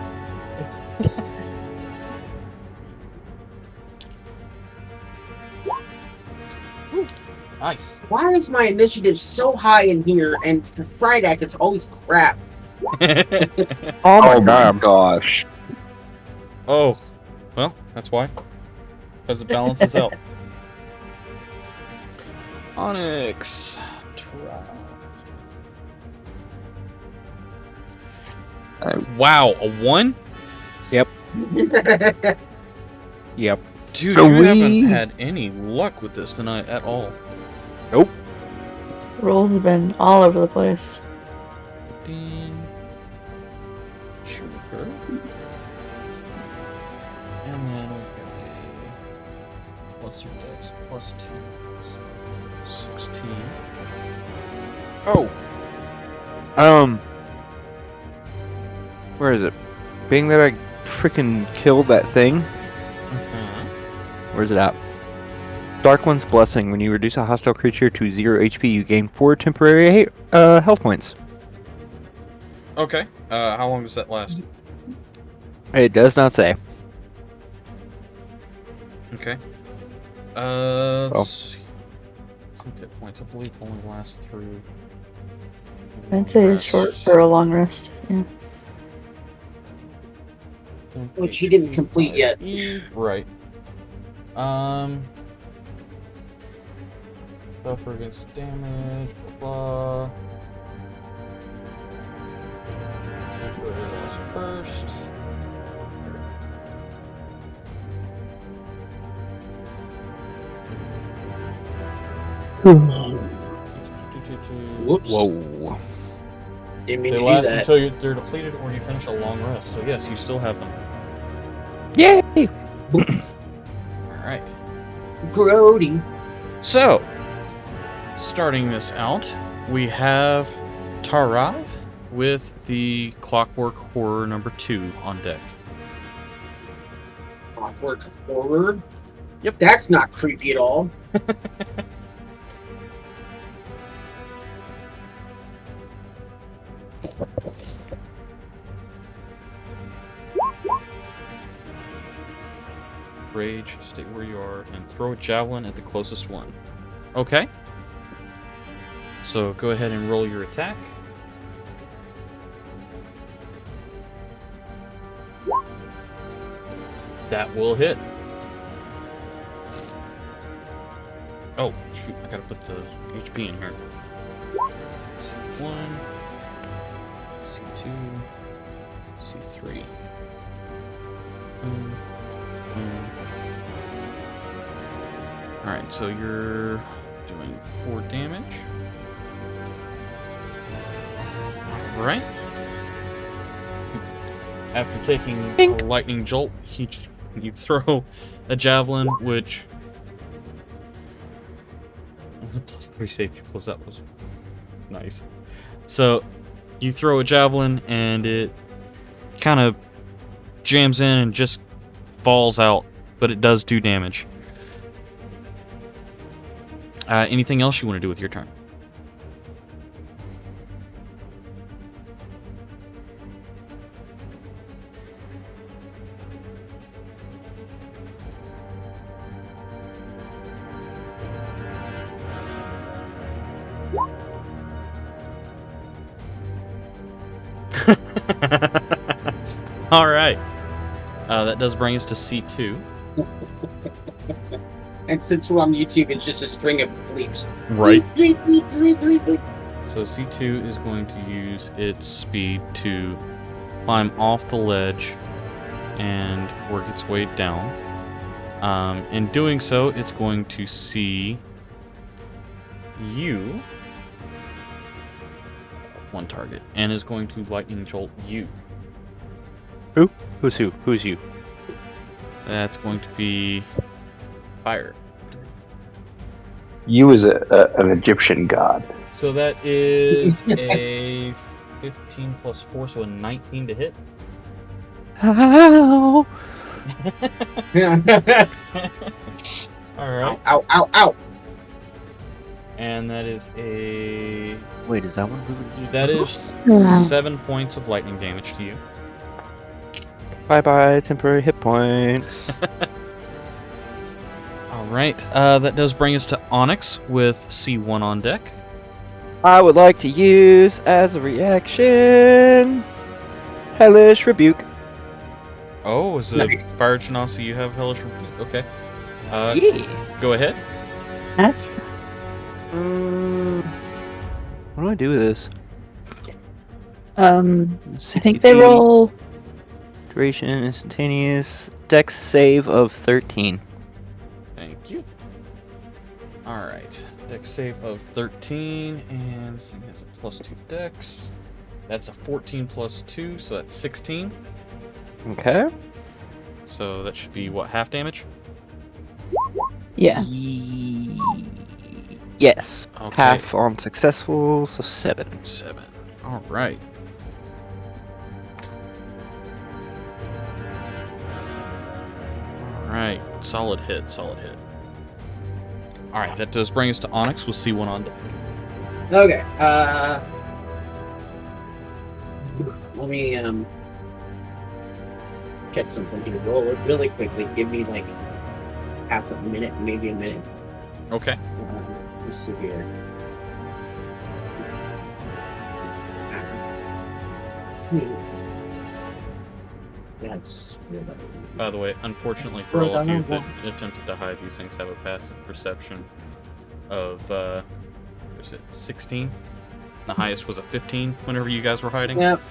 Woo, nice. Why is my initiative so high in here, and for Frydak it's always crap? Oh my gosh. Oh, well, that's why. Because it balances out. Onyx. Wow, a 1? Yep. Dude, So you we- haven't had any luck with this tonight at all. Nope. Rolls have been all over the place. 15. Sugar. And then we've got a plus your dex plus 2. So 16. Oh. Where is it? Being that I freaking killed that thing. Where's it at? Dark One's Blessing. When you reduce a hostile creature to 0 HP, you gain 4 temporary health points. Okay. How long does that last? It does not say. Okay. Oh. Let's see. Some hit points, I believe, only last through. I'd say it's short for a long rest. Yeah. Which he didn't complete yet. Right. Buffer against damage, blah blah. First. Whoops. Whoa. Didn't mean They to do last that. until they're depleted or you finish a long rest. So yes, you still have them. Yay! Alright. Grody. So, starting this out, we have Tarav with the Clockwork Horror number 2 on deck. Clockwork Horror? Yep. That's not creepy at all. Rage, stay where you are, and throw a javelin at the closest one. Okay. So go ahead and roll your attack. That will hit. Oh, shoot, I gotta put the HP in here. C1, C2, C3. Alright, so you're doing 4 damage. Alright. After taking a lightning jolt, you throw a javelin, which... The +3 safety plus that was nice. So, you throw a javelin, and it kind of jams in and just falls out, but it does do damage. Anything else you want to do with your turn? All right. That does bring us to C2. And since we're on YouTube, it's just a string of bleeps. Right. Bleep, bleep, bleep, bleep, bleep. So C2 is going to use its speed to climb off the ledge and work its way down. In doing so, it's going to see you, one target, and is going to lightning jolt you. Who? Who's who? Who's you? That's going to be fire. You is an Egyptian god. So that is a 15 plus 4, so a 19 to hit. Ow! Alright. Ow, ow, ow. And that is a... Wait, is that one moving? That is 7 points of lightning damage to you. Bye-bye, temporary hit points. Alright, that does bring us to Onyx with C1 on deck. I would like to use, as a reaction, Hellish Rebuke. Oh, as a Nice. Fire Genasi, you have Hellish Rebuke. Okay. Yeah. Go ahead. That's What do I do with this? I 60 think they feet, roll. Duration, instantaneous. Dex save of 13. Thank you. Alright. Dex save of 13, and this thing has a +2 dex. That's a 14 plus 2, so that's 16. Okay. So that should be, what, half damage? Yeah. Yes. Okay. Half on successful, so 7. 7. Alright. Alright. Solid hit, solid hit. Alright, that does bring us to Onyx. We'll see one on deck. Okay. Let me check something here. Roll it really quickly. Give me like half a minute, maybe a minute. Okay. Let's see here. That's. By the way, unfortunately for all of you that attempted to hide, these things have a passive perception of, what is it, 16? The highest was a 15 whenever you guys were hiding. Yep.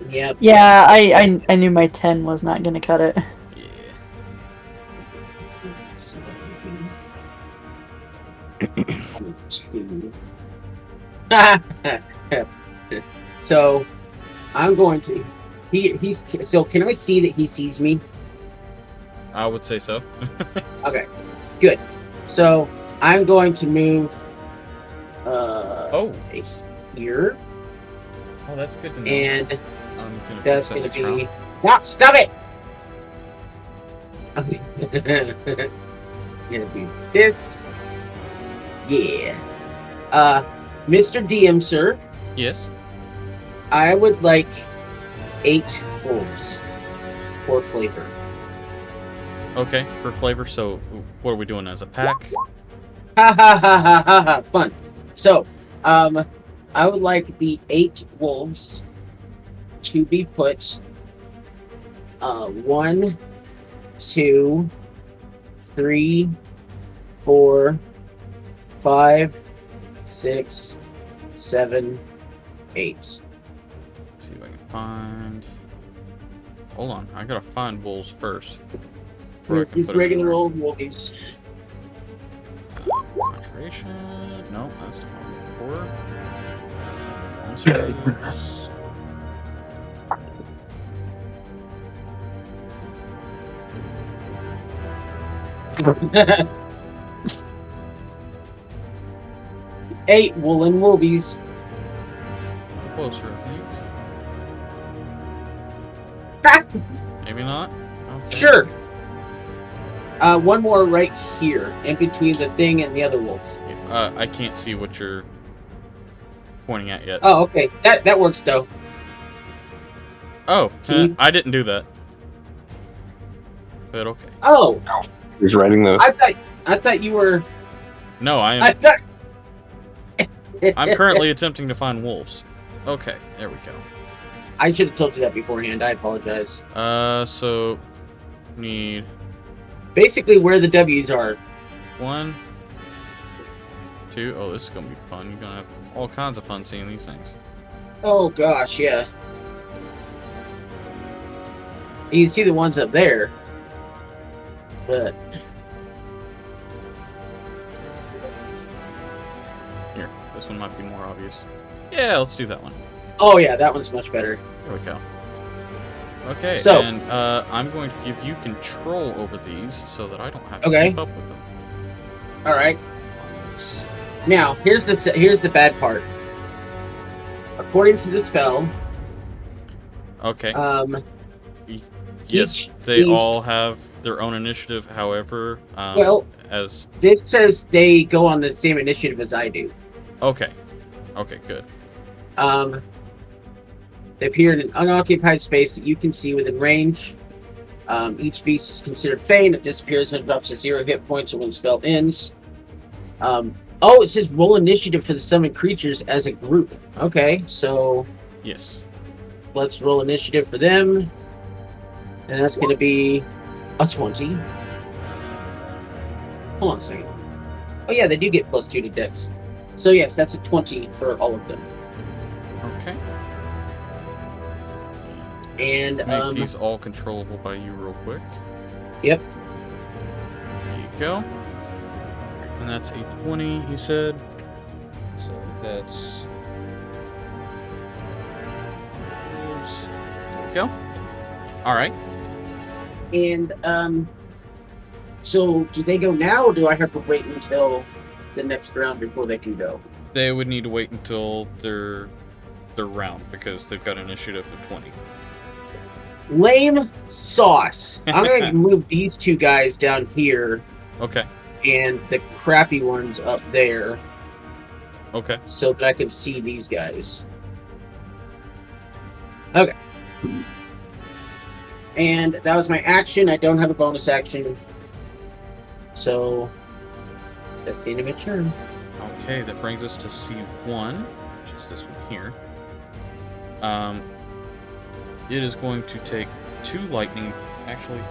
Yep. Yeah, I knew my 10 was not gonna cut it. Yeah. So, I'm going to. He's so. Can I see that he sees me? I would say so. Okay, good. So I'm going to move. Here, Oh, that's good to know. and I'm gonna that's fix that going to next be. round. No, stop it! I'm gonna do this. Yeah. Mr. DM, sir, Yes. I would like 8 wolves for flavor. Okay, for flavor. So, what are we doing as a pack? Ha ha ha ha ha ha! Fun. So, I would like the 8 wolves to be put 1, 2, 3, 4, 5, 6, 7, 8. Let's see if I can find. Hold on, I gotta find wolves first. before I can These put it in regular there. old wolves. Concentration. No, that's the one before. Monsters. 8 woolen wolbies. Closer, I think. Maybe not. Okay. Sure. One more right here, in between the thing and the other wolf. I can't see what you're pointing at yet. Oh, okay. That works though. Oh, Can you- I didn't do that. But okay. Oh, Who's writing those? I thought you were. No, I am. I thought. I'm currently attempting to find wolves. Okay, there we go. I should have told you that beforehand. I apologize. So need Basically, where the W's are. 1, 2. Oh, this is gonna be fun. You're gonna have all kinds of fun seeing these things. Oh gosh, yeah. You can see the ones up there, but Here, this one might be more obvious. Yeah, let's do that one. oh yeah, that one's much better. There we go. Okay, So- and I'm going to give you control over these so that I don't have to Okay. keep up with them. All right. Onyx. Now here's the bad part. According to the spell, Okay. Yes, each they beast- all have their own initiative. However, Well- as this says they go on the same initiative as I do. okay, good. They appear in an unoccupied space that you can see within range. Each beast is considered faint. It disappears when it drops to 0 hit points or when the spell ends. It says roll initiative for the summoned creatures as a group. Okay, so Yes. let's roll initiative for them. And that's going to be a 20. Hold on a second. Oh yeah, they do get +2 to dex. So yes, that's a 20 for all of them. Okay. And Make these all controllable by you real quick. Yep. There you go. And that's a 20, you said. So that's... There we go. Alright. And, so do they go now, or do I have to wait until the next round before they can go? They would need to wait until their round, because they've got an initiative of 20. Lame sauce. I'm going to move these two guys down here. Okay. And the crappy ones up there. Okay. So that I can see these guys. Okay. And that was my action. I don't have a bonus action. So that's the end of my turn. Okay, that brings us to C1, which is this one here. It is going to take 2 lightning... Actually...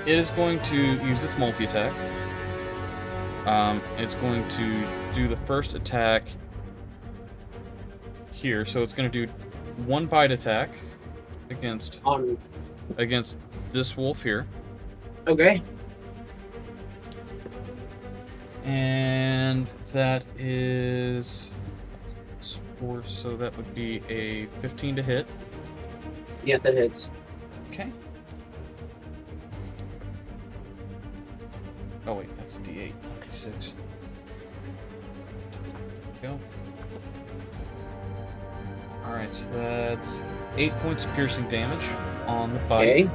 It is going to use its multi-attack. It's going to do the first attack here, so it's going to do 1 bite attack against this wolf here. Okay. And that is 4, so that would be a 15 to hit. Yeah, that hits. Okay. Oh wait, that's a D8, not D6. Go. Alright, so that's 8 points of piercing damage on the bite. Okay.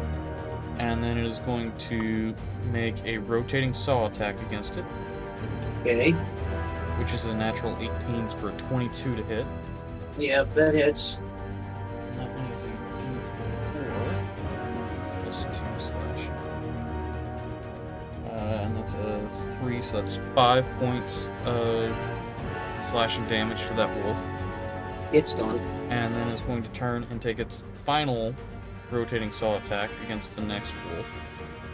And then it is going to make a rotating saw attack against it. Okay. Which is a natural 18 for a 22 to hit. Yeah, that hits. And that one is a D4 plus 2 slash. And that's a 3, so that's 5 points of slashing damage to that wolf. It's gone. And then it's going to turn and take its final rotating saw attack against the next wolf,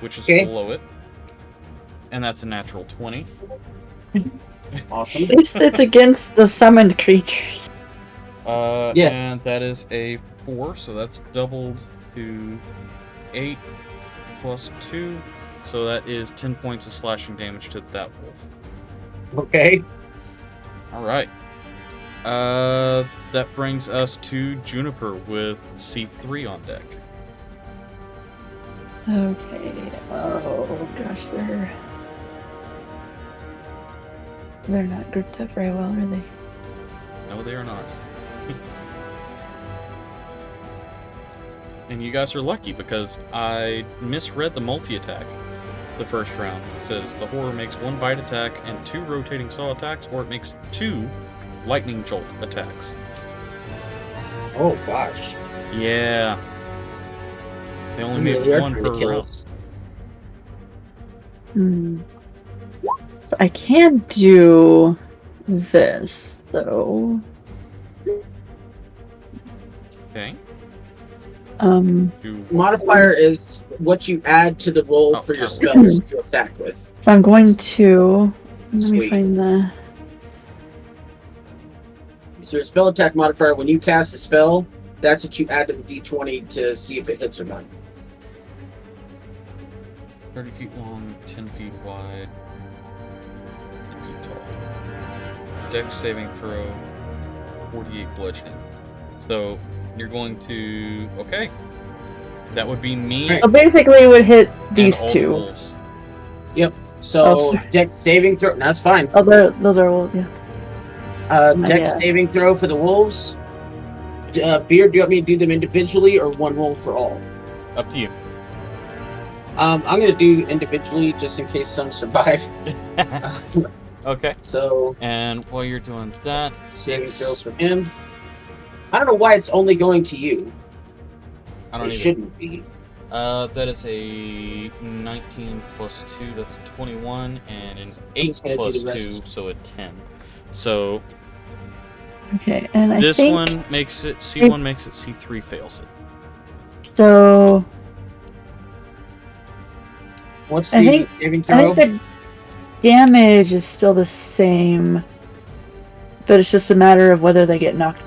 which is below it. And that's a natural 20. Awesome. At least it's against the summoned creatures. Yeah. And that is a 4, so that's doubled to 8 plus 2. So that is 10 points of slashing damage to that wolf. Okay. Alright. That brings us to Juniper with C3 on deck. Okay. Oh gosh, they're not grouped up very well, are they? No, they are not. And you guys are lucky because I misread the multi-attack the first round. It says the horror makes 1 bite attack and 2 rotating saw attacks, or it makes 2 lightning jolt attacks. Oh gosh. Yeah. They only Yeah, made they are 1 trying per to kill roll. us. So I can do this though. Okay. Do Modifier is what you add to the roll Oh, for your tell spells to attack with. So I'm going to let me Sweet. find the So your spell attack modifier, when you cast a spell, that's what you add to the d20 to see if it hits or not. 30 feet long, 10 feet wide, 10 feet tall. Dex saving throw, 48 bludgeoning. So you're going to... Okay. That would be me Right. So basically it would hit and these all the two. wolves. So Oh, sorry. dex saving throw, that's fine. Oh, those are all, yeah. Dex Yeah. saving throw for the wolves. Beard, do you want me to do them individually or one roll for all? Up to you. I'm going to do individually just in case some survive. Okay. So, And while you're doing that, saving throw for him. I don't know why it's only going to you. I don't It either. shouldn't be. That is a 19 plus 2, that's a 21, and an 8 just gonna do plus the 2, rest. so a 10. So Okay, and I this think one makes it, C1 makes it, C3 fails it. so. What's I the think- saving I throw? think the damage is still the same. but it's just a matter of whether they get knocked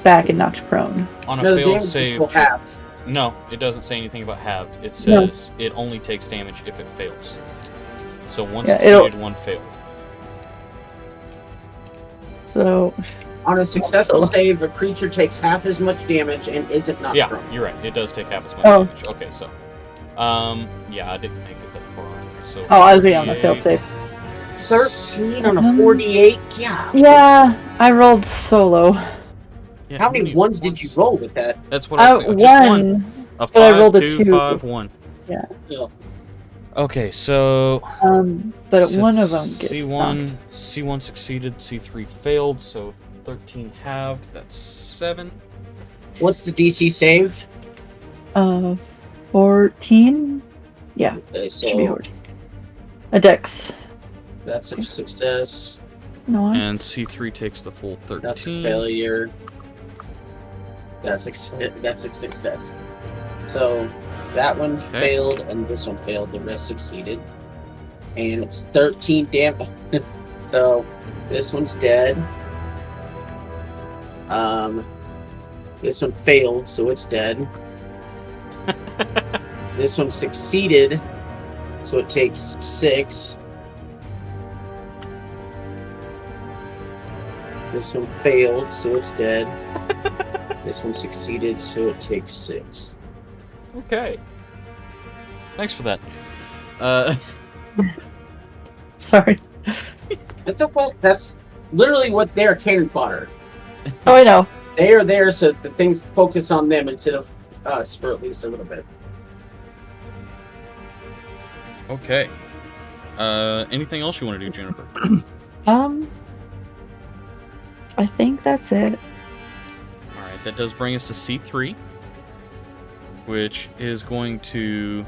back, and knocked prone. On a No, the failed damage is save. still half. No, it doesn't say anything about halved. It No. says it only takes damage if it fails. So one Yeah, succeeded, one failed. So, On a successful save, a creature takes half as much damage and isn't knocked Yeah, prone. you're right. It does take half as much Oh. damage. Okay, so, yeah, I didn't make it that far. So I was being on the failed save. 13 on a 48? Yeah. Yeah, I rolled solo. Yeah, How many ones did you roll with that? That's what I was saying. Just one. One. A but I 5, rolled a 2, 2. 5, 1. Yeah. Yeah. Okay, so But one of them gets C1, knocked. C1 succeeded, C3 failed, so 13 halved. That's 7. What's the DC save? 14. Yeah, Okay, should be so 14. A dex. that's a success. No, And C3 takes the full 13. That's a failure. That's a success. So that one failed and this one failed. The rest succeeded. And it's 13 damage. So this one's dead. This one failed, so it's dead. This one succeeded, so it takes 6. This one failed, so it's dead. This one succeeded, so it takes 6. Okay. Thanks for that. sorry. That's okay. That's literally what they're cannon fodder. Oh, I know. They are there so that things focus on them instead of us for at least a little bit. Okay. Anything else you want to do, Juniper? I think that's it. Alright, that does bring us to C3, which is going to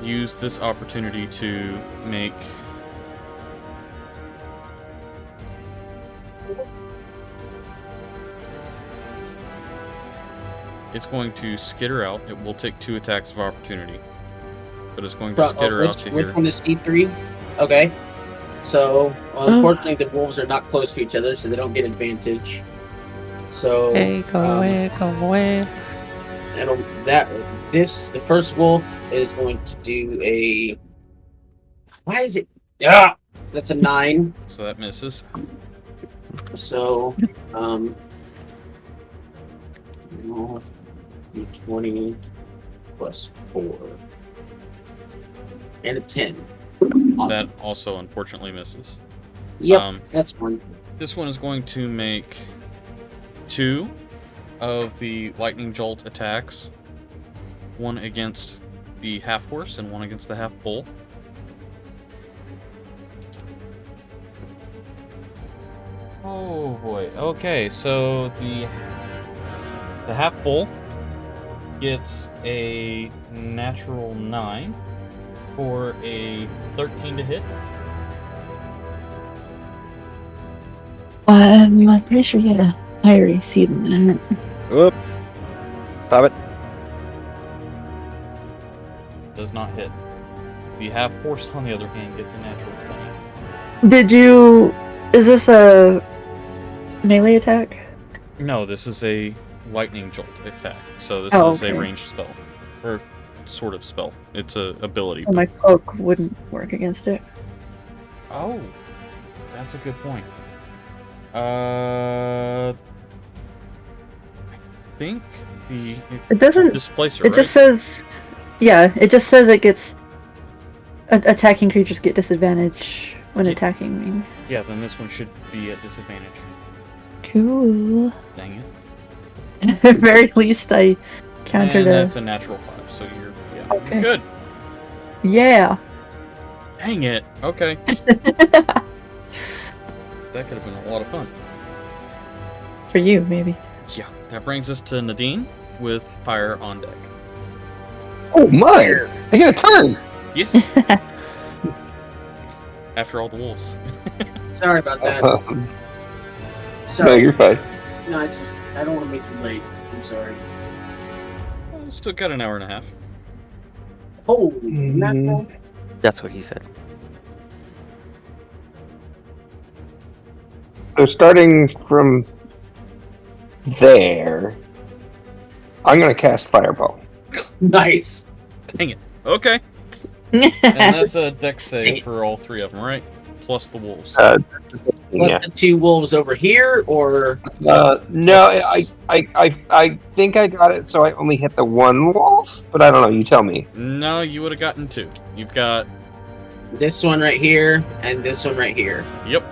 use this opportunity to make it's going to skitter out. It will take 2 attacks of opportunity, but it's going to skitter out to which here. one is C3? Okay. So, unfortunately, the wolves are not close to each other, so they don't get advantage. So, Go away. the first wolf is going to do a. Why is it? Yeah, that's a 9. So that misses. So, 20 plus 4 and a 10. Awesome. That also unfortunately misses. Yep, that's one. This one is going to make 2 of the lightning jolt attacks. One against the half horse and one against the half bull. Oh boy. Okay, so the half bull gets a natural 9 for a 13 to hit. I'm pretty sure you had a higher AC than that. Whoop. Stop it. Does not hit. The half horse, on the other hand, gets a natural 20. Is this a melee attack? No, this is a lightning jolt attack. So this is okay. a ranged spell. Or sort of spell. It's a ability. So my cloak wouldn't work against it. Oh, that's a good point. I think It doesn't. displacer. It just says. Yeah, it just says it gets. Attacking creatures get disadvantage when attacking me. Yeah, then this one should be at disadvantage. Cool. Dang it. At the very least, I countered And that's a natural 5, so you're Okay. good. Yeah. Dang it. Okay. That could have been a lot of fun. For you, maybe. Yeah. That brings us to Nadine with fire on deck. Oh my! I get a turn! Yes. After all the wolves. Sorry about that. No, Sorry. you're fine. No, I don't want to make you late. I'm sorry. Well, still got an hour and a half. Holy mackerel. That's what he said. So starting from there, I'm going to cast Fireball. Nice. Dang it. Okay. And that's a dex save for all three of them, right? Plus the wolves. Plus Yeah. the two wolves over here, or No, I think I got it, so I only hit the one wolf, but I don't know. You tell me. No, you would have gotten two. You've got... this one right here and this one right here. Yep.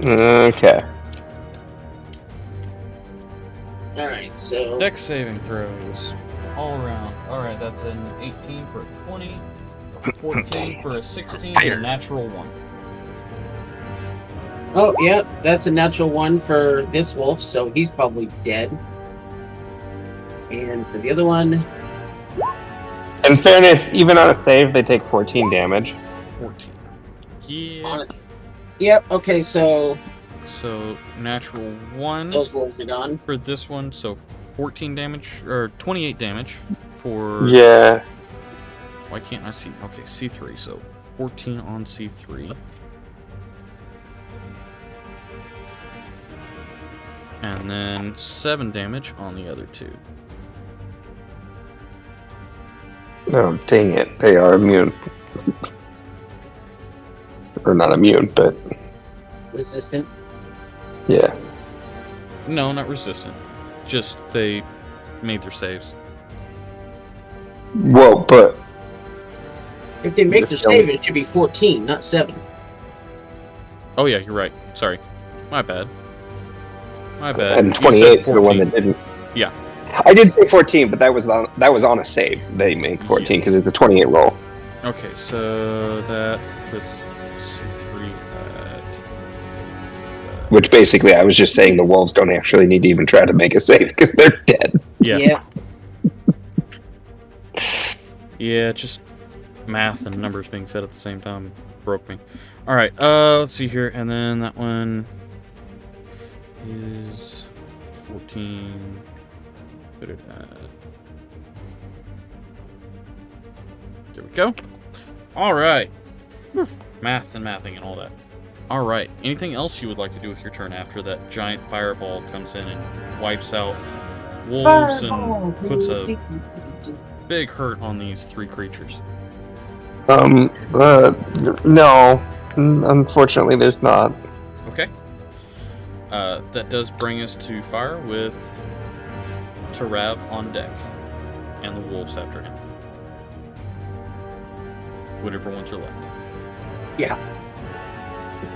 Okay. All right, so Dex saving throws. All around. Alright, that's an 18 for a 20, a 14 for a 16, and a natural 1. oh yeah, that's a natural 1 for this wolf, so he's probably dead. And for the other one, In fairness, even on a save, they take 14 damage. 14. Yeah. honestly, yep. Okay, so So, natural 1 those wolves are gone. for this one, so 14 damage, or 28 damage for... Yeah. Why can't I see? Okay, C3, so 14 on C3. And then 7 damage on the other two. Oh, dang it. They are immune. Or not immune, but Resistant. yeah. No, not resistant. Just they made their saves. Well, but If they make the Just save, it should be 14, not 7. Oh yeah, you're right. Sorry. My bad. My bad. and You said 28 for the one 14. that didn't. Yeah. I did say 14, but that was on a save. They make 14 because it's a 28 roll. Okay, so that puts C3 at... Which basically, I was just saying the wolves don't actually need to even try to make a save because they're dead. Yeah. Yeah, just math and numbers being said at the same time broke me. Alright, let's see here. And then that one is 14. Put it at... There we go. Alright. Math and mathing and all that. Alright, anything else you would like to do with your turn after that giant fireball comes in and wipes out wolves and puts a big hurt on these three creatures? No. Unfortunately, there's not. Okay. That does bring us to fire with Tarav on deck and the wolves after him. Whatever ones are left. Yeah.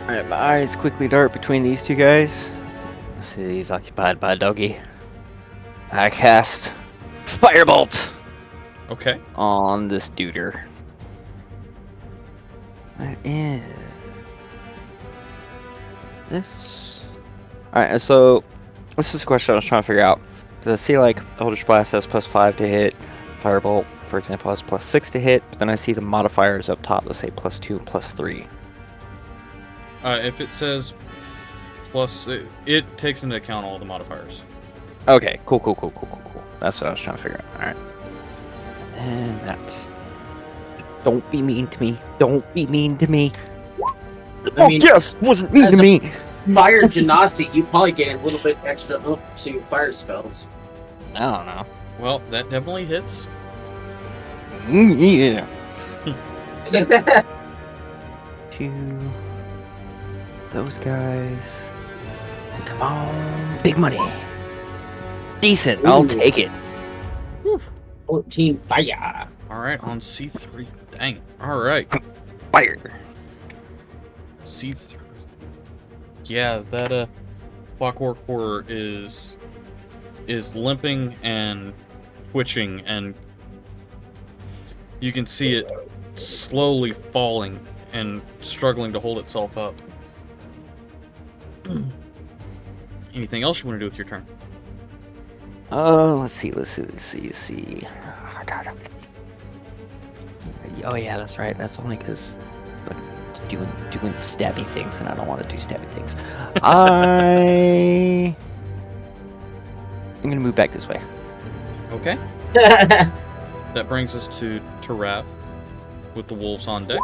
Alright, my eyes quickly dart between these two guys. Let's see, he's occupied by a doggy. I cast Firebolt Okay. on this duder. That is this. Alright, so this is a question I was trying to figure out. Because I see like Eldritch Blast has +5 to hit, Firebolt, for example, has +6 to hit, but then I see the modifiers up top that say +2 and +3. If it says plus, it takes into account all the modifiers. Okay, cool. That's what I was trying to figure out. Alright. And that. Don't be mean to me. Don't be mean to me. I mean, yes! Wasn't mean as to a- me! Fire Genasi, you probably get a little bit extra oomph to fire spells. I don't know. Well, that definitely hits. Yeah. To those guys. Come on. Big money. Decent. I'll Ooh. take it. 14 fire. Alright, on C3. Dang. Alright. Fire. C3. Yeah, that Clockwork Horror is limping and twitching, and you can see it slowly falling and struggling to hold itself up. Anything else you want to do with your turn? Let's see. Oh yeah, that's right. That's only because doing stabby things, and I don't want to do stabby things. I'm gonna move back this way. Okay. That brings us to Tarav with the wolves on deck.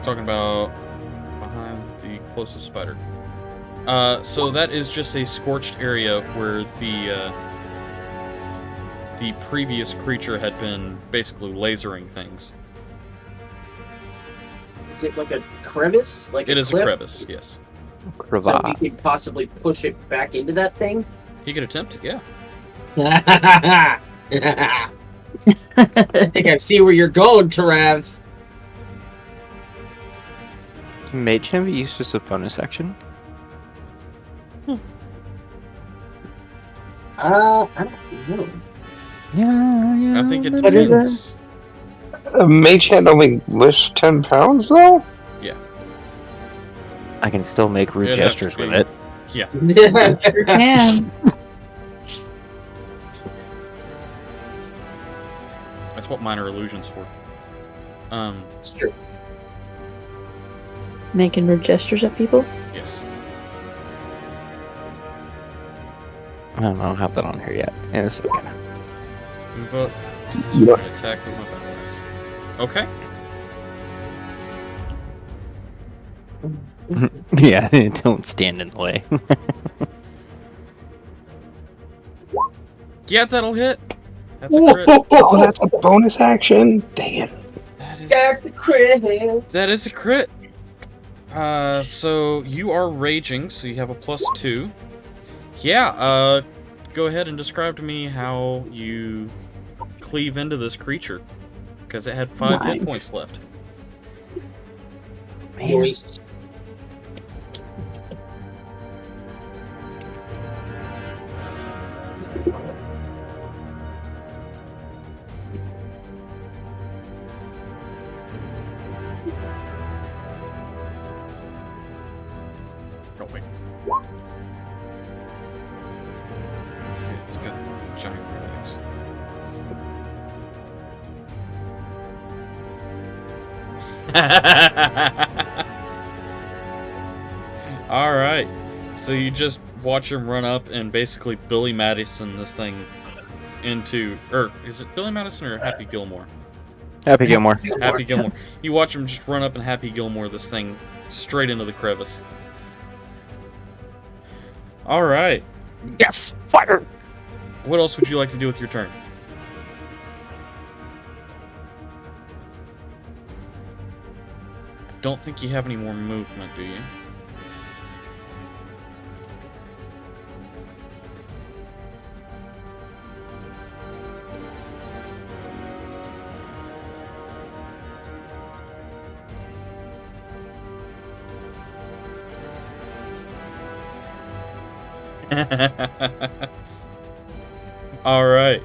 Talking about behind the closest spider. So that is just a scorched area where the previous creature had been basically lasering things. Is it like a crevice? Like It a is a cliff? crevice, yes. So Cravat. we could possibly push it back into that thing? He could attempt it, yeah. I think I see where you're going, Tarav. Can Mage Hand be used as a bonus action? I don't know. Yeah. I think it What is depends. A mage hand only lifts 10 pounds, though? I can still make rude It'd have to gestures with be- it. Yeah. Sure can. That's what minor illusion's for. It's true. Making rude gestures at people. Yes. I don't have that on here yet. Yeah, it's okay. Move up. Yeah. Attack with my battle axe. Okay. Yeah, don't stand in the way. Yeah, that'll hit. That's a crit. Oh, that's a bonus action? Damn. Back the crit. That is a crit. So you are raging, so you have a +2. Yeah, go ahead and describe to me how you cleave into this creature. Because it had 5 hit Nice. points left. Nice. Oh, wait. Okay, it's got the giant red axe. Alright. So you just watch him run up and basically Billy Madison this thing into... Or, is it Billy Madison or Happy Gilmore? Happy Gilmore. Happy Gilmore. You watch him just run up and Happy Gilmore this thing straight into the crevice. Alright. Yes! Fire! What else would you like to do with your turn? Don't think you have any more movement, do you? Alright.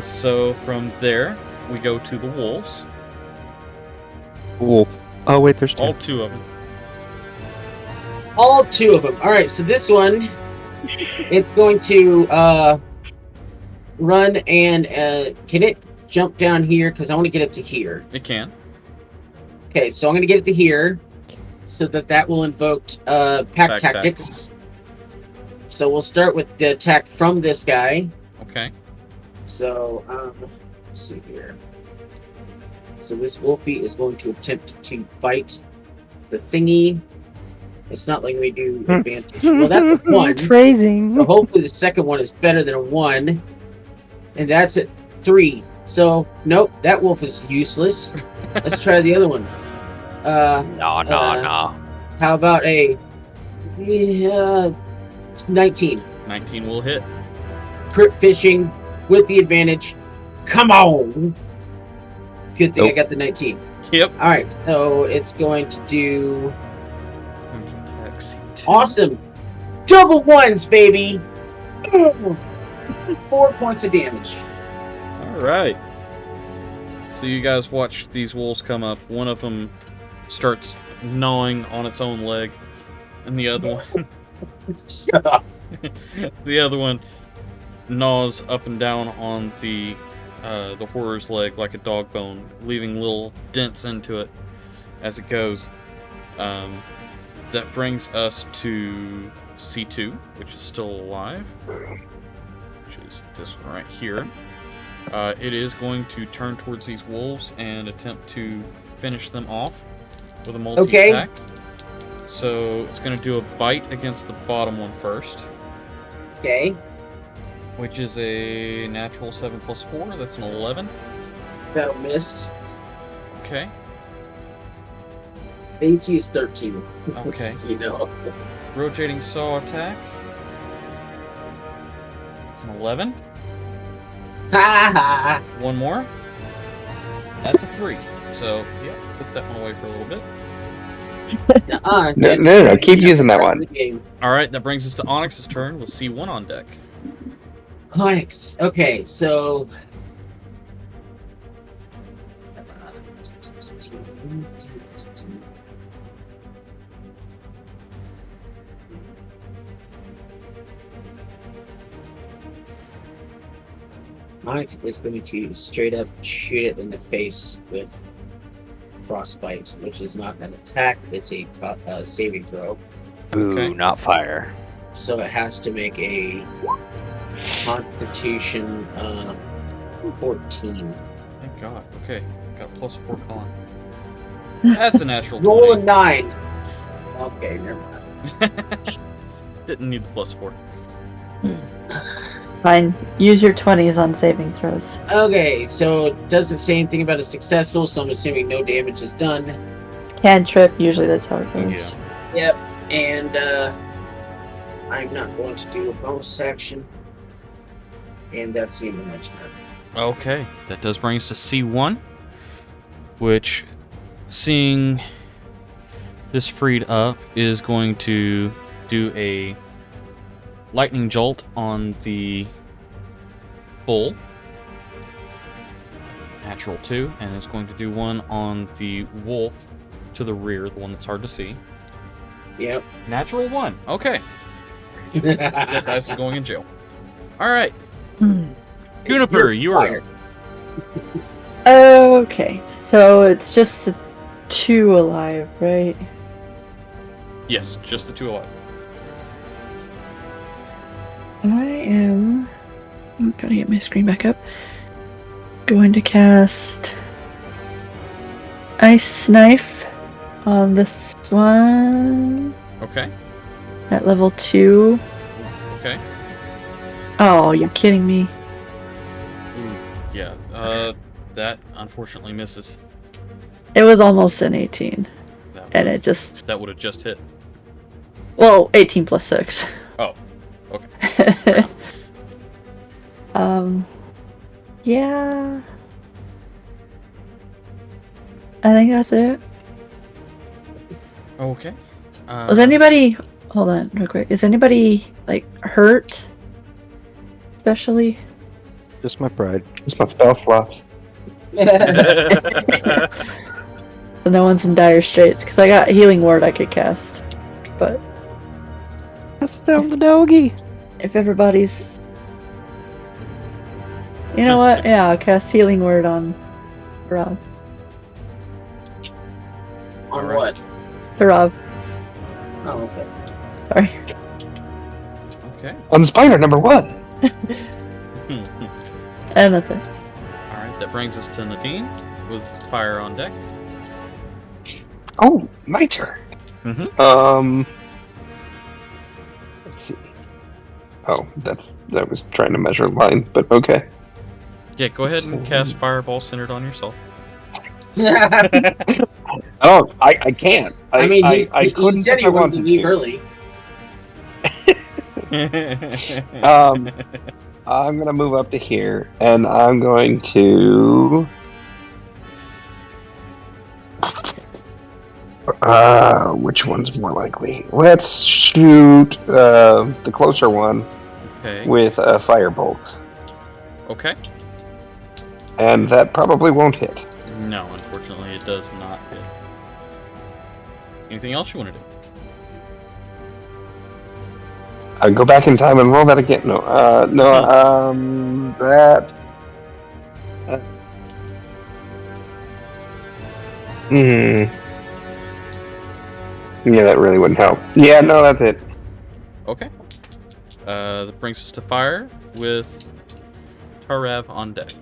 So from there, we go to the wolves. Cool. Oh, wait, there's two. All 2 of them. All 2 of them. All right, so this one, it's going to run and can it jump down here? Because I want to get it to here. It can. Okay, so I'm going to get it to here, so that will invoke pack tactics. So we'll start with the attack from this guy. Okay. So let's see here. So this Wolfie is going to attempt to bite the thingy. It's not like we do advantage. Well, that's a 1. Phrasing. So hopefully the second one is better than a 1. And that's at 3. So, nope, that wolf is useless. Let's try the other one. No. How about a 19? 19 will hit. Crit fishing with the advantage. Come on! Good thing I Nope. got the 19. Yep. Alright, so it's going to do... Attack C2. Awesome! Double 1s, baby! 4 points of damage. Alright. So you guys watch these wolves come up. One of them starts gnawing on its own leg, and the other one... Shut up. the other one gnaws up and down on the horror's leg like a dog bone, leaving little dents into it as it goes. That brings us to C2, which is still alive, which is this one right here. It is going to turn towards these wolves and attempt to finish them off with a multi-attack. So it's going to do a bite against the bottom one first. Okay. Which is a natural 7 plus 4. That's an 11. That'll miss. Okay. AC is 13. Okay. So you know. Rotating saw attack. It's an 11. Ha ha! One more. That's a 3. So, yeah, put that one away for a little bit. No. Keep using that one. Alright, that brings us to Onyx's turn with C1 on deck. Onyx. Okay, so. Onyx is going to straight up shoot it in the face with frostbite, which is not an attack, it's a saving throw. Ooh, Okay. not fire. So it has to make a Constitution 14. Thank God. Okay, got a plus 4 con. That's a natural Roll a 20. 9. Okay, never mind. Didn't need the plus 4. Fine. Use your 20s on saving throws. Okay, so it doesn't say anything about a successful, so I'm assuming no damage is done. Cantrip, usually that's how it goes. Yeah. Yep, and I'm not going to do a bonus action. And that's the end of my turn. Okay, that does bring us to C1, which, seeing this freed up, is going to do a lightning jolt on the bull. Natural 2, and it's going to do one on the wolf to the rear, the one that's hard to see. Yep. Natural 1. Okay. That dice is going in jail. Alright. Juniper, you are up. Okay, so it's just the 2 alive, right? Yes, just the 2 alive. I am... Oh, gotta get my screen back up. Going to cast... Ice Knife on this one Okay. at level 2. Okay. Oh, you're kidding me. Ooh, yeah. That unfortunately misses. It was almost an 18, That and would- it just... That would have just hit. Well, 18 plus 6. Oh. Okay. Yeah. I think that's it. Okay. Was anybody... Hold on, real quick. Is anybody, like, hurt? Especially? Just my pride. It's my spell slots. So no one's in dire straits, because I got Healing Word I could cast. But That's down the doggy. if everybody's... You know what? Yeah, I'll cast Healing Word on Rob. On Alright. what? To Rob. Oh, okay. Sorry. Okay. On spider number 1. And that's it. Alright, that brings us to Nadine with fire on deck. Oh, my turn. Mm-hmm. Let's see. Oh, that was trying to measure lines, but okay. Yeah, go ahead and cast fireball centered on yourself. I can't. I mean, he couldn't said if he I wanted to wanted leave to. early. I'm gonna move up to here, and I'm going to. Which one's more likely? Let's shoot the closer one Okay. with a firebolt, Okay. and that probably won't hit. No, unfortunately, it does not hit. Anything else you want to do? I go back in time and roll that again. No, that. Yeah, that really wouldn't help. Yeah, no, that's it. Okay. That brings us to fire with Tarav on deck.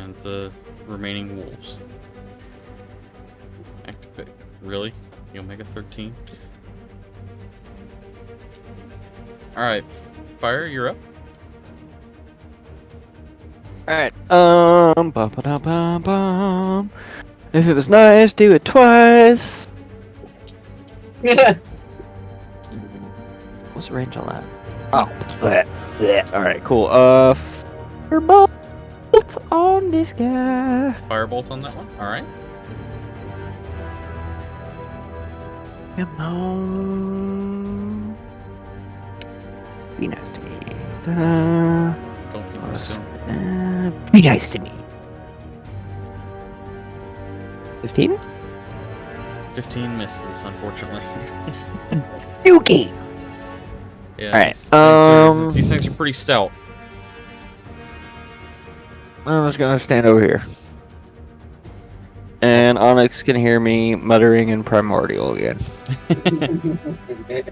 and the remaining wolves. Activate. Really? The Omega 13? Alright, Fire, you're up. Alright, bum. If it was nice, do it twice. What's the range on that? Oh, bleh. Alright, cool. Firebolt on this guy. Firebolt on that one. Alright. Come on. Be nice to me. Ta-da. Don't be nice to him. Be nice to me. 15? 15 misses, unfortunately. Dookie! Yeah, Alright, these things are pretty stout. I'm just gonna stand over here. And Onyx can hear me muttering in Primordial again.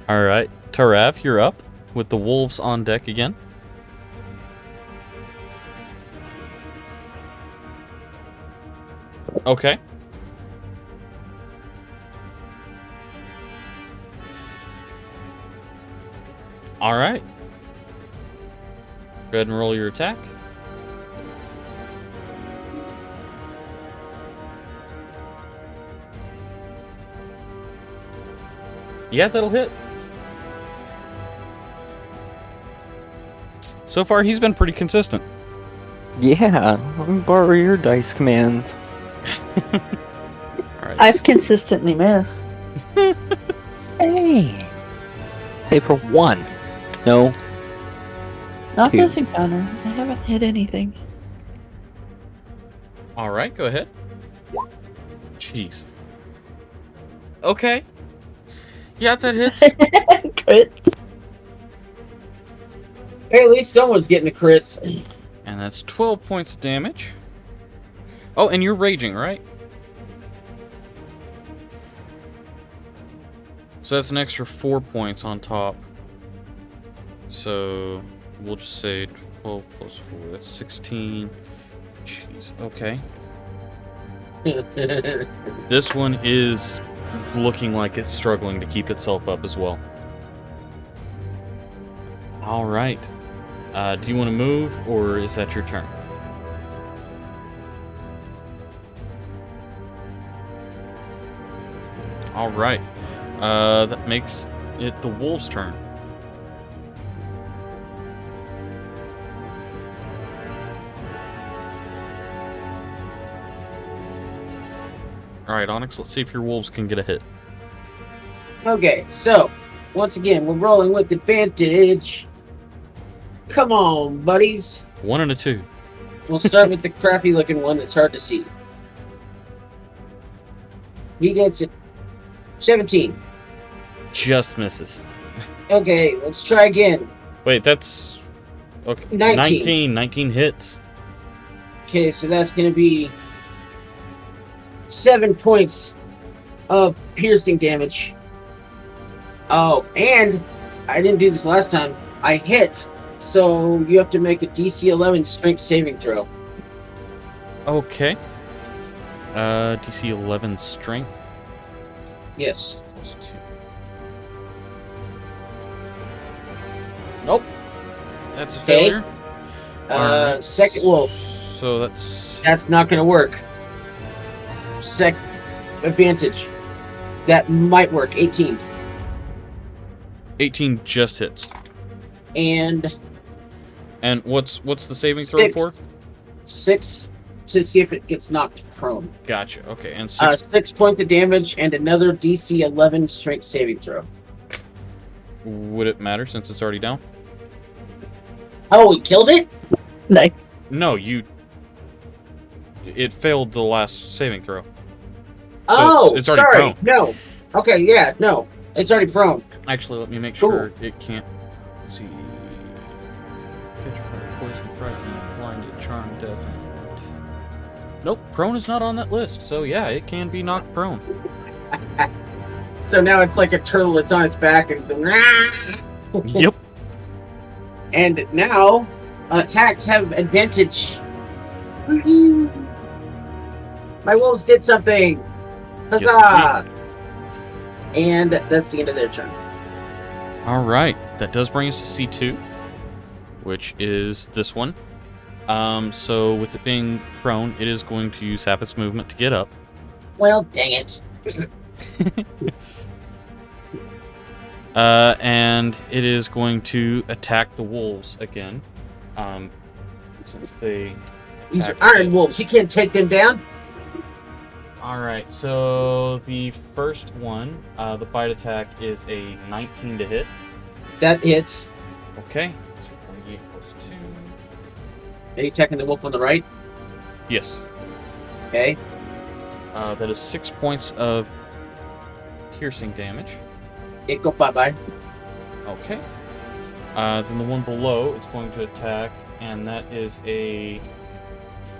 Alright, Tarav, you're up with the wolves on deck again. Okay. Alright. Go ahead and roll your attack. Yeah, that'll hit. So far, he's been pretty consistent. Yeah, let me borrow your dice commands. Alright. I've consistently missed. Hey! Hey, for one. No. Not Two. this encounter. I haven't hit anything. Alright, go ahead. Jeez. Okay. Yeah, that hits. Crits. Hey, at least someone's getting the crits. And that's 12 points of damage. Oh, and you're raging, right? So that's an extra 4 points on top. So we'll just say 12 plus 4. That's 16. Jeez. Okay. This one is looking like it's struggling to keep itself up as well. All right. Do you want to move, or is that your turn? All right. That makes it the wolves' turn. All right, Onyx. Let's see if your wolves can get a hit. Okay, so once again, we're rolling with advantage. Come on, buddies. 1 and a 2. We'll start with the crappy looking one that's hard to see. He gets it. 17. Just misses. Okay, let's try again. Wait, that's okay. 19. 19 hits. Okay, so that's going to be 7 points of piercing damage. Oh, and I didn't do this last time. I hit, so you have to make a DC 11 strength saving throw. Okay. DC 11 strength. Yes. Plus 2. Nope. That's a Okay. failure. Alright. Second wolf. So that's That's not going to work. Advantage. That might work. 18. 18 just hits. And And what's the saving throw for? 6 to see if it gets knocked prone. Gotcha. Okay, and 6. 6 points of damage and another DC 11 strength saving throw. Would it matter since it's already down? Oh, we killed it? Nice. No, it failed the last saving throw. Oh, it's already sorry. prone. No. Okay, yeah, no. It's already prone. Actually, let me make Cool. sure it can't. Let's see. Petrified, poison, frightened, blinded, charmed, death, and... Nope, prone is not on that list. So yeah, it can be knocked prone. So now it's like a turtle. It's on its back and Yep. And now attacks have advantage My wolves did something! Yes, Huzzah! And that's the end of their turn. All right, that does bring us to C2, which is this one. So with it being prone, it is going to use half its movement to get up. Well, dang it. And it is going to attack the wolves again. Since they These are attacked iron it. wolves. You can't take them down. All right, so the first one, the bite attack is a 19 to hit. That hits. Okay, so 28 plus 2. Are you attacking the wolf on the right? Yes. Okay. That is 6 points of piercing damage. It go bye-bye. Okay. Then the one below, it's going to attack, and that is a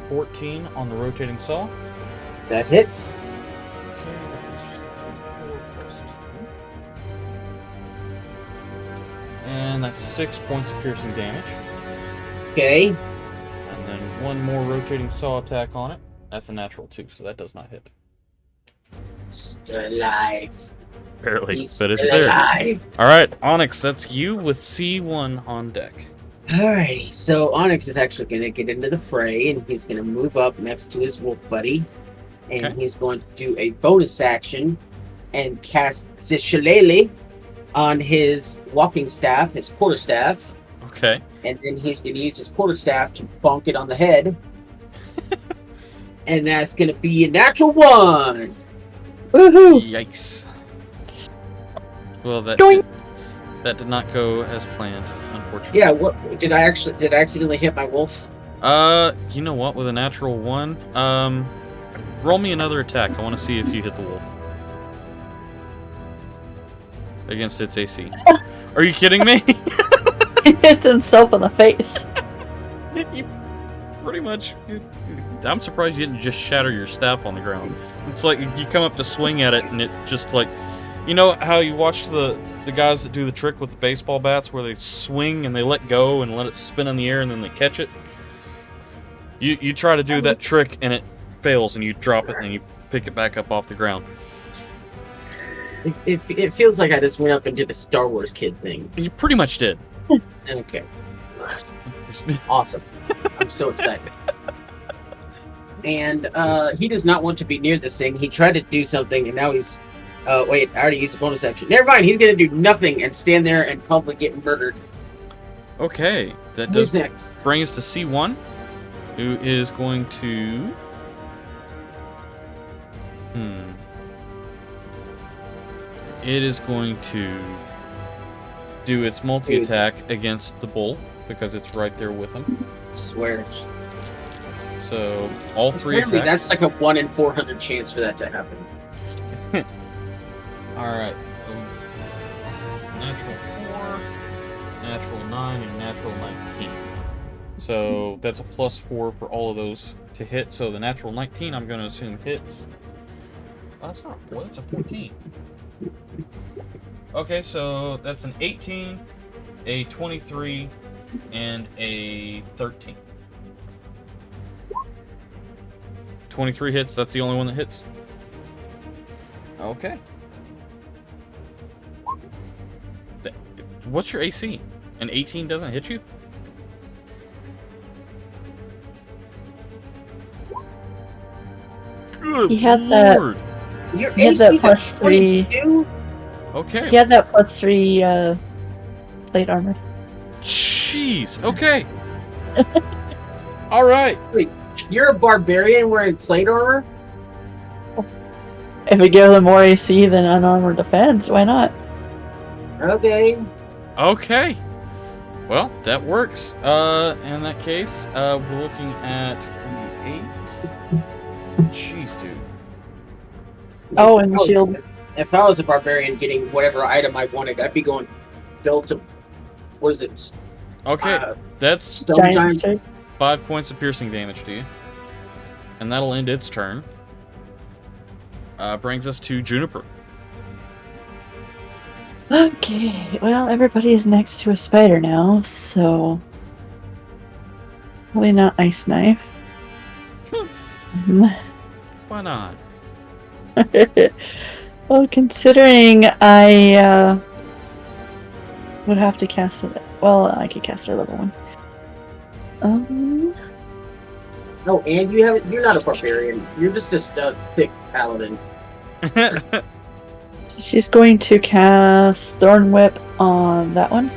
14 on the rotating saw. That hits. Okay, that is 4 plus 2. And that's 6 points of piercing damage. Okay. And then one more rotating saw attack on it. That's a natural 2, so that does not hit. Still alive. Barely, He's but it's still there. alive. Alright, Onyx, that's you with C1 on deck. Alrighty, so Onyx is actually going to get into the fray, and he's going to move up next to his wolf buddy, and Okay. he's going to do a bonus action and cast Zishilele on his walking staff, his quarterstaff, Okay. and then he's going to use his quarterstaff to bonk it on the head, and that's going to be a natural 1. Woohoo! Yikes. Well, that Doink. did not go as planned, unfortunately. Yeah, what did I accidentally hit my wolf? You know what? With a natural 1, roll me another attack. I want to see if you hit the wolf. Against its AC. Are you kidding me? He hits himself in the face. You pretty much... I'm surprised you didn't just shatter your staff on the ground. It's like you come up to swing at it and it just like... You know how you watch the guys that do the trick with the baseball bats where they swing and they let go and let it spin in the air and then they catch it? You try to do that trick and it fails and you drop it and you pick it back up off the ground. It feels like I just went up and did a Star Wars kid thing. You pretty much did. Okay. Awesome. I'm so excited. And he does not want to be near this thing. He tried to do something, and now he's... wait, I already used a bonus action. Never mind, he's going to do nothing and stand there and probably get murdered. Okay, that Who's does next? bring us to C1, who is going to... It is going to do its multi-attack against the bull, because it's right there with him. I swear. So, all 3 Apparently, attacks. that's like a 1 in 400 chance for that to happen. Alright. Natural 4, natural 9, and natural 19. So, that's a plus 4 for all of those to hit. So, the natural 19, I'm going to assume hits. Oh, that's not a 4, that's a 14. Okay, so that's an 18, a 23, and a 13. 23 hits, that's the only one that hits. Okay. What's your AC? An 18 doesn't hit you? Good He had that- Lord. Your He had that AC's plus at 3. 22? Okay. He had that +3 plate armor. Jeez. Okay. All right. You're a barbarian wearing plate armor? If we give them more AC than unarmored defense, why not? Okay. Okay. Well, that works. In that case, we're looking at 8. Jeez, dude. Oh, and the shield. If I was a barbarian getting whatever item I wanted, I'd be going built to... What is it? Okay, that's Stone Giant giant? strike. 5 points of piercing damage to you. And that'll end its turn. Brings us to Juniper. Okay, well, everybody is next to a spider now, so... Probably not Ice Knife. Why not? Well, considering I would have to cast it. Well, I could cast it at level 1. No, and you're not a barbarian. You're just a thick paladin. She's going to cast Thorn Whip on that one.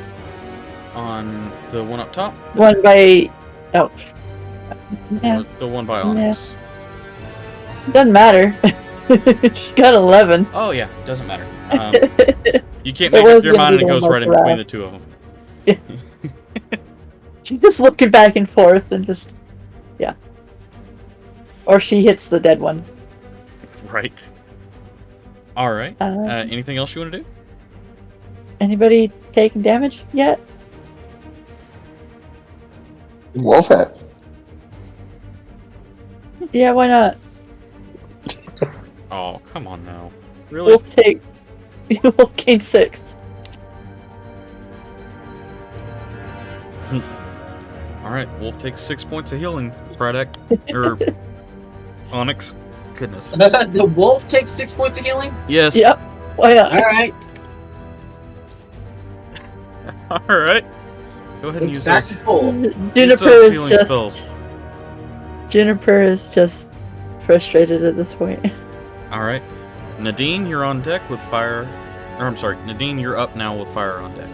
On the one up top? One by. Oh. Yeah. Or the one by Onyx? Doesn't matter. She got 11. Oh, yeah. Doesn't matter. You can't make up your mind and it goes right in between the two of them. She's just looking back and forth and just. Yeah. Or she hits the dead one. Right. Alright. Anything else you want to do? Anybody taking damage yet? Wolf has. Yeah, why not? Oh, come on now. Really? Wolf gain 6. Alright, Wolf takes 6 points of healing. Frydak. Or Onyx. Goodness. The wolf takes 6 points of healing? Yes. Yep. Why not? Alright. Alright. Go ahead and It's use back those. to full. Juniper is just frustrated at this point. Alright. Nadine, you're on deck with fire. Or, I'm sorry. Nadine, you're up now with fire on deck.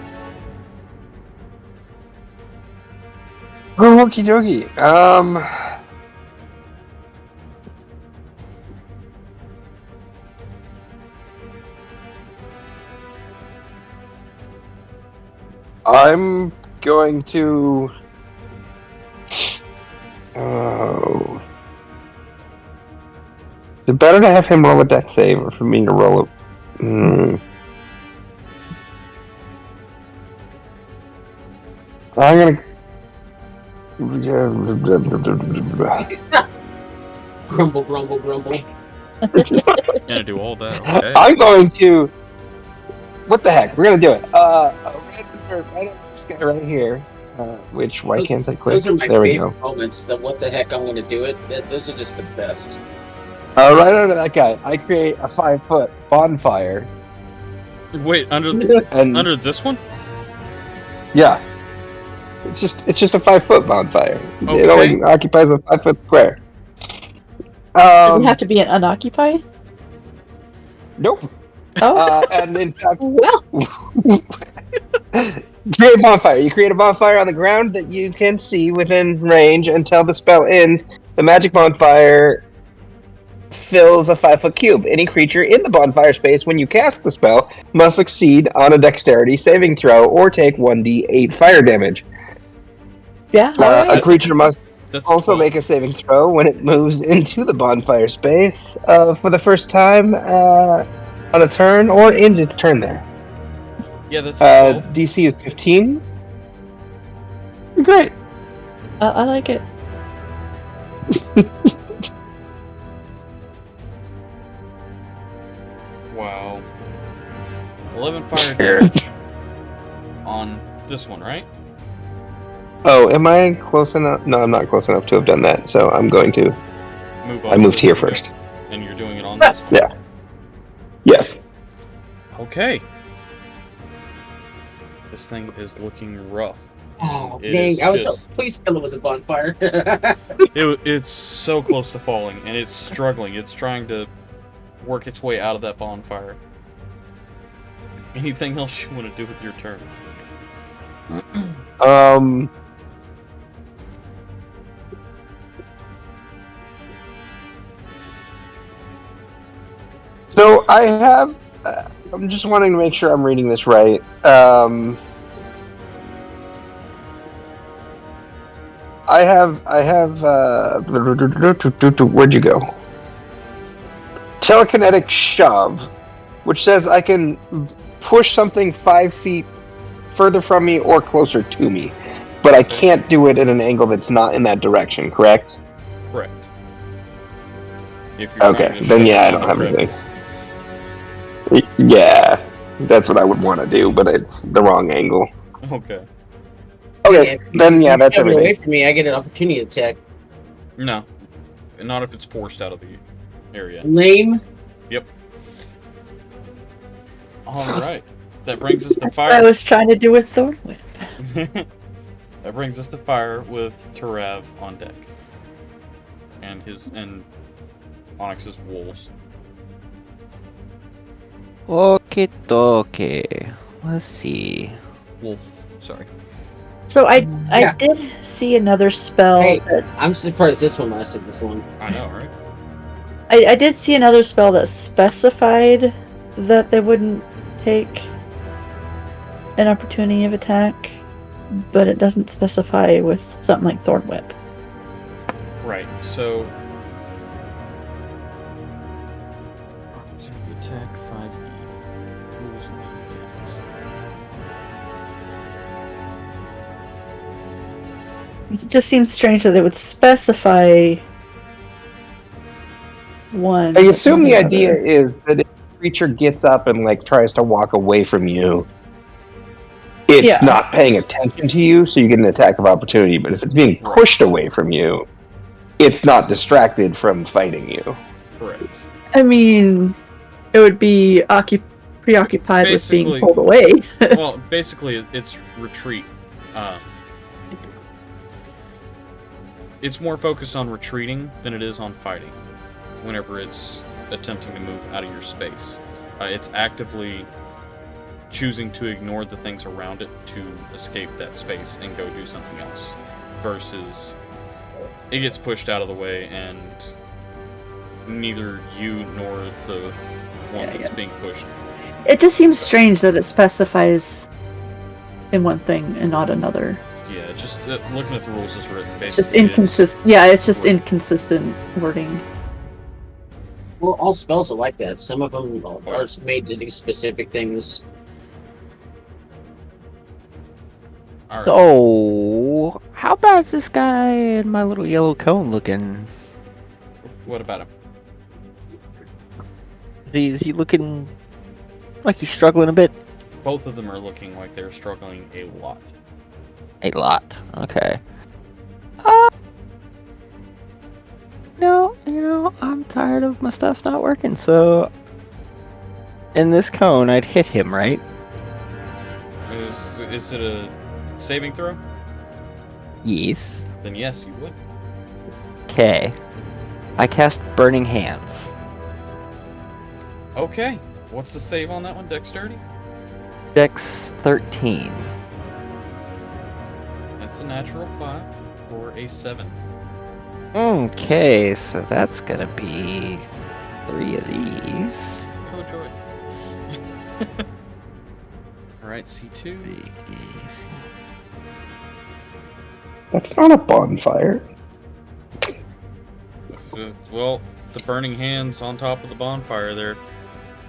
Oh, okie dokie. I'm going to. Oh. Is it better to have him roll a deck save or for me to roll a. I'm gonna. Grumble, grumble, grumble. Gonna do all that. Okay. I'm going to. What the heck? We're gonna do it. Right under this guy right here. Why can't I click? Those are my There we favorite go. moments. The what the heck I'm going to do it. Those are just the best. Right under that guy, I create a 5-foot bonfire. Wait, under And under this one? yeah, it's just a 5-foot bonfire. It Okay. only occupies a 5-foot square. Does it have to be an unoccupied? Nope. Oh, And in fact, well. create a bonfire. You create a bonfire on the ground that you can see within range until the spell ends. The magic bonfire fills a 5-foot cube. Any creature in the bonfire space when you cast the spell must succeed on a dexterity saving throw or take 1d8 fire damage. Yeah. A creature must That's also 12. make a saving throw when it moves into the bonfire space for the first time on a turn or ends its turn there. Yeah, that's 12. DC is 15. Great. I like it. Wow. 11 fire damage on this one, right? Oh, am I close enough? No, I'm not close enough to have done that, so I'm going to. Move on. I moved to here the- first. And you're doing it on this one. Yeah. Yes. Okay. This thing is looking rough. Oh, It dang. is I was just- please kill it with a bonfire. It's so close to falling, and it's struggling. It's trying to work its way out of that bonfire. Anything else you want to do with your turn? So I have. I'm just wanting to make sure I'm reading this right. I have. Where'd you go? Telekinetic shove, which says I can push something 5 feet further from me or closer to me, but I can't do it at an angle that's not in that direction. Correct? Correct. If you're Okay, trying to then shove yeah, I it don't down have the anything. crevice. Yeah, that's what I would want to do, but it's the wrong angle. Okay. Okay, then yeah, that's Shove it away everything. from me. I get an opportunity attack. No. Not if it's forced out of the area. Lame. Yep. All right. That brings us to That's what I fire. was trying to do with Thorn Whip. That brings us to fire with Tarav on deck. And Onyx's wolves. Okay, okay. Let's see. Wolf, sorry. So I Yeah. did see another spell Hey. that I'm surprised this one lasted this long. I know, right? I did see another spell that specified that they wouldn't take an opportunity of attack, but it doesn't specify with something like Thorn Whip. Right, so... Attack 5e. Rules and mechanics. It just seems strange that they would specify one. I but assume not the another. idea is that if the creature gets up and like tries to walk away from you, it's Yeah. not paying attention to you, so you get an attack of opportunity. But if it's being pushed away from you, it's not distracted from fighting you. Correct. I mean, it would be preoccupied with being Basically- pulled away. Well, basically, it's retreat. It's more focused on retreating than it is on fighting. Whenever it's attempting to move out of your space, it's actively choosing to ignore the things around it to escape that space and go do something else. Versus, it gets pushed out of the way and neither you nor the one that's being pushed. It just seems strange that it specifies in one thing and not another. Yeah, just looking at the rules as written, basically. It's just inconsistent. Yeah, it's just Word. inconsistent wording. Well, all spells are like that. Some of them are made to do specific things. Alright. Oh, how bad's this guy in my little yellow cone looking? What about him? Is he looking like he's struggling a bit? Both of them are looking like they're struggling a lot. A lot. Okay. No, I'm tired of my stuff not working, so in this cone I'd hit him, right? Is it a saving throw? Yes. Then yes, you would. Okay. I cast Burning Hands. Okay. What's the save on that one? Dexterity? Dex 13. That's a natural 5 for a 7. Okay, so that's gonna be 3 of these. Oh, joy. Alright, C2. 3 of these. That's not a bonfire. Well, the burning hands on top of the bonfire there.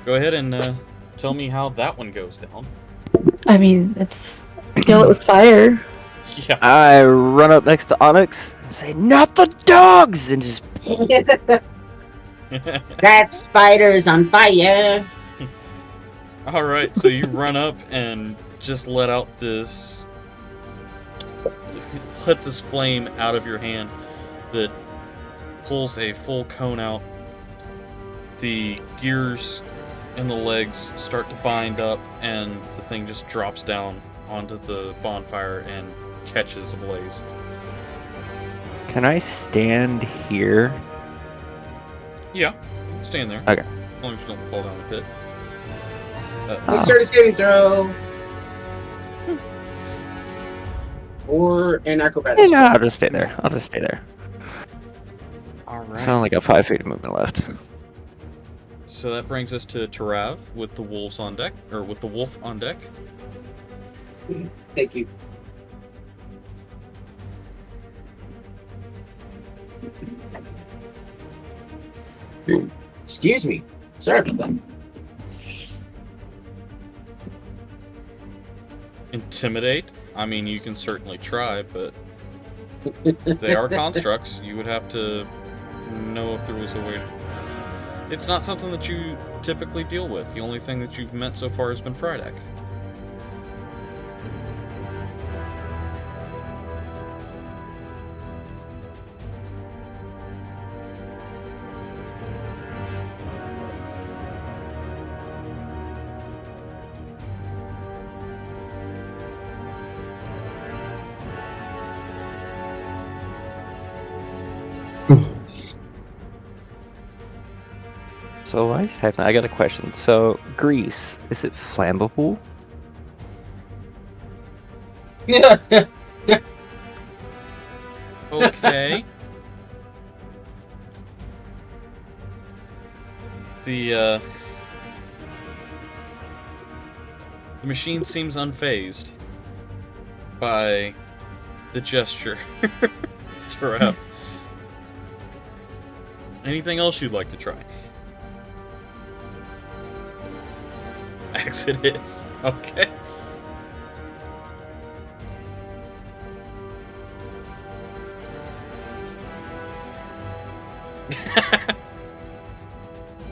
Go ahead and tell me how that one goes down. I mean, it's kill it with fire. Yeah. I run up next to Onyx and say, "Not the dogs!" and just That spider is on fire. Alright, so you run up and just let this flame out of your hand that pulls a full cone out. The gears and the legs start to bind up and the thing just drops down onto the bonfire and catches ablaze. Can I stand here? Yeah, stand there. Okay. As long as you don't fall down the pit. Dexterity saving throw. Or an acrobatics. No, I'll just stay there. Alright. I only got 5 feet of movement left. So that brings us to Tarav with the wolves on deck, or with the wolf on deck. Thank you. Excuse me. Sorry about that. Intimidate? I mean, you can certainly try, but they are constructs. You would have to know if there was a way. It's not something that you typically deal with. The only thing that you've met so far has been Frydak. So ice type. I got a question. So grease, is it flammable? Okay. The machine seems unfazed by the gesture. Giraffe. Anything else you'd like to try? Axe it is. Okay.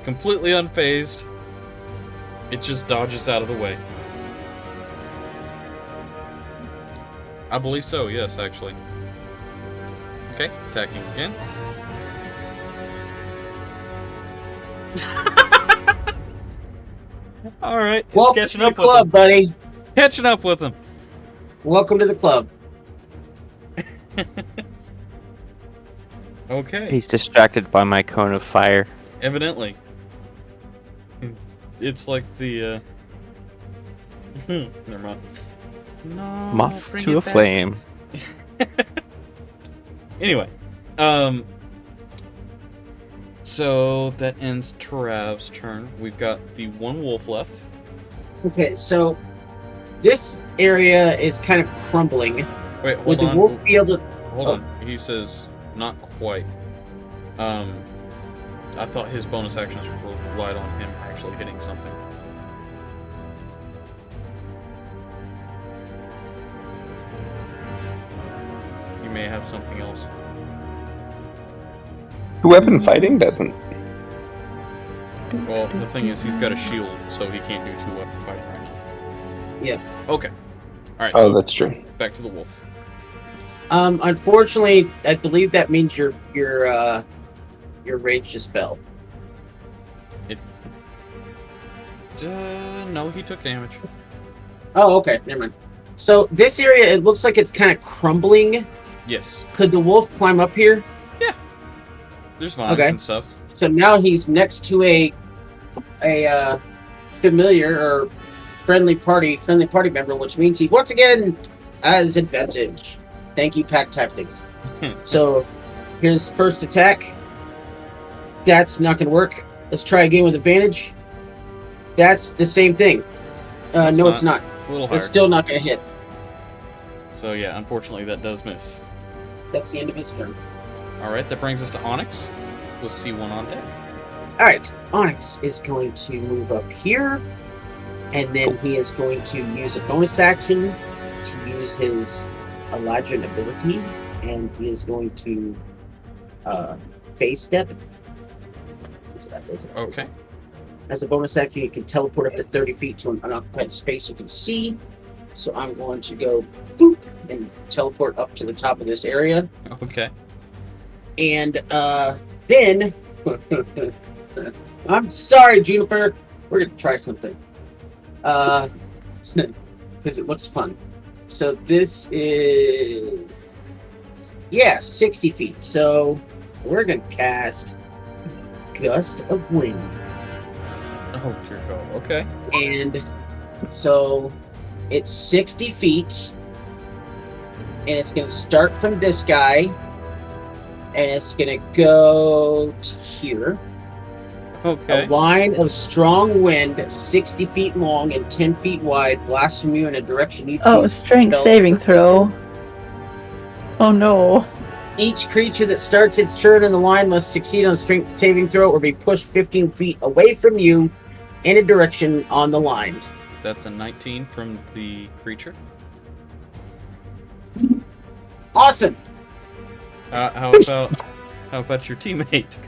Completely unfazed. It just dodges out of the way. I believe so, yes, actually. Okay, attacking again. Alright, it's Welcome catching to the up with club, him. buddy. Catching up with him. Welcome to the club. Okay, He's distracted by my cone of fire. evidently. It's like the, never mind. No, Moth bring to it a back. flame. Anyway, so that ends Tarav's turn. We've got the one wolf left. Okay, so this area is kind of crumbling. Wait, hold Would the on. wolf be able to... Hold oh. on. He says not quite. I thought his bonus actions relied on him actually hitting something. You may have something else. The weapon fighting doesn't. Well, the thing is, he's got a shield, so he can't do two-weapon fighting right now. Yeah. Okay. All right. Oh, So that's true. back to the wolf. Unfortunately, I believe that means your rage just fell. No, he took damage. Oh, okay, never mind. So this area, it looks like it's kind of crumbling. Yes. Could the wolf climb up here? There's vines Okay. and stuff. So now he's next to a familiar or friendly party member, which means he once again has advantage. Thank you, Pack Tactics. So here's first attack. That's not going to work. Let's try again with advantage. That's the same thing. No, it's not. It's a little higher. It's still not going to hit. So yeah, unfortunately, that does miss. That's the end of his turn. All right, that brings us to Onyx with C1 on deck. All right, Onyx is going to move up here, and then he is going to use a bonus action to use his Elijah ability, and he is going to phase step. Okay. As a bonus action, you can teleport up to 30 feet to an unoccupied space you can see. So I'm going to go boop and teleport up to the top of this area. Okay. And then I'm sorry, Juniper. We're gonna try something. Because it looks fun. So this is 60 feet. So we're gonna cast Gust of Wind. Oh dear God. Okay. And so it's 60 feet. And it's gonna start from this guy. And it's gonna go to here. Okay. A line of strong wind, 60 feet long and 10 feet wide, blasts from you in a direction you choose. Oh, strength So, saving throw. Oh no. Each creature that starts its turn in the line must succeed on a strength saving throw or be pushed 15 feet away from you in a direction on the line. That's a 19 from the creature. Awesome. How about your teammate?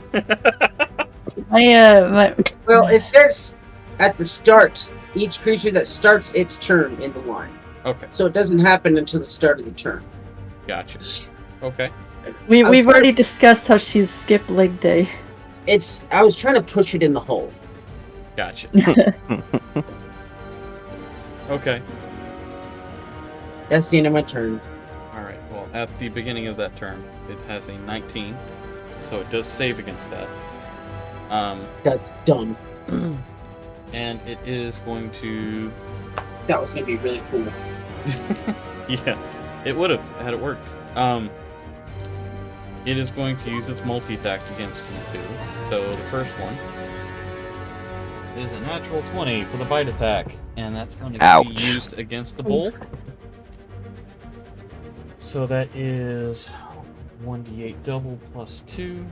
My Well, it says at the start, each creature that starts its turn in the line. Okay. So it doesn't happen until the start of the turn. Gotcha. Okay. we've already discussed how she's skipped leg day. I was trying to push it in the hole. Gotcha. Okay. That's the end of my turn. All right. Well, at the beginning of that turn, it has a 19, so it does save against that. That's dumb. And it is going to. That was gonna be really cool. Yeah, it would have had it worked. It is going to use its multi-attack against you two. So the first one is a natural 20 for the bite attack, and that's going to be Ouch. used against the bull. So that is 1d8 double plus 2.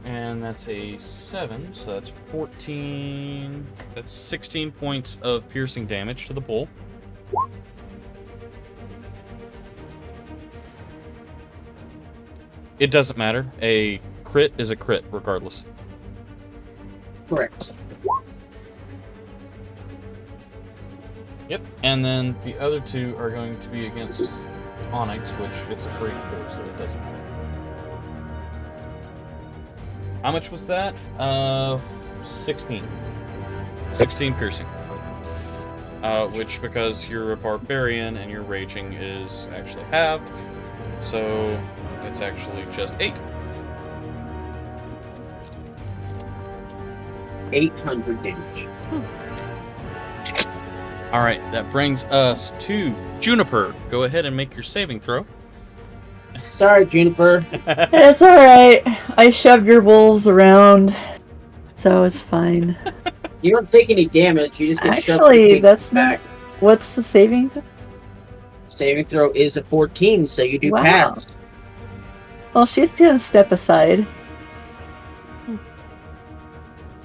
And that's a 7, so that's 14. That's 16 points of piercing damage to the bull. It doesn't matter. A crit is a crit, regardless. Correct. Yep. And then the other two are going to be against Onyx, which it's a great force, so it doesn't matter. How much was that? 16. 16 piercing. Which, because you're a barbarian and you're raging, is actually halved. So it's actually just 8. 800 damage. Alright, that brings us to Juniper. Go ahead and make your saving throw. Sorry, Juniper. It's alright. I shoved your wolves around, so it's fine. You don't take any damage. You just get shoved Actually, and that's back. not. What's the saving? Saving throw is a 14, so you do Wow. pass. Well, she's gonna step aside.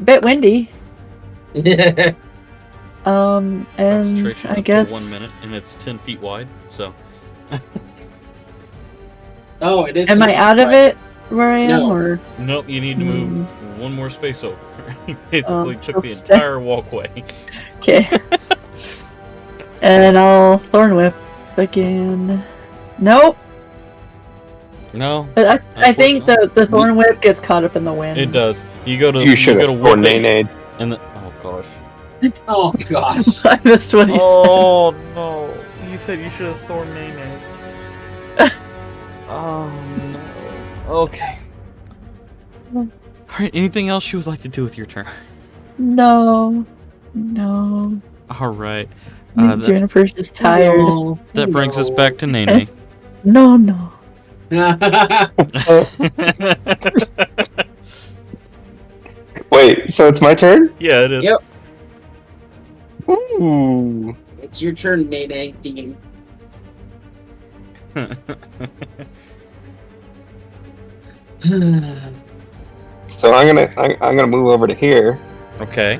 Bit windy. Oh, And Concentration I up guess. to 1 minute, and it's 10 feet wide, so. Oh, it is. Am I out of it where I am, No. or Nope, you need to move one more space over. You basically took the oops. entire walkway. okay? And I'll thorn whip again. Nope. No, But I think the thorn whip gets caught up in the wind. it does. You go to You should go have to sworn whip it, Nade. and the oh gosh. Oh gosh. I missed what he Oh no! You said you should have thorn Nene. Oh no. Okay. All right. Anything else you would like to do with your turn? said. No. No. All right. I think Juniper's just tired. No. That brings us back to Nene. No, no. Wait, so it's my turn? Yeah, it is. Yep. Ooh. It's your turn, Nene Dean. So I'm gonna move over to here, Okay.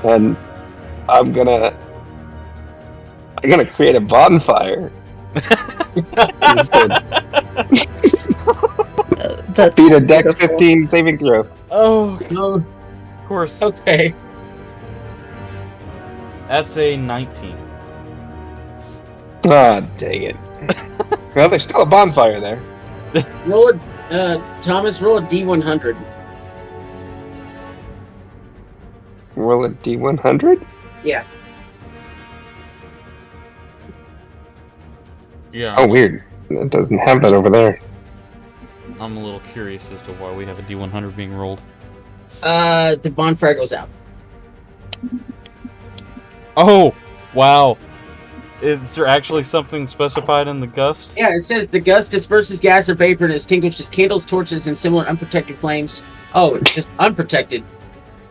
and I'm gonna create a bonfire. Instead. That's Beat a Dex beautiful. 15 saving throw. Oh, No. of course. Okay. That's a 19. Ah, dang it. Well, there's still a bonfire there. Roll a Thomas. Roll a D100. Roll a D100? Yeah. Yeah. Oh, weird. It doesn't have that over there. I'm a little curious as to why we have a D100 being rolled. The bonfire goes out. Oh, wow. Is there actually something specified in the gust? Yeah, it says the gust disperses gas or vapor and extinguishes candles, torches, and similar unprotected flames. Oh, it's just unprotected.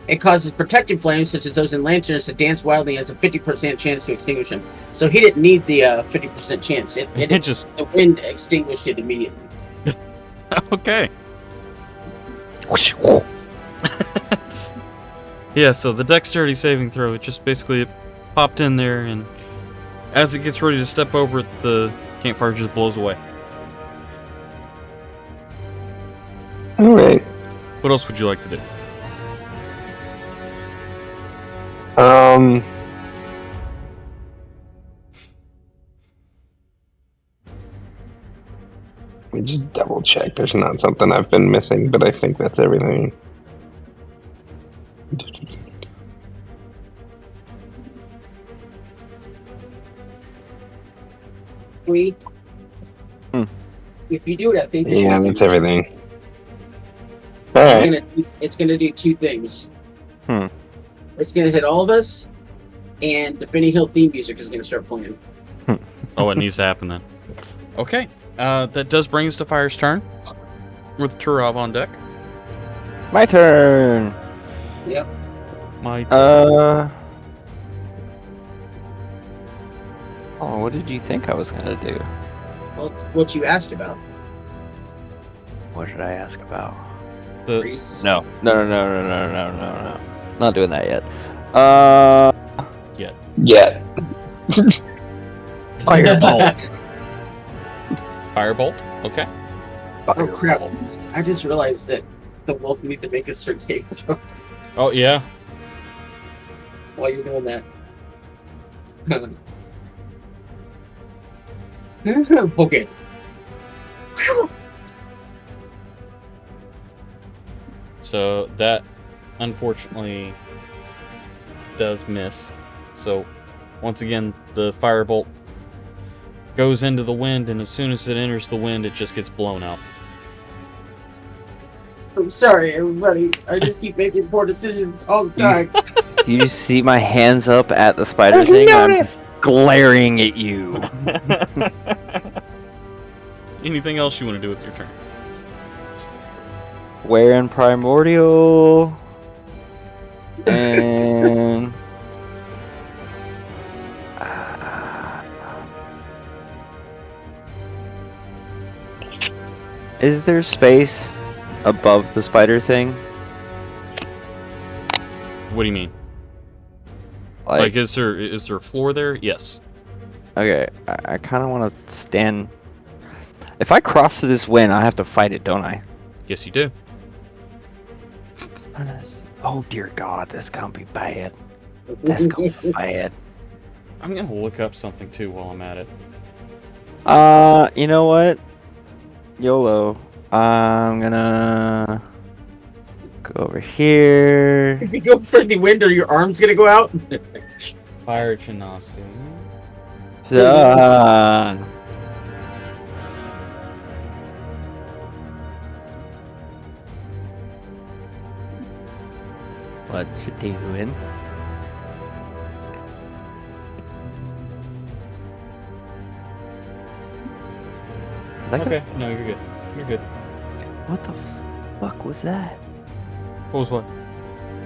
It causes protected flames, such as those in lanterns, to dance wildly and has a 50% chance to extinguish them. So he didn't need the 50% chance. It just the wind extinguished it immediately. okay. Yeah, so the dexterity saving throw, it just basically popped in there, and as it gets ready to step over it, the campfire just blows away. Alright. What else would you like to do? Let me just double check. There's not something I've been missing, but I think that's everything. Three. Hmm. If you do it, I think. Yeah, that's everything. Alright. It's gonna do two things. Hmm. It's gonna hit all of us, and the Benny Hill theme music is gonna start playing. Oh, it needs to happen then. Okay, that does bring us to Fire's turn, with Turav on deck. My turn. Yep. Oh, what did you think I was gonna do? Well, what you asked about. What did I ask about? The Reese. No. Not doing that yet. Yeah. Firebolt. Firebolt. Okay. Oh crap! I just realized that the wolf need to make a strength saving throw Oh yeah. while you're doing that. Okay. So that unfortunately does miss. So once again, the firebolt goes into the wind, and as soon as it enters the wind, it just gets blown out. I'm sorry, everybody. I just keep making poor decisions all the time. You see my hands up at the spider thing? I'm just glaring at you. Anything else you want to do with your turn? Wearing primordial. And is there space above the spider thing? What do you mean? Like is there a floor there? Yes. Okay, I kind of want to stand. If I cross to this wind, I have to fight it, don't I? Yes, you do. Oh dear God, this can't be bad. This can't be bad. I'm gonna look up something too while I'm at it. You know what? YOLO. I'm gonna go over here. If you go for the wind, are your arms gonna go out? Fire Genasi. What you doing? Okay, no, you're good. You're good. What the fuck was that? What was what?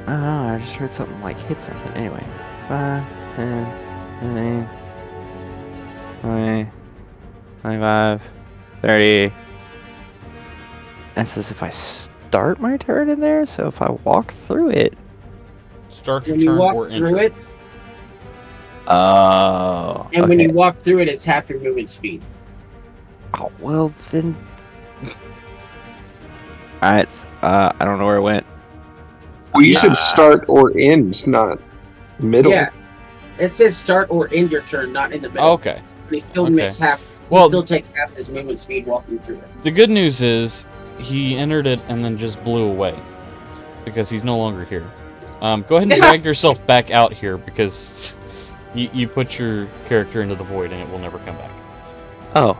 I don't know, I just heard something like hit something. Anyway. 5, 10, 15, 20, 25, 30. That says if I start my turn in there, so if I walk through it. Start your When you turn walk or through enter. it, Oh. and when you walk through it, it's half your movement speed. Oh, well then. Alright, I don't know where it went. Well, you said start or end, not middle. Yeah, it says start or end your turn, not in the middle. Okay. But he still Okay. makes half. Well- He still takes half his movement speed walking through it. The good news is he entered it and then just blew away because he's no longer here. Go ahead and drag yourself back out here because you put your character into the void and it will never come back. Oh,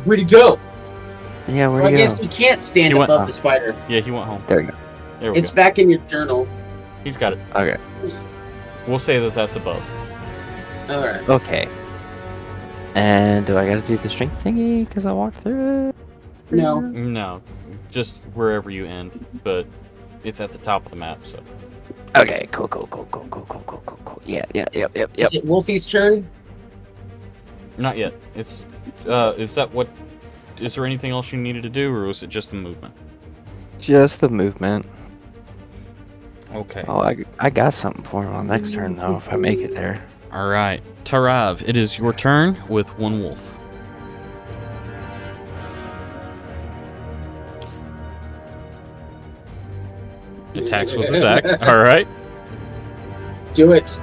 Where'd he go? yeah, So where'd I he guess go? you can't stand He went- above the spider. Yeah, he went home. There we go. There we It's go. back in your journal. He's got it. Okay. We'll say that that's above. All right. Okay. And do I gotta do the strength thingy because I walked through it? No. No, just wherever you end, but it's at the top of the map, so. Okay, cool. Yeah. Is it Wolfie's turn? Not yet. It's, is there anything else you needed to do, or was it just the movement? Just the movement. Okay. Oh, I got something for him on next turn though if I make it there. Alright. Tarav, it is your turn with one wolf. Attacks with his axe. Alright. Do it.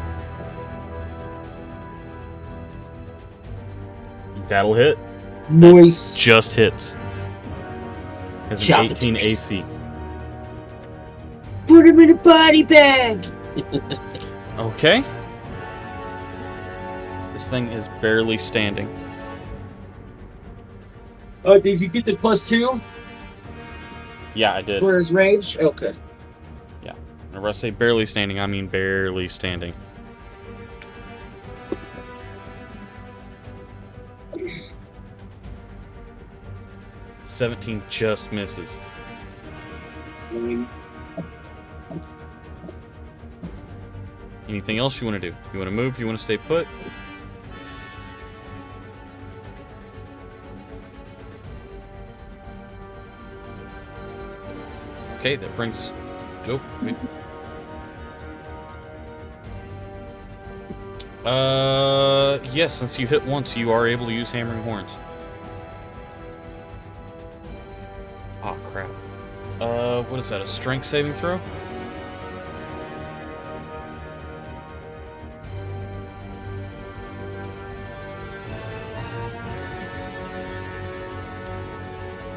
That'll hit. Noise. Just hits. Has an Chop it 18 to AC. pieces. Put him in a body bag. Okay. This thing is barely standing. Did you get the +2 Yeah, I did. for his rage? Okay. And when I say barely standing, I mean barely standing. $17 just misses. Anything else you want to do? You want to move? You want to stay put? Okay, that brings... Oh, wait. Yes, since you hit once, you are able to use Hammering Horns. Oh, crap. What is that, a strength saving throw?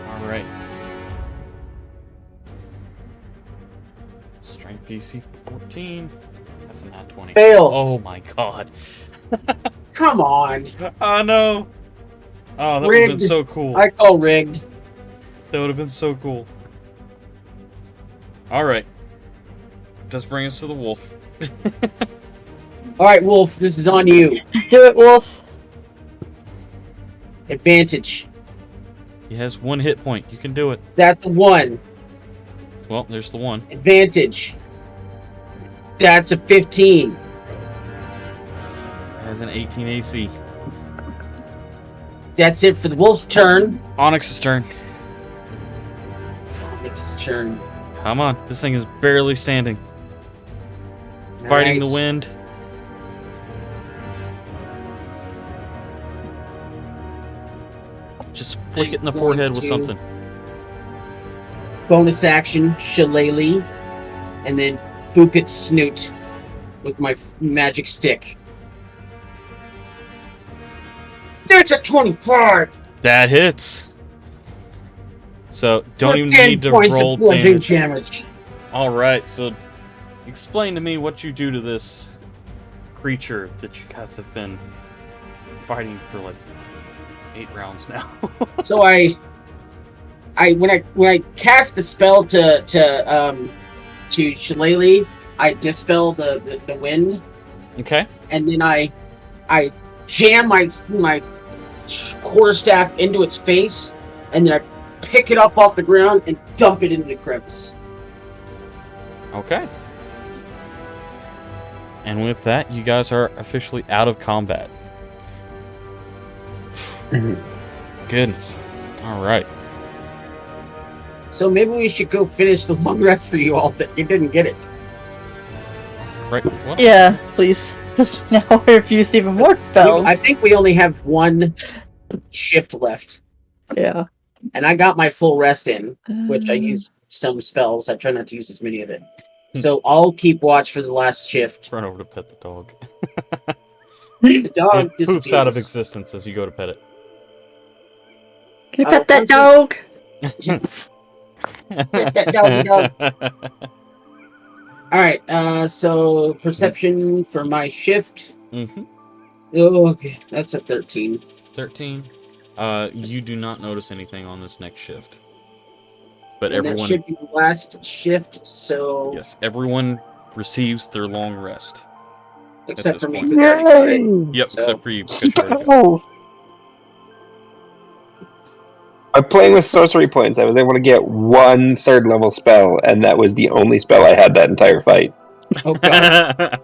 Alright. Strength DC 14. That's a nat 20. Fail. Oh my god. Come on. Oh no. Oh, that would have been Rigged. so cool. I call rigged. That would have been so cool. Alright. Does bring us to the wolf. All right, Wolf. This is on you. Do it, Wolf. Advantage. He has 1 hit point. You can do it. That's a 1. Well, there's the 1. Advantage. That's a 15. Has an 18 AC. That's it for the Wolf's turn. Onyx's turn. Next turn. Come on. This thing is barely standing. Fighting the Nice. wind. Just flick it in the Going forehead with to- something. Bonus action, Shillelagh, and then boop its snoot with my magic stick. That's a 25. That hits. So, don't For even 10 need to points roll of bludgeoning damage. damage. Alright, so explain to me what you do to this creature that you guys have been fighting for like 8 rounds now. So when I cast the spell to Shillelagh, I dispel the wind, Okay. and then I jam my quarterstaff into its face, and then I pick it up off the ground and dump it into the crevice. Okay. And with that, you guys are officially out of combat. Goodness. Alright. So maybe we should go finish the long rest for you all that you didn't get it. Right. What? Yeah, please. 'Cause now I refused even more spells. I think we only have 1 shift left, Yeah. and I got my full rest in, which I Um, use some spells. I try not to use as many of it. So I'll keep watch for the last shift. Run over to pet the dog. The dog It poops out of disappears. existence as you go to pet it. Can you pet that Percy- dog? that dog. All right. So perception for my shift. Mm-hmm. Oh, okay, that's a 13. 13. You do not notice anything on this next shift. But And that everyone... should be the last shift. So Yes, everyone receives their long rest. except this for me. point. 'cause I already did it. Yep, So- except for you. Because you're already gone. Oh. By playing with sorcery points, I was able to get 1 3rd level spell, and that was the only spell I had that entire fight. Oh god.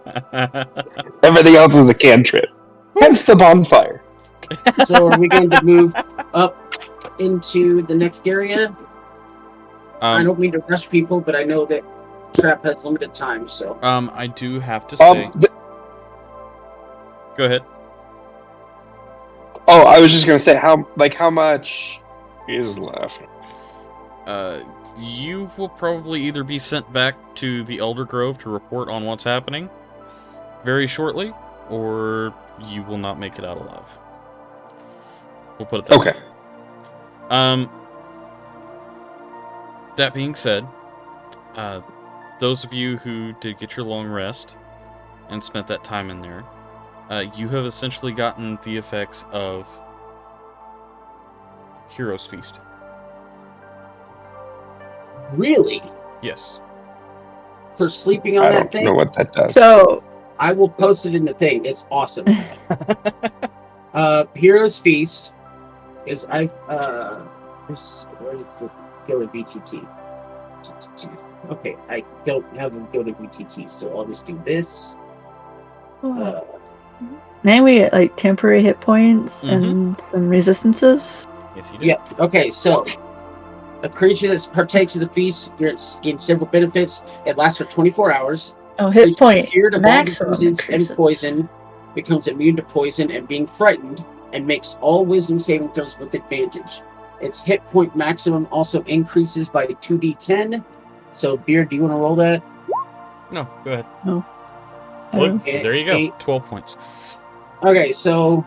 Everything else was a cantrip. Hence the bonfire. So are we going to move up into the next area? I don't mean to rush people, but I know that Trap has limited time, so. I do have to say... Go ahead. Oh, I was just gonna say how much is left. You will probably either be sent back to the Eldergrove to report on what's happening very shortly, or you will not make it out alive. We'll put it that way. Okay. That being said, those of you who did get your long rest and spent that time in there, you have essentially gotten the effects of Hero's Feast. Really? Yes. For sleeping on I that don't thing? know what that does. So, I will post it in the thing. It's awesome. Hero's Feast is where is this? Go to VTT. Okay, I don't have them go to VTT, so I'll just do this. now we get like temporary hit points Mhm. and some resistances. Yes, you do. Yep. Okay, so a creature that partakes of the feast gains several benefits. It lasts for 24 hours. Oh, hit point Cured of all maximum diseases increases. and poison, becomes immune to poison and being frightened, and makes all wisdom saving throws with advantage. Its hit point maximum also increases by 2d10. So, Beard, do you want to roll that? No, go ahead. Oh. Look, Okay, there you go. 8. 12 points. Okay, so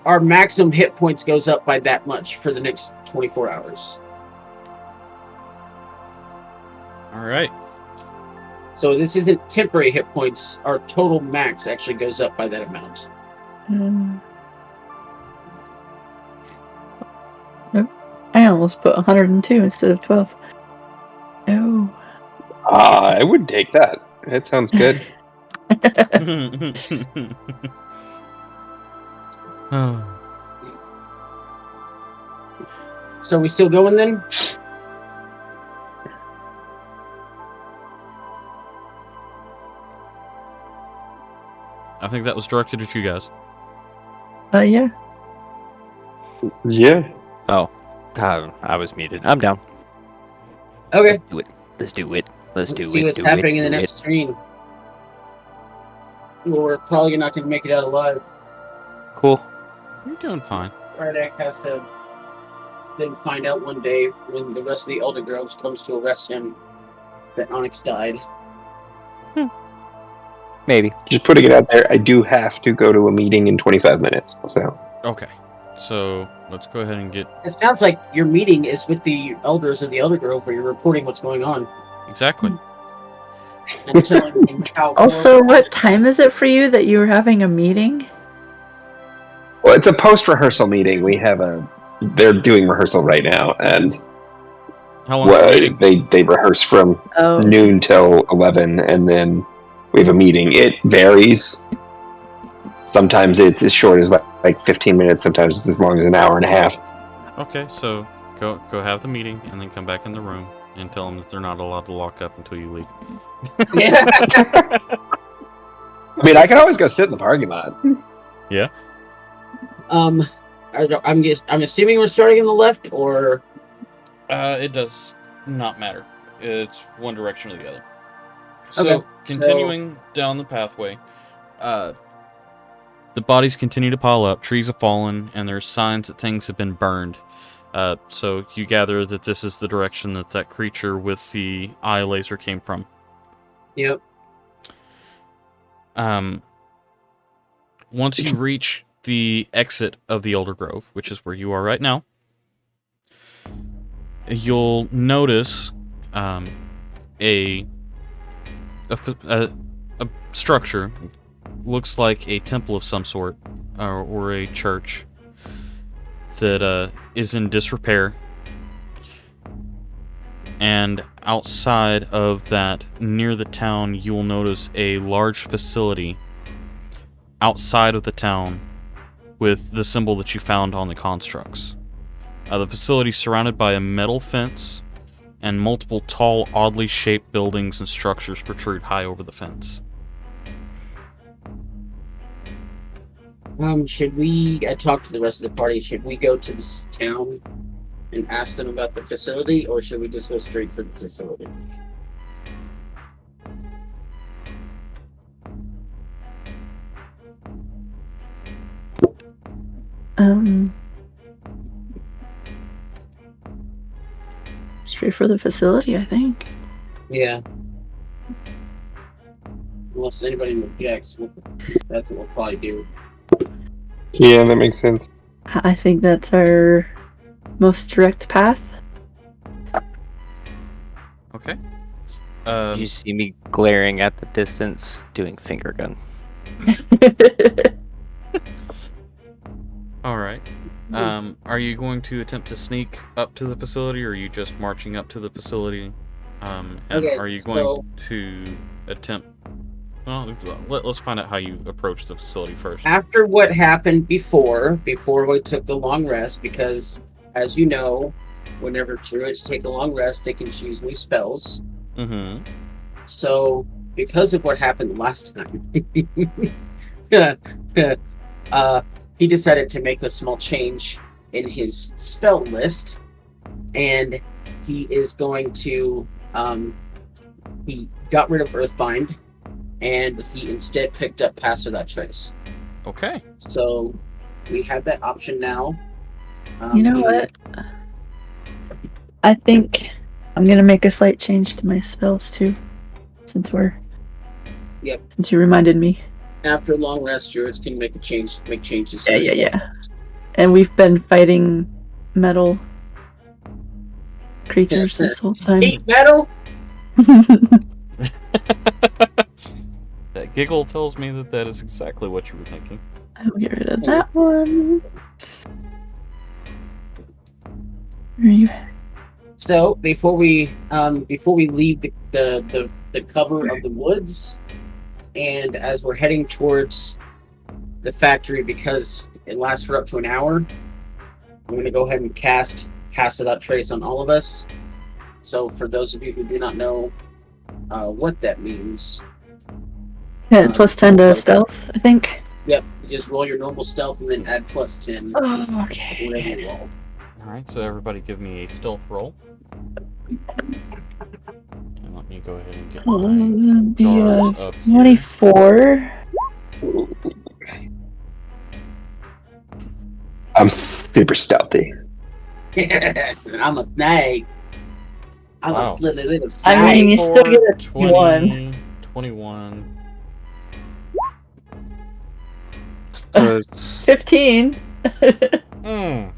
our maximum hit points goes up by that much for the next 24 hours. All right. So this isn't temporary hit points. Our total max actually goes up by that amount. Nope. I almost put 102 instead of 12. Oh. I would take that. That sounds good. Oh. So we still going then? I think that was directed at you guys. Yeah. Yeah. Oh, I was muted. I'm down. Okay. Let's do it. Let's do it. Let's do see it. what's do happening it, in the do next it. screen. Well, we're probably not going to make it out alive. Cool. You're doing fine. Frydak has to then find out one day when the rest of the Eldergroves comes to arrest him that Onyx died. Maybe. Just putting it out there, I do have to go to a meeting in 25 minutes. So Okay. So let's go ahead and get It sounds like your meeting is with the elders of the Eldergrove where you're reporting what's going on exactly. and telling them how Also, what time is it for you that you were having a meeting? well, it's a post-rehearsal meeting. They're doing rehearsal right now, and How long is the meeting? they rehearse from Oh. noon till 11, and then we have a meeting. It varies. Sometimes it's as short as like 15 minutes. Sometimes it's as long as an hour and a half. Okay, so go have the meeting and then come back in the room and tell them that they're not allowed to lock up until you leave. Yeah. I mean, I can always go sit in the parking lot. Yeah. I'm assuming we're starting on the left, or It does not matter. It's one direction or the other. So, Okay, continuing down the pathway, the bodies continue to pile up, trees have fallen, and there's signs that things have been burned. So you gather that this is the direction that creature with the eye laser came from. Yep. Once you reach the exit of the Eldergrove, which is where you are right now, you'll notice a structure. Looks like a temple of some sort, or a church that is in disrepair. And outside of that, near the town, you will notice a large facility outside of the town with the symbol that you found on the constructs. The facility is surrounded by a metal fence, and multiple tall, oddly shaped buildings and structures protrude high over the fence. Should we talk to the rest of the party? Should we go to this town and ask them about the facility, or should we just go straight for the facility? Straight for the facility, I think. Yeah. Unless anybody objects, that's what we'll probably do. Yeah, that makes sense. I think that's our most direct path. Okay. You see me glaring at the distance, doing finger gun. All right. Are you going to attempt to sneak up to the facility, or are you just marching up to the facility? And Okay, are you going to attempt... Well, let's find out how you approach the facility first. After what happened before we took the long rest, because, as you know, whenever druids take a long rest, they can choose new spells. Mm-hmm. So, because of what happened last time, he decided to make a small change in his spell list, and he is going to he got rid of Earthbind, and he instead picked up Pass Without Trace. Okay. So we have that option now. You know what? I think I'm gonna make a slight change to my spells too, since you reminded me. After a long rest, druids can make changes. Yeah. And we've been fighting metal creatures this whole time. Heat metal. That giggle tells me that is exactly what you were thinking. I'll get rid of that one. Where are you at? So before we leave the cover of the woods, and as we're heading towards the factory, because it lasts for up to an hour, I'm going to go ahead and cast Pass Without Trace on all of us. So for those of you who do not know what that means, Plus 10 to stealth, I think. yep, you just roll your normal stealth and then add plus 10. Oh, Whatever okay. you roll. Alright, so everybody give me a stealth roll. And let me go ahead and get my guards up here. 24. I'm super stealthy. I'm a snake. I'm Wow. a slither little snake. I mean, you still get a 20, 21. So it's 15. Okay.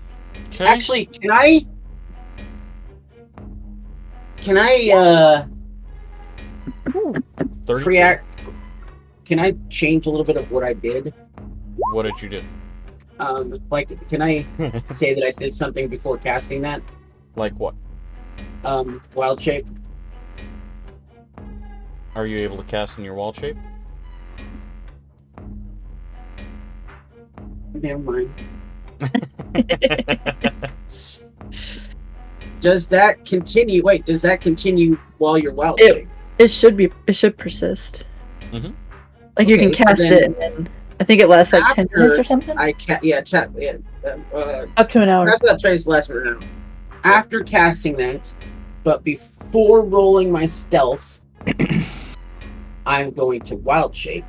Actually, can I 32. react? Can I change a little bit of what I did? What did you do? Like, can I say that I did something before casting that? Like what? Wild shape. Are you able to cast in your wild shape? Never mind. Does that continue? Wait, does that continue while you're wild shape? It should persist. Mhm. Like you can Okay, so cast then it, and then I think it lasts like 10 after minutes or something. Up Up to an hour. That's that trace lasts for an hour. After casting that, but before rolling my stealth, I'm going to wild shape,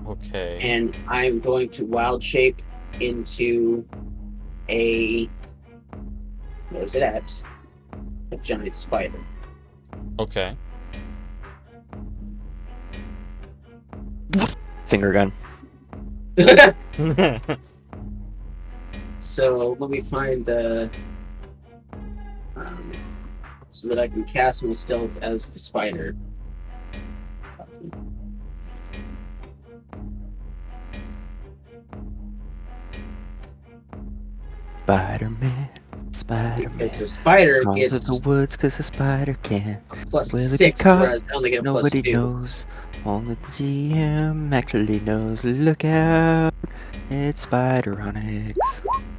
Okay. and I'm going to wild shape into a where's it at? A giant spider. Okay. finger gun. So let me find the so that I can cast my stealth as the spider. Spider-Man. Because the spider Crawls gets in the woods 'cause the spider can. plus Will it be 6, caught? whereas I only get a plus Nobody 2. knows. Only the GM actually knows. Look out. It's Spider Onyx.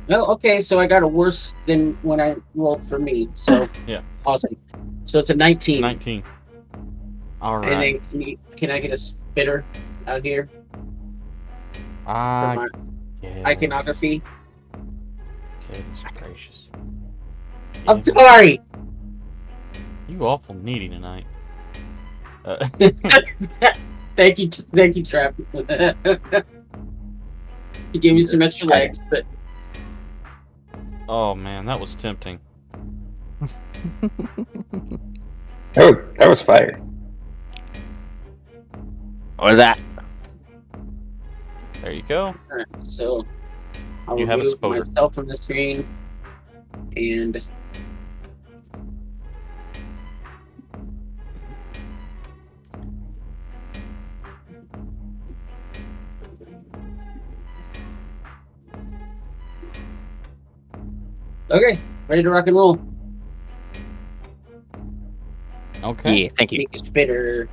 Well, okay, so I got a worse than when I rolled for me. So Yeah. Awesome. So it's a 19. 19. All And right. then can I get a spitter out here for my Yes. iconography? Goodness gracious. I'm Yeah, sorry. you awful needy tonight. Thank you, Trap. He gave me some extra legs, but Oh man, that was tempting. That was fire. Or that. There you go. alright, so I'll You have a remove spoder. myself from the screen and Okay, ready to rock and roll. Okay. Yeah, thank you. Sneaky spitter.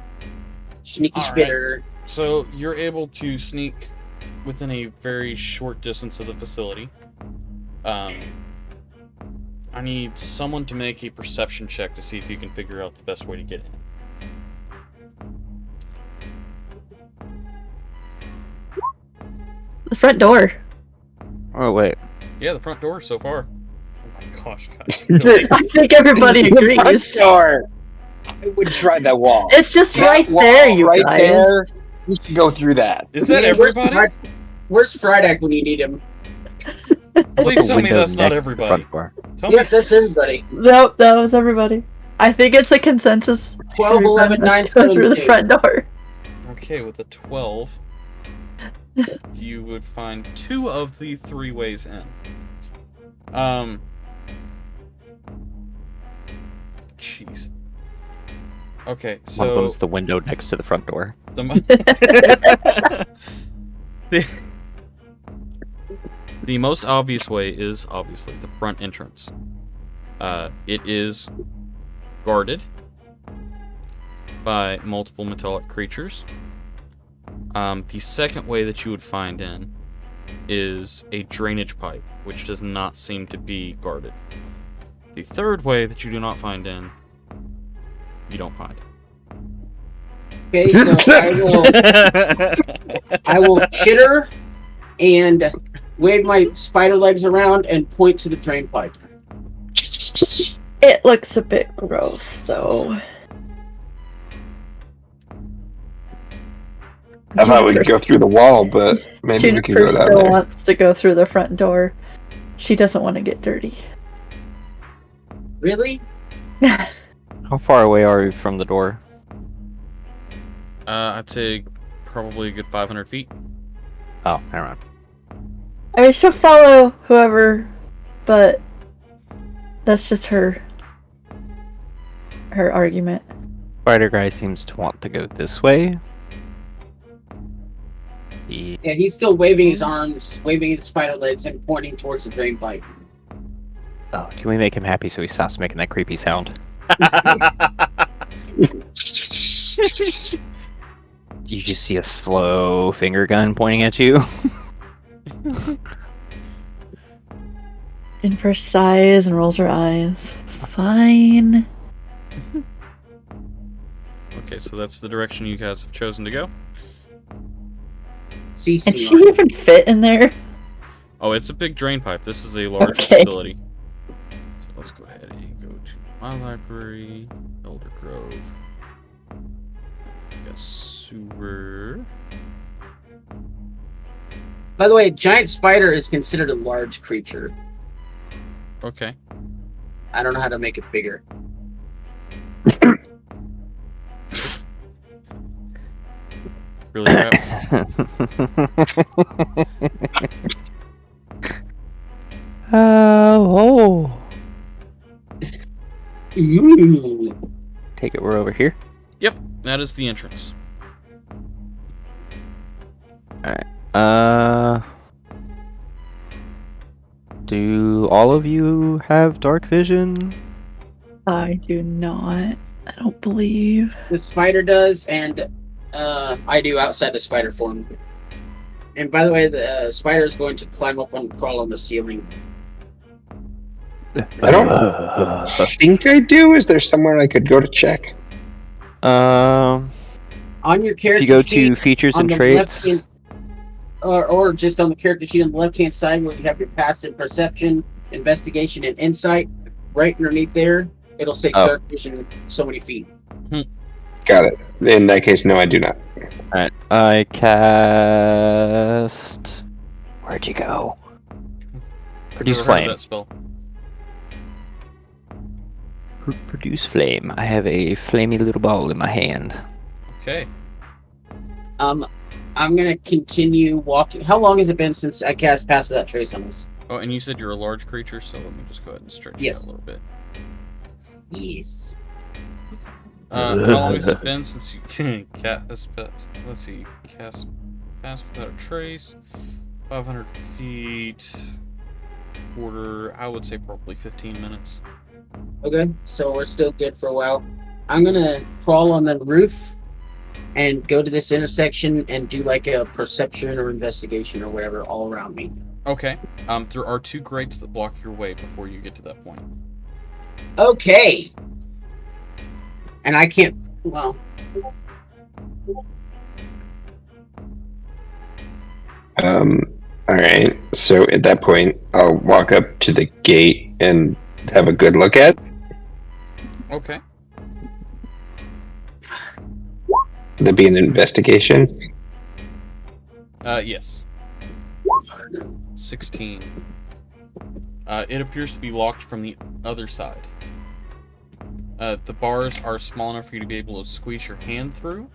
Sneaky All right. spitter. So you're able to sneak within a very short distance of the facility. I need someone to make a perception check to see if you can figure out the best way to get in. The front door. Oh, wait. Yeah, the front door so far. Oh my gosh, guys. Really? I think everybody agrees. Door. I would try that wall. It's just That right wall there, you right guys. there. We should go through that. Is that Man, everybody? Where's Frydak when you need him? Please tell me Window that's not next to the everybody. front door. Tell me Yes, that's everybody. Nope, that was everybody. I think it's a consensus. 12, 11, 9, Let's go through the 17. front door. Okay, with a 12, you would find 2 of the 3 ways in. Jeez. Okay, One of so them's the window next to the front door. the most obvious way is obviously the front entrance. It is guarded by multiple metallic creatures. The second way that you would find in is a drainage pipe, which does not seem to be guarded. The third way that you do not find in, you don't find. Okay, so I will chitter and wave my spider legs around and point to the drain pipe. It looks a bit gross, though. I thought we'd go through the wall, but maybe we could go Juniper down still there. wants to go through the front door. She doesn't want to get dirty. Really? How far away are we from the door? I'd say probably a good 500 feet. Oh, never mind. I mean, she'll follow whoever, but that's just her argument. Spider guy seems to want to go this way. He... Yeah, he's still waving his arms, waving his spider legs, and pointing towards the drain pipe. Oh, can we make him happy so he stops making that creepy sound? You just see a slow finger gun pointing at you. Jennifer sighs and rolls her eyes. Fine. Okay, so that's the direction you guys have chosen to go. CC. And she even fit in there? Oh, it's a big drain pipe. This is a large Okay. facility. So let's go ahead and go to my library, Eldergrove. We got sewer. By the way, a giant spider is considered a large creature. Okay. I don't know how to make it bigger. Really crap. Oh. Ooh. Take it, we're over here. Yep, that is the entrance. Do all of you have dark vision? I do not. I don't believe. The spider does, and I do outside the spider form. And by the way, the spider is going to climb up and crawl on the ceiling. I don't think I do. Is there somewhere I could go to check? On your character If you go sheet, to features on and the traits, left-hand- or just on the character sheet on the left-hand side where you have your passive perception, investigation, and insight, right underneath there, it'll say Oh. dark vision so many feet. Got it. In that case, no, I do not. alright, I cast. Where'd you go? Produce Never heard of flame. that spell. Produce flame. I have a flamey little ball in my hand. Okay. I'm gonna continue walking. How long has it been since I cast Pass That Trace on this? Oh, and you said you're a large creature, so let me just go ahead and stretch Yes. you out a little bit. Yes. How long has it been since you cast? Let's see. Cast Pass Without a Trace. 500 feet. quarter, I would say probably 15 minutes. Okay, so we're still good for a while. I'm gonna crawl on the roof and go to this intersection and do like a perception or investigation or whatever all around me. Okay. There are 2 grates that block your way before you get to that point. Okay. And I can't. Well, All right. So at that point, I'll walk up to the gate and have a good look at. Okay. There'd be an investigation. Yes. 16. It appears to be locked from the other side. The bars are small enough for you to be able to squeeze your hand through,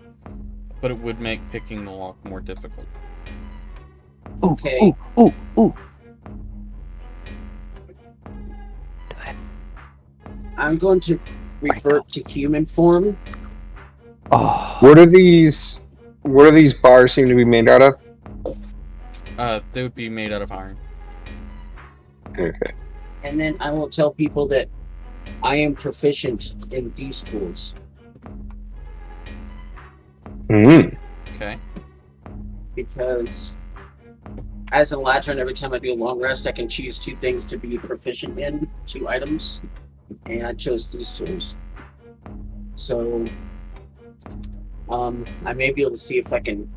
but it would make picking the lock more difficult. okay. Ooh. I'm going to revert to human form. Oh. What are these bars seem to be made out of? They would be made out of iron. Okay. And then I will tell people that I am proficient in these tools. Mm. Okay. Because as a Latron, every time I do a long rest, I can choose 2 things to be proficient in, 2 items. And I chose these tools. So I may be able to see if I can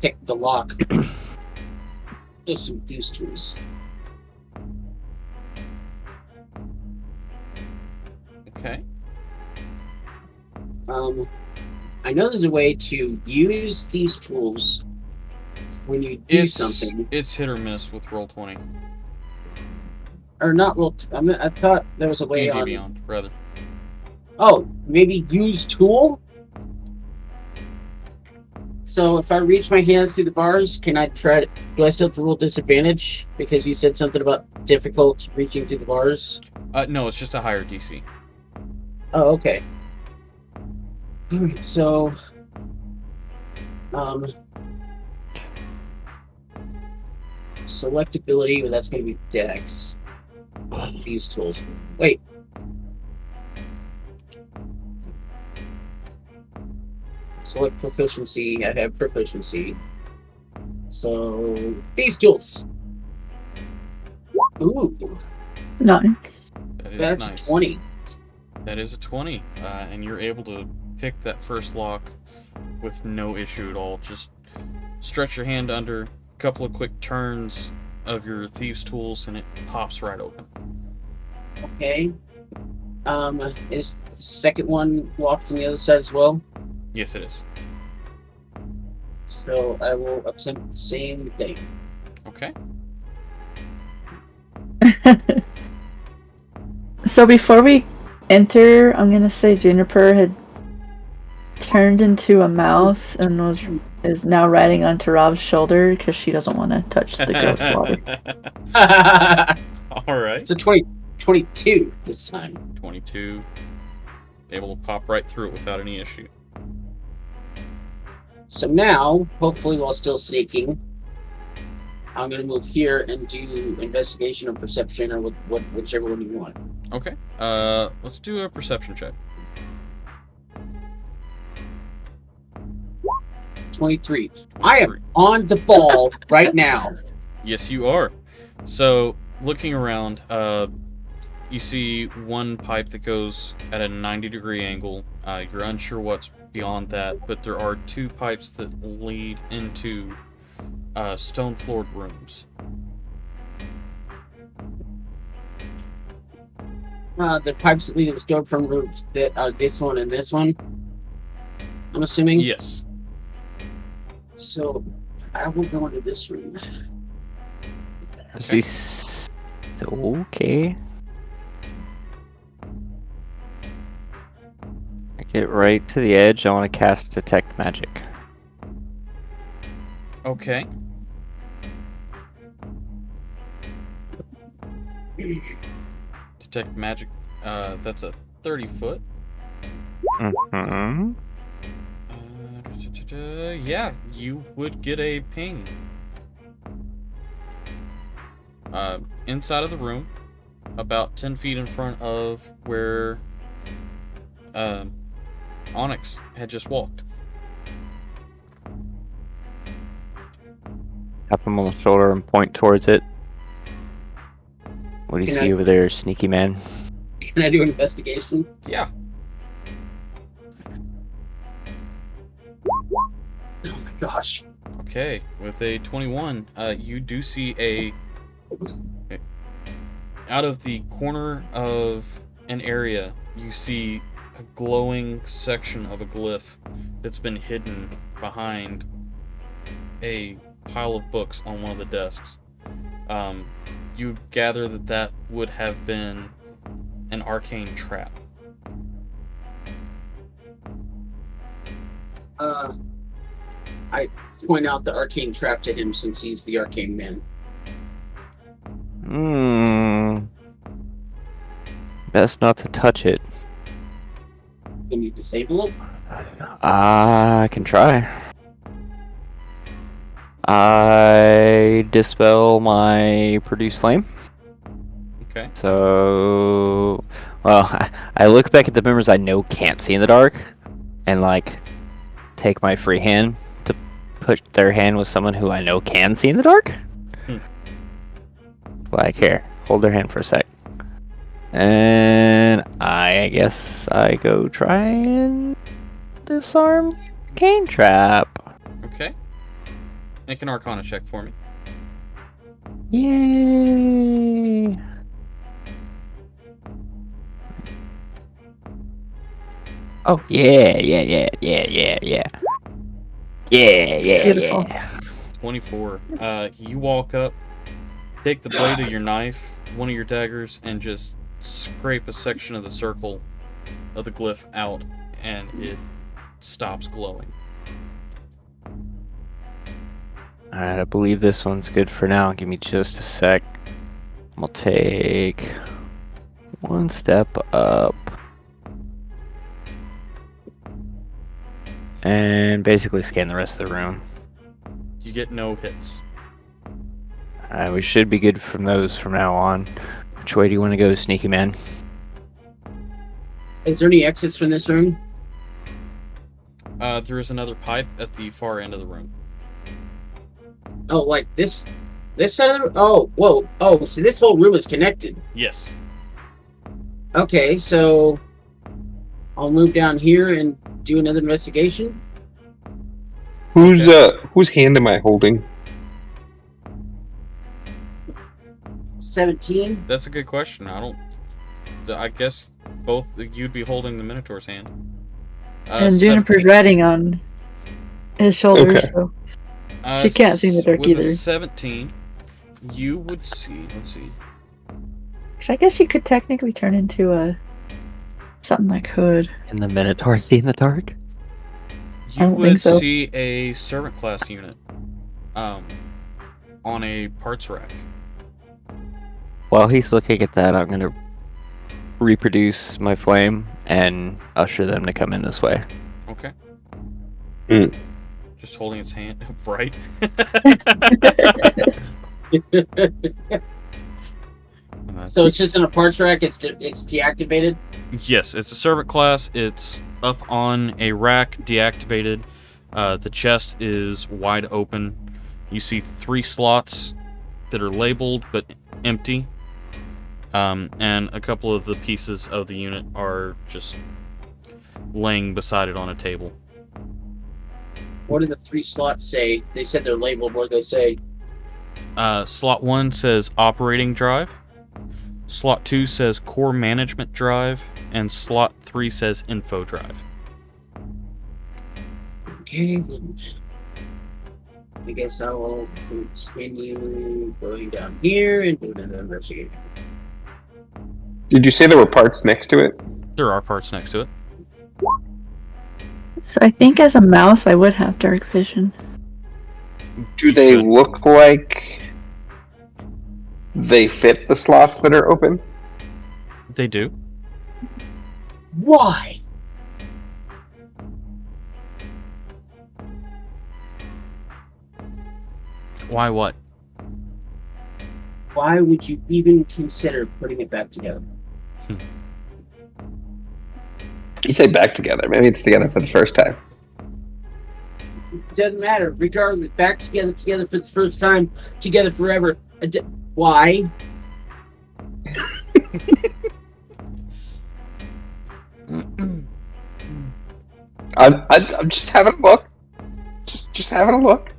pick the lock with some these tools. Okay. I know there's a way to use these tools when you do something. It's hit or miss with Roll20. Or not roll. I thought there was a way D&D on. Beyond, rather. Oh, maybe use tool? So if I reach my hands through the bars, can I try to... Do I still have to roll disadvantage? Because you said something about difficult reaching through the bars? No, it's just a higher DC. Oh, okay. Alright, so... Selectability, but that's going to be Dex. These tools. Wait. Select proficiency. I have proficiency. So these tools. Ooh, Nice. That is that's nice. 20. That is a 20, and you're able to pick that first lock with no issue at all. Just stretch your hand under, a couple of quick turns of your thieves' tools, and it pops right open. Okay. Is the second one locked from the other side as well? Yes, it is. So I will attempt the same thing. Okay. So before we enter, I'm gonna say Juniper had turned into a mouse and is now riding onto Rob's shoulder because she doesn't want to touch the gross water. All right. It's a 22 this time. 22. Able to pop right through it without any issue. So now, hopefully while still sneaking, I'm going to move here and do investigation or perception or whichever one you want. Okay. Let's do a perception check. 23. I am on the ball right now. Yes, you are. So, looking around, you see one pipe that goes at a 90-degree angle. You're unsure what's beyond that, but there are 2 pipes that lead into stone-floored rooms. The pipes that lead to the store from rooms that are this one and this one, I'm assuming? Yes. So, I will go into this room. Is this okay? I get right to the edge. I want to cast Detect Magic. Okay. Detect magic. That's a 30-foot. Mm-hmm. Yeah, you would get a ping. inside of the room, about 10 feet in front of where Onyx had just walked. Tap him on the shoulder and point towards it. What do you Can see I- over there, sneaky man? Can I do an investigation? Yeah. Oh my gosh. Okay, with a 21, you do see out of the corner of an area, you see a glowing section of a glyph that's been hidden behind a pile of books on one of the desks. You gather that would have been an arcane trap. I point out the arcane trap to him since he's the arcane man. Best not to touch it. Can you disable it? I can try. I dispel my produce flame. Okay. So, well, I look back at the members I know can't see in the dark, and like take my free hand to put their hand with someone who I know can see in the dark. Like, here, hold their hand for a sec. And I guess I go try and disarm Cane Trap. Okay. Make an Arcana check for me. Yay! Oh, yeah. Beautiful. 24. You walk up, take the blade of your knife, one of your daggers, and just scrape a section of the circle of the glyph out, and it stops glowing. Alright, I believe this one's good for now. Give me just a sec. I'll take one step up. And basically scan the rest of the room. You get no hits. We should be good from those from now on. Which way do you want to go, sneaky man? Is there any exits from this room? There is another pipe at the far end of the room. Oh, like this side of the room? Oh, whoa. Oh, so this whole room is connected. Yes. Okay, so I'll move down here and do another investigation. Whose hand am I holding? 17. That's a good question. I guess both you'd be holding the Minotaur's hand. And Juniper's 17. riding on his shoulder, Okay. so she can't see in the dark with either. A 17, you would see. Let's see. I guess she could technically turn into something that could. Can the Minotaur see in the dark? I You don't think would so. see a servant class unit, on a parts rack. While he's looking at that, I'm gonna reproduce my flame and usher them to come in this way. Okay. Mm. Just holding its hand, right? So it's just in a parts rack. It's deactivated. Yes, it's a servant class. It's up on a rack, deactivated. The chest is wide open. You see 3 slots that are labeled but empty. And a couple of the pieces of the unit are just laying beside it on a table. What do the 3 slots say? They said they're labeled. What do they say? Slot 1 says operating drive. Slot 2 says core management drive. And slot 3 says info drive. Okay, then I guess I will continue going down here and do another investigation. Did you say there were parts next to it? There are parts next to it. So I think as a mouse, I would have dark vision. Do You they should. look like they fit the slots that are open? They do. Why? Why what? why would you even consider putting it back together? You say back together. Maybe it's together for the first time. It doesn't matter. Regardless, back together for the first time, together forever. Why? I'm just having a look. Just having a look.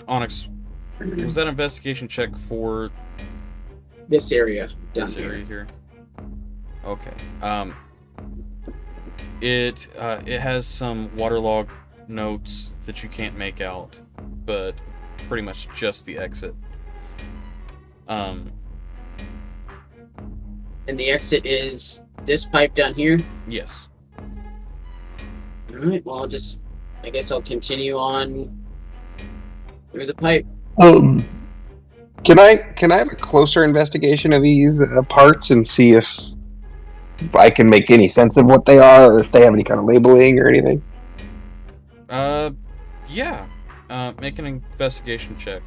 Onyx, was that investigation check for This area. Down this here. area here? Okay. It has some waterlogged notes that you can't make out, but pretty much just the exit. And the exit is this pipe down here. Yes. All right. Well, I guess I'll continue on through the pipe. Can I have a closer investigation of these parts and see if I can make any sense of what they are, or if they have any kind of labeling or anything? Yeah. Make an investigation check.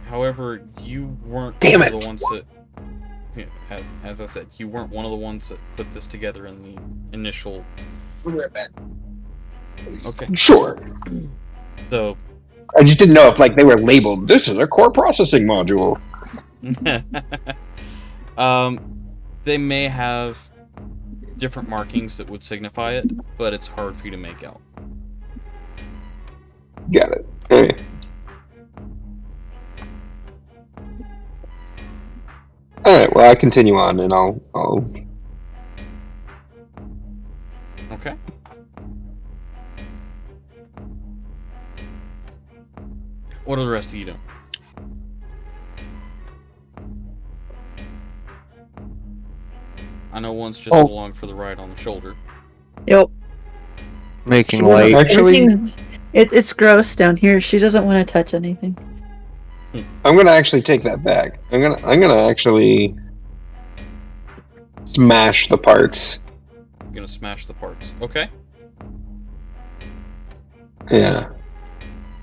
However, you weren't Damn one of it. the ones that, yeah, as I said, you weren't one of the ones that put this together in the initial. We'll be right back. Okay. Sure. So, I just didn't know if they were labeled. This is a core processing module. they may have different markings that would signify it, but it's hard for you to make out. Got it. Okay. All right. Well, I continue on, and I'll. Okay. What are the rest of you doing? I know one's just along for the ride on the shoulder. Yep. Making She light. doesn't- Actually- everything's- it's gross down here. She doesn't want to touch anything. I'm gonna actually take that back. I'm gonna actually smash the parts. You're gonna smash the parts. Okay. Yeah.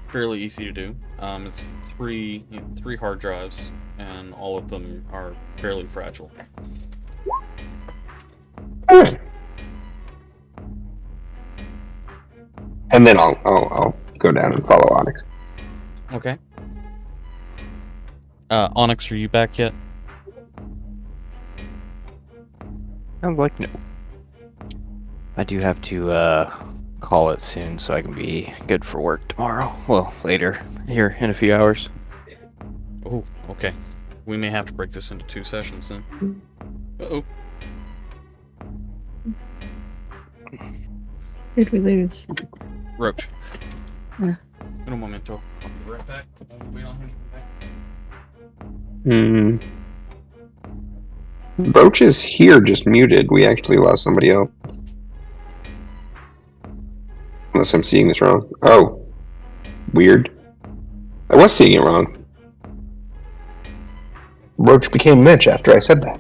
Fairly easy to do. It's three hard drives, and all of them are fairly fragile. All right. And then I'll go down and follow Onyx. Okay. Onyx, are you back yet? I'm like, no. I do have to call it soon so I can be good for work tomorrow. Well, later, here in a few hours. Oh, okay. We may have to break this into 2 sessions then. Uh-oh. Did we lose? Roach. Yeah. Un momento. I'll be right back. I'll wait on him to come back. Roach is here, just muted. We actually lost somebody else. Unless I'm seeing this wrong. Oh. Weird. I was seeing it wrong. Roach became Mitch after I said that.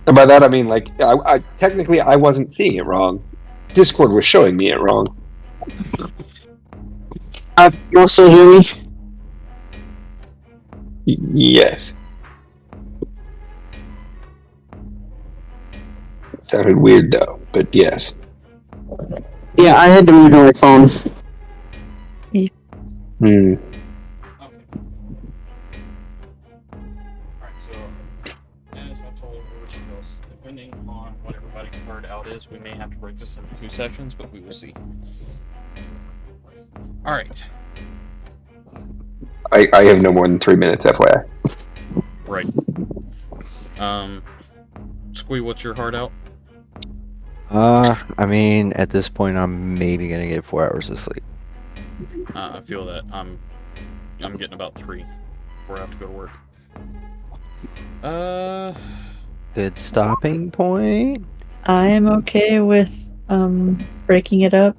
And by that I mean, I technically I wasn't seeing it wrong. Discord was showing me it wrong. You also hear me? Yes. Sounded weird though, but yes. Yeah, I had to mute my phone. Okay. Alright, so as I told everybody else, depending on what everybody's word out is, we may have to break this into 2 sections, but we will see. Alright. I have no more than 3 minutes, FYI. Right. Squee, what's your heart out? I mean, at this point, I'm maybe gonna get 4 hours of sleep. I feel that I'm getting about 3 before I have to go to work. Good stopping point. I am okay with breaking it up.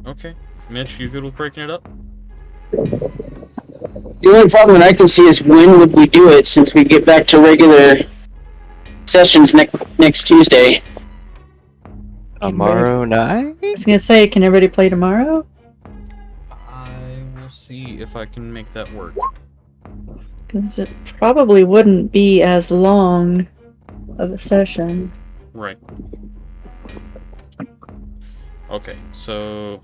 Okay. Mitch, you good with breaking it up? The only problem that I can see is when would we do it since we get back to regular sessions next Tuesday. Tomorrow night? I was gonna say, can everybody play tomorrow? I will see if I can make that work. Because it probably wouldn't be as long of a session. Right. Okay, so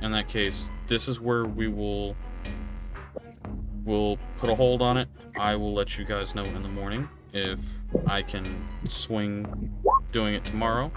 in that case, this is where we'll put a hold on it. I will let you guys know in the morning if I can swing doing it tomorrow.